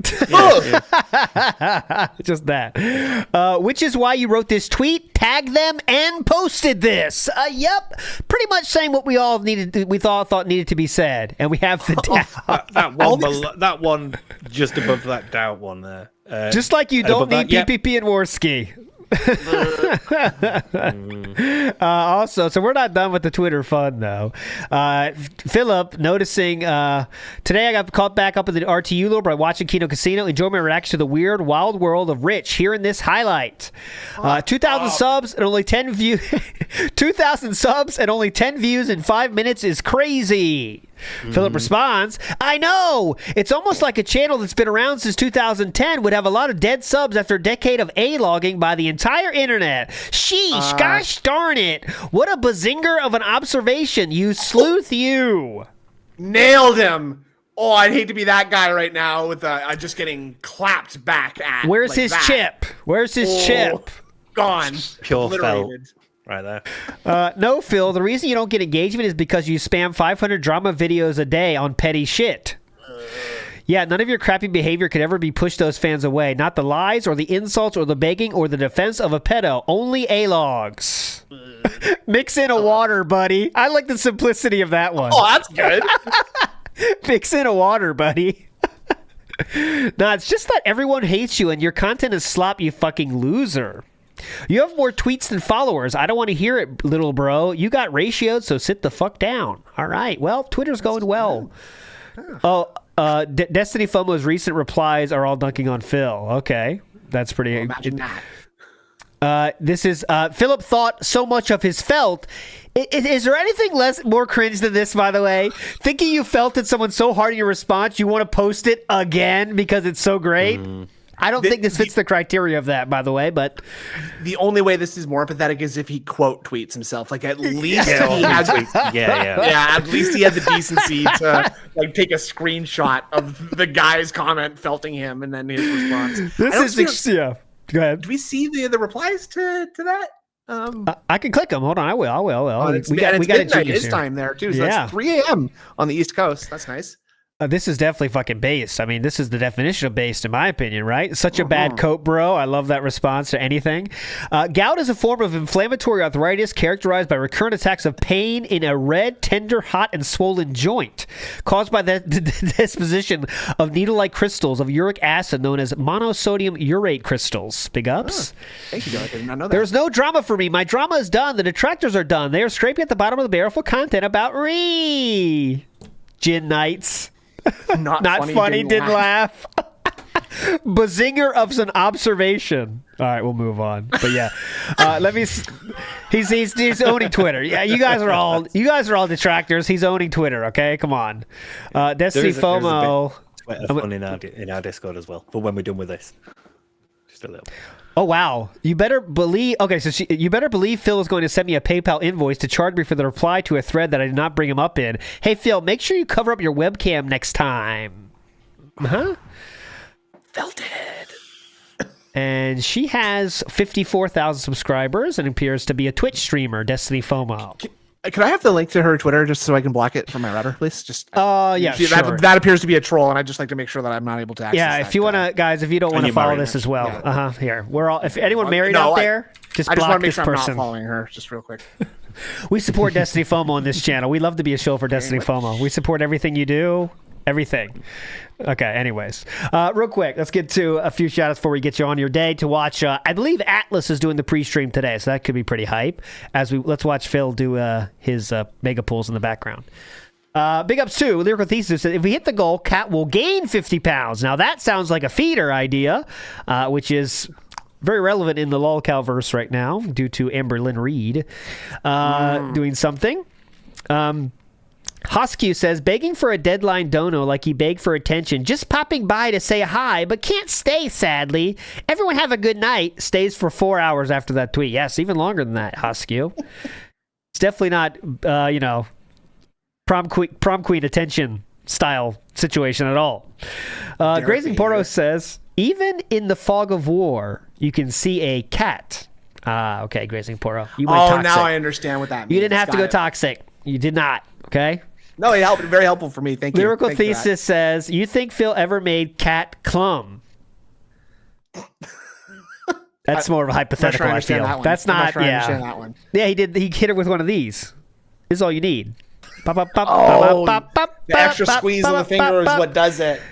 Just that. Which is why you wrote this tweet, tagged them, and posted this. Yep. Pretty much saying what we all thought needed to be said. And we have the doubt. that one just above that doubt one there. Just like you don't need that, PPP and Warski. Also, so we're not done with the Twitter fun though. Phillip noticing today I got caught back up in the RTU lore by watching Kino Casino. Enjoy my reaction to the weird wild world of Rich here in this highlight. 2,000 subs and only 10 views. 2,000 subs and only 10 views in 5 minutes is crazy. Phillip responds, I know! It's almost like a channel that's been around since 2010 would have a lot of dead subs after a decade of A-logging by the entire internet. Sheesh, gosh darn it. What a bazinger of an observation, you sleuth you. Nailed him. Oh, I'd hate to be that guy right now with just getting clapped back at. Where's like his that. chip? Where's his chip? Gone. Pure felt. Obliterated. Right there. No, Phil, the reason you don't get engagement is because you spam 500 drama videos a day on petty shit. Yeah, none of your crappy behavior could ever be pushed those fans away. Not the lies or the insults or the begging or the defense of a pedo. Only A-logs. Mix in a water, buddy. I like the simplicity of that one. Oh, that's good. Mix in a water, buddy. No, it's just that everyone hates you and your content is slop, you fucking loser. You have more tweets than followers. I don't want to hear it, little bro. You got ratios, so sit the fuck down. All right. Well, Twitter's going well. Destiny FOMO's recent replies are all dunking on Phil. Okay. That's pretty... Imagine that. This is... Phillip thought so much of his felt. Is there anything more cringe than this, by the way? Thinking you felt at someone so hard in your response, you want to post it again because it's so great? I don't think this fits the criteria of that, by the way, but... The only way this is more pathetic is if he quote tweets himself. Like, at least he has... Yeah, at least he had the decency to, like, take a screenshot of the guy's comment felting him and then his response. Yeah. Go ahead. Do we see the replies to that? I can click them. Hold on, I will. We got midnight his time there, too. So that's 3 a.m. on the East Coast. That's nice. This is definitely fucking based. I mean, this is the definition of based, in my opinion, right? Such a bad coat, bro. I love that response to anything. Gout is a form of inflammatory arthritis characterized by recurrent attacks of pain in a red, tender, hot, and swollen joint, caused by the disposition of needle-like crystals of uric acid known as monosodium urate crystals. Big ups. Thank you, Derek. I did not know that. There's no drama for me. My drama is done. The detractors are done. They are scraping at the bottom of the barrel for content about Gin Knights. Not funny, didn't laugh. Bazinger of an observation. All right, we'll move on. But yeah, let me. He's owning Twitter. Yeah, you guys are all detractors. He's owning Twitter. Okay, come on. Destiny FOMO. There's fun in our Discord as well. For when we're done with this, just a little. Oh wow! You better believe. Okay, so you better believe Phil is going to send me a PayPal invoice to charge me for the reply to a thread that I did not bring him up in. Hey Phil, make sure you cover up your webcam next time. Felt it. And she has 54,000 subscribers and appears to be a Twitch streamer. Destiny FOMO. Could I have the link to her Twitter just so I can block it from my router, please? Just yeah, sure. That appears to be a troll, and I'd just like to make sure that I'm not able to access. Yeah, if you want to, guys, if you don't want to follow this as well, here we're all. If anyone married out there, just I just block want to make this sure person. I'm not following her. Just real quick. We support Destiny FOMO on this channel. We love to be a show for Destiny FOMO. We support everything you do. Everything. Okay, anyways. Real quick, let's get to a few shout-outs before we get you on your day to watch. I believe Atlas is doing the pre-stream today, so that could be pretty hype. Let's watch Phil do his mega pulls in the background. Big ups too. Lyrical Thesis said, if we hit the goal, Cat will gain 50 pounds. Now that sounds like a feeder idea, which is very relevant in the LOLCal-verse right now due to Amber Lynn Reed doing something. Hoskew says, begging for a deadline dono like he begged for attention, just popping by to say hi, but can't stay, sadly. Everyone have a good night. Stays for 4 hours after that tweet. Yes, even longer than that, Hoskew. It's definitely not, prom queen attention style situation at all. Grazing Porto says, even in the fog of war, you can see a cat. Okay, Grazing Porto. You went toxic. Now I understand what that means. You didn't have to go toxic. You did not, okay? No, it helped. Very helpful for me. Thank you. Lyrical Thesis says, you think Phil ever made cat clum? That's more of a hypothetical, I feel. That's not, yeah. That one. Yeah, he did. He hit her with one of these. This is all you need. The extra squeeze on the finger is what does it.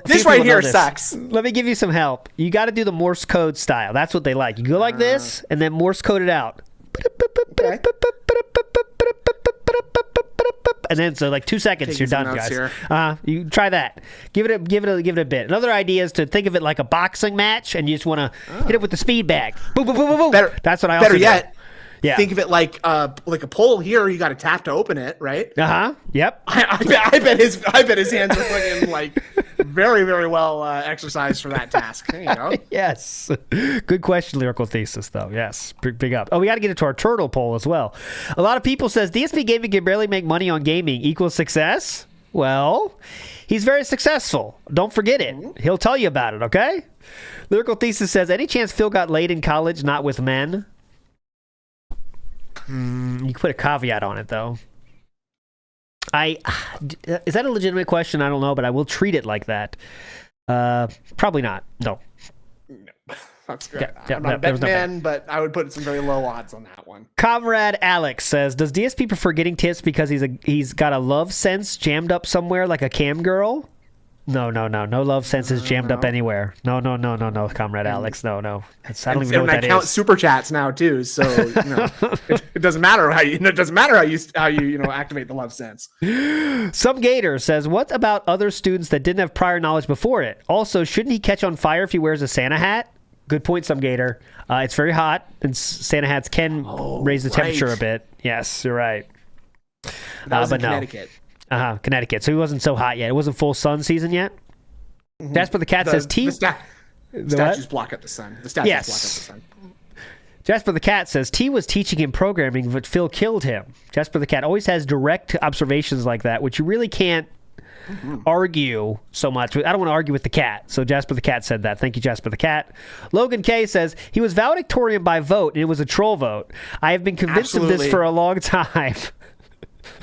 This right here sucks. Let me give you some help. You got to do the Morse code style. That's what they like. You go like this, and then Morse code it out. Okay. And then so like 2 seconds, you're done, guys. You try that. Give it a bit. Another idea is to think of it like a boxing match, and you just want to hit it with the speed bag. Boom, boom, boom, boom, boom. That's what I also Better yet. do. Yeah. Think of it like a pole here. You got to tap to open it, right? Yep. I bet his hands are put in like very, very well exercised for that task. There you go. Yes. Good question, lyrical thesis, though. Yes. Big up. Oh, we got to get into our turtle poll as well. A lot of people says DSP Gaming can barely make money on gaming equals success. Well, he's very successful. Don't forget it. He'll tell you about it. Okay. Lyrical thesis says, any chance Phil got laid in college, not with men? You can put a caveat on it, though. Is that a legitimate question? I don't know, but I will treat it like that. Probably not. No. That's good. I'm not a bet man, but I would put some very low odds on that one. Comrade Alex says, does DSP prefer getting tips because he's got a love sense jammed up somewhere like a cam girl? No love sense is jammed up anywhere. No, Comrade Alex. No. I don't even know what that is. I count super chats now too, so it doesn't matter how you activate the love sense. Some Gator says, what about other students that didn't have prior knowledge before it? Also, shouldn't he catch on fire if he wears a Santa hat? Good point, Some Gator. It's very hot, and Santa hats can raise the temperature a bit. Yes, you're right. That was in Connecticut. Connecticut. So he wasn't so hot yet. It wasn't full sun season yet. Jasper the Cat says the statues block out the sun. The statues block out the sun. Jasper the Cat says T was teaching him programming, but Phil killed him. Jasper the Cat always has direct observations like that, which you really can't argue so much. I don't want to argue with the cat. So Jasper the Cat said that. Thank you, Jasper the Cat. Logan K says he was valedictorian by vote, and it was a troll vote. I have been convinced of this for a long time.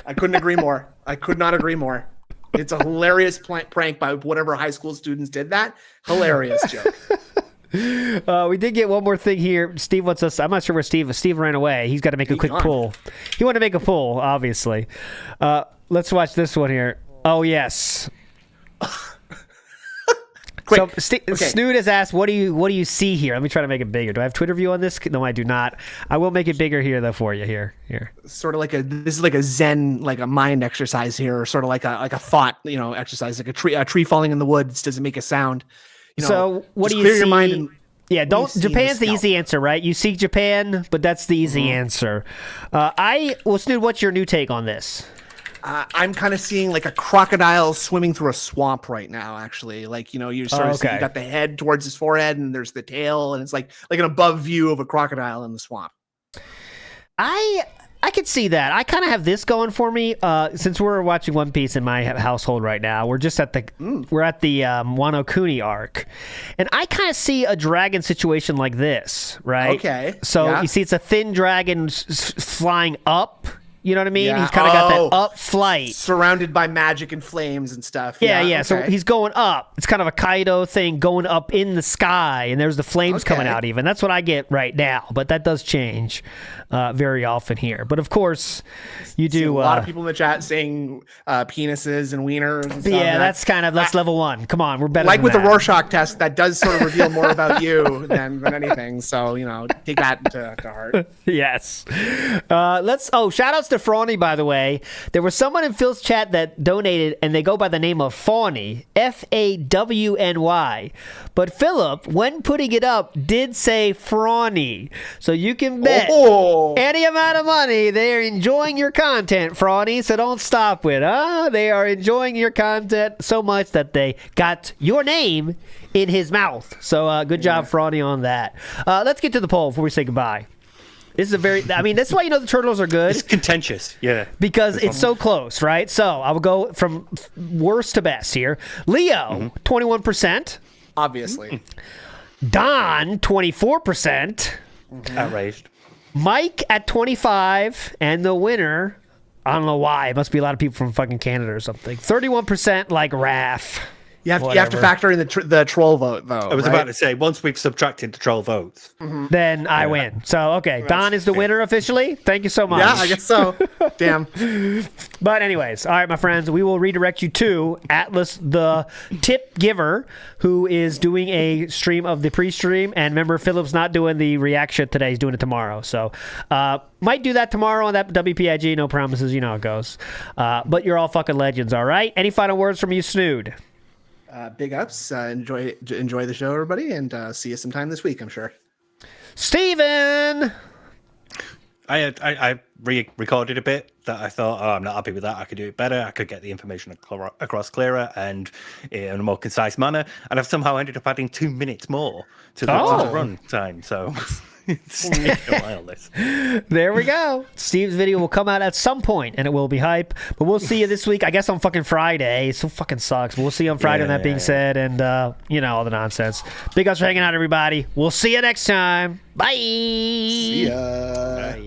I couldn't agree more. I could not agree more. It's a hilarious prank by whatever high school students did that. Hilarious joke. We did get one more thing here. Steve wants us. I'm not sure where Steve ran away. He's got to make a quick pull. He wanted to make a pull, obviously. Let's watch this one here. Oh, yes. So Snood has asked, what do you see here? Let me try to make it bigger. Do I have Twitter view on this? No, I do not. I will make it bigger here though for you. Here. Sort of this is like a Zen, like a mind exercise here, or sort of like a thought, exercise, like a tree falling in the woods doesn't make a sound. So what do you see? Your mind and Japan's the easy answer, right? You seek Japan, but that's the easy answer. Snood, what's your new take on this? I'm kind of seeing like a crocodile swimming through a swamp right now, actually. Like, you're sort of you got the head towards his forehead and there's the tail, and it's like an above view of a crocodile in the swamp. I could see that. I kind of have this going for me. Since we're watching One Piece in my household right now, we're just at the Wano Kuni arc, and I kind of see a dragon situation like this, right? Okay. So you see, it's a thin dragon flying up. You know what I mean? Yeah. He's kind of got that up flight. Surrounded by magic and flames and stuff. Yeah. Okay. So he's going up. It's kind of a Kaido thing going up in the sky, and there's the flames coming out even. That's what I get right now, but that does change very often here. But of course, you do... a lot of people in the chat saying penises and wieners and stuff. Yeah, that's level 1. Come on, we're better like than with that. The Rorschach test, that does sort of reveal more about you than anything. So, take that to heart. Yes. Shout outs to Frawny, by the way. There was someone in Phil's chat that donated, and they go by the name of Fawny, Fawny. But Phillip, when putting it up, did say Frawny. So you can bet any amount of money they're enjoying your content, Frawny. So don't stop with, they are enjoying your content so much that they got your name in his mouth. So good job, Frawny, on that. Let's get to the poll before we say goodbye. This is that's why the Turtles are good. It's contentious, yeah. Because it's so close, right? So I will go from worst to best here. Leo, 21%. Obviously. Don, 24%. Outraged. Mike at 25%. And the winner, I don't know why. It must be a lot of people from fucking Canada or something. 31% like Raph. You have to whatever. factor in the troll vote, though. I was about to say, once we've subtracted the troll votes, then I win. So, okay, Don is the winner officially. Thank you so much. Yeah, I guess so. Damn. But anyways, all right, my friends, we will redirect you to Atlas, the tip giver, who is doing a stream of the pre-stream. And remember, Phillip's not doing the Reack shit today. He's doing it tomorrow. So, might do that tomorrow on that WPIG. No promises. You know how it goes. But you're all fucking legends, all right? Any final words from you, Snood? Big ups. Enjoy the show, everybody, and see you sometime this week, I'm sure. Steven! I re-recorded a bit that I thought, I'm not happy with that. I could do it better. I could get the information across clearer and in a more concise manner. And I've somehow ended up adding 2 minutes more to the run time. So it's taken a while, this. There we go. Steve's video will come out at some point, and it will be hype. But we'll see you this week, I guess, on fucking Friday. It so fucking sucks. But we'll see you on Friday, on that being said, and, all the nonsense. Big ups for hanging out, everybody. We'll see you next time. Bye. See ya. Bye.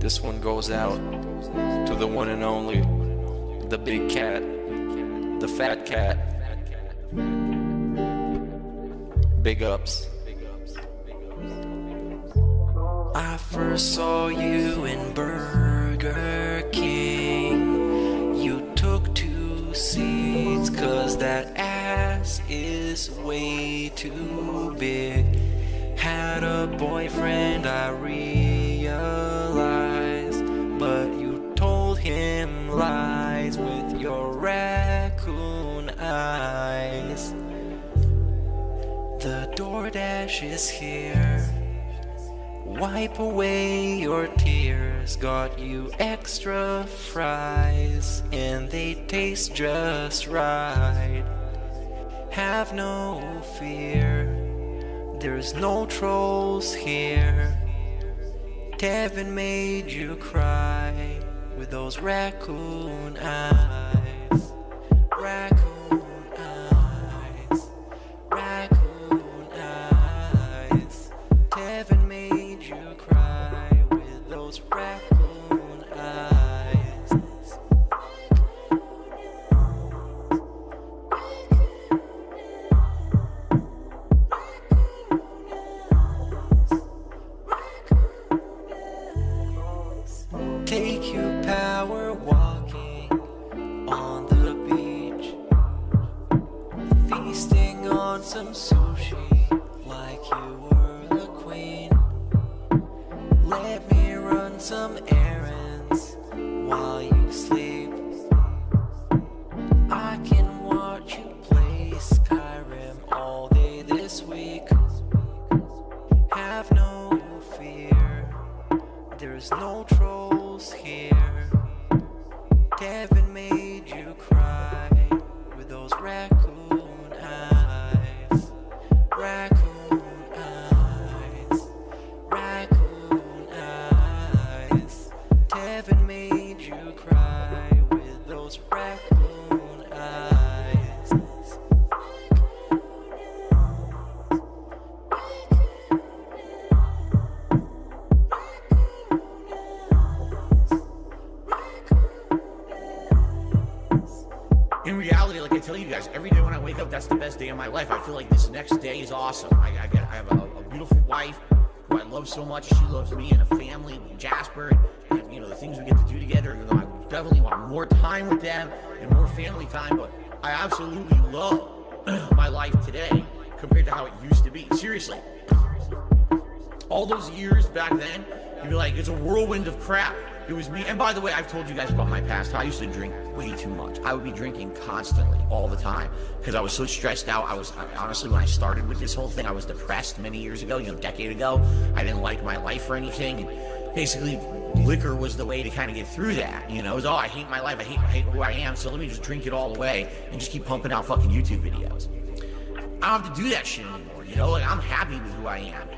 This one goes out to the one and only, the big cat, the fat cat. Big ups. I first saw you in Burger King. You took 2 seats 'cause that ass is way too big. Had a boyfriend, I realized, but you told him lies with your raccoon eyes. The DoorDash is here. Wipe away your tears. Got you extra fries, and they taste just right. Have no fear, there's no trolls here. Kevin made you cry with those raccoon eyes. Raccoon eyes. Raccoon eyes. Kevin made you cry with those raccoon eyes. Take you power walking on the beach, feasting on some sushi like you were the queen. Let me run some errands while you sleep. I can watch you play Skyrim all day this week. Have no fear, there's no trolls here. Kevin made you cry with those raccoon eyes. Raccoon eyes. Raccoon eyes. Kevin made you cry with those raccoon eyes. In reality, like I tell you guys, every day when I wake up, that's the best day of my life. I feel like this next day is awesome. I have a beautiful wife who I love so much. She loves me, and a family, Jasper, and the things we get to do together. I definitely want more time with them and more family time. But I absolutely love my life today compared to how it used to be. Seriously, all those years back then, you'd be like, it's a whirlwind of crap. It was me. And by the way, I've told you guys about my past. I used to drink way too much. I would be drinking constantly, all the time, because I was so stressed out. Honestly, when I started with this whole thing, I was depressed many years ago, a decade ago. I didn't like my life or anything. And basically, liquor was the way to kind of get through that. It was, I hate my life. I hate who I am. So let me just drink it all away and just keep pumping out fucking YouTube videos. I don't have to do that shit anymore. I'm happy with who I am.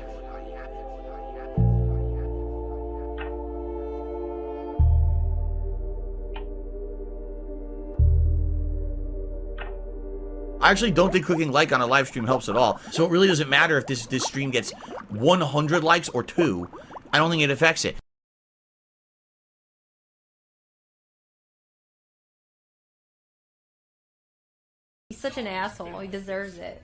I actually don't think clicking like on a live stream helps at all. So it really doesn't matter if this stream gets 100 likes or 2. I don't think it affects it. He's such an asshole. He deserves it.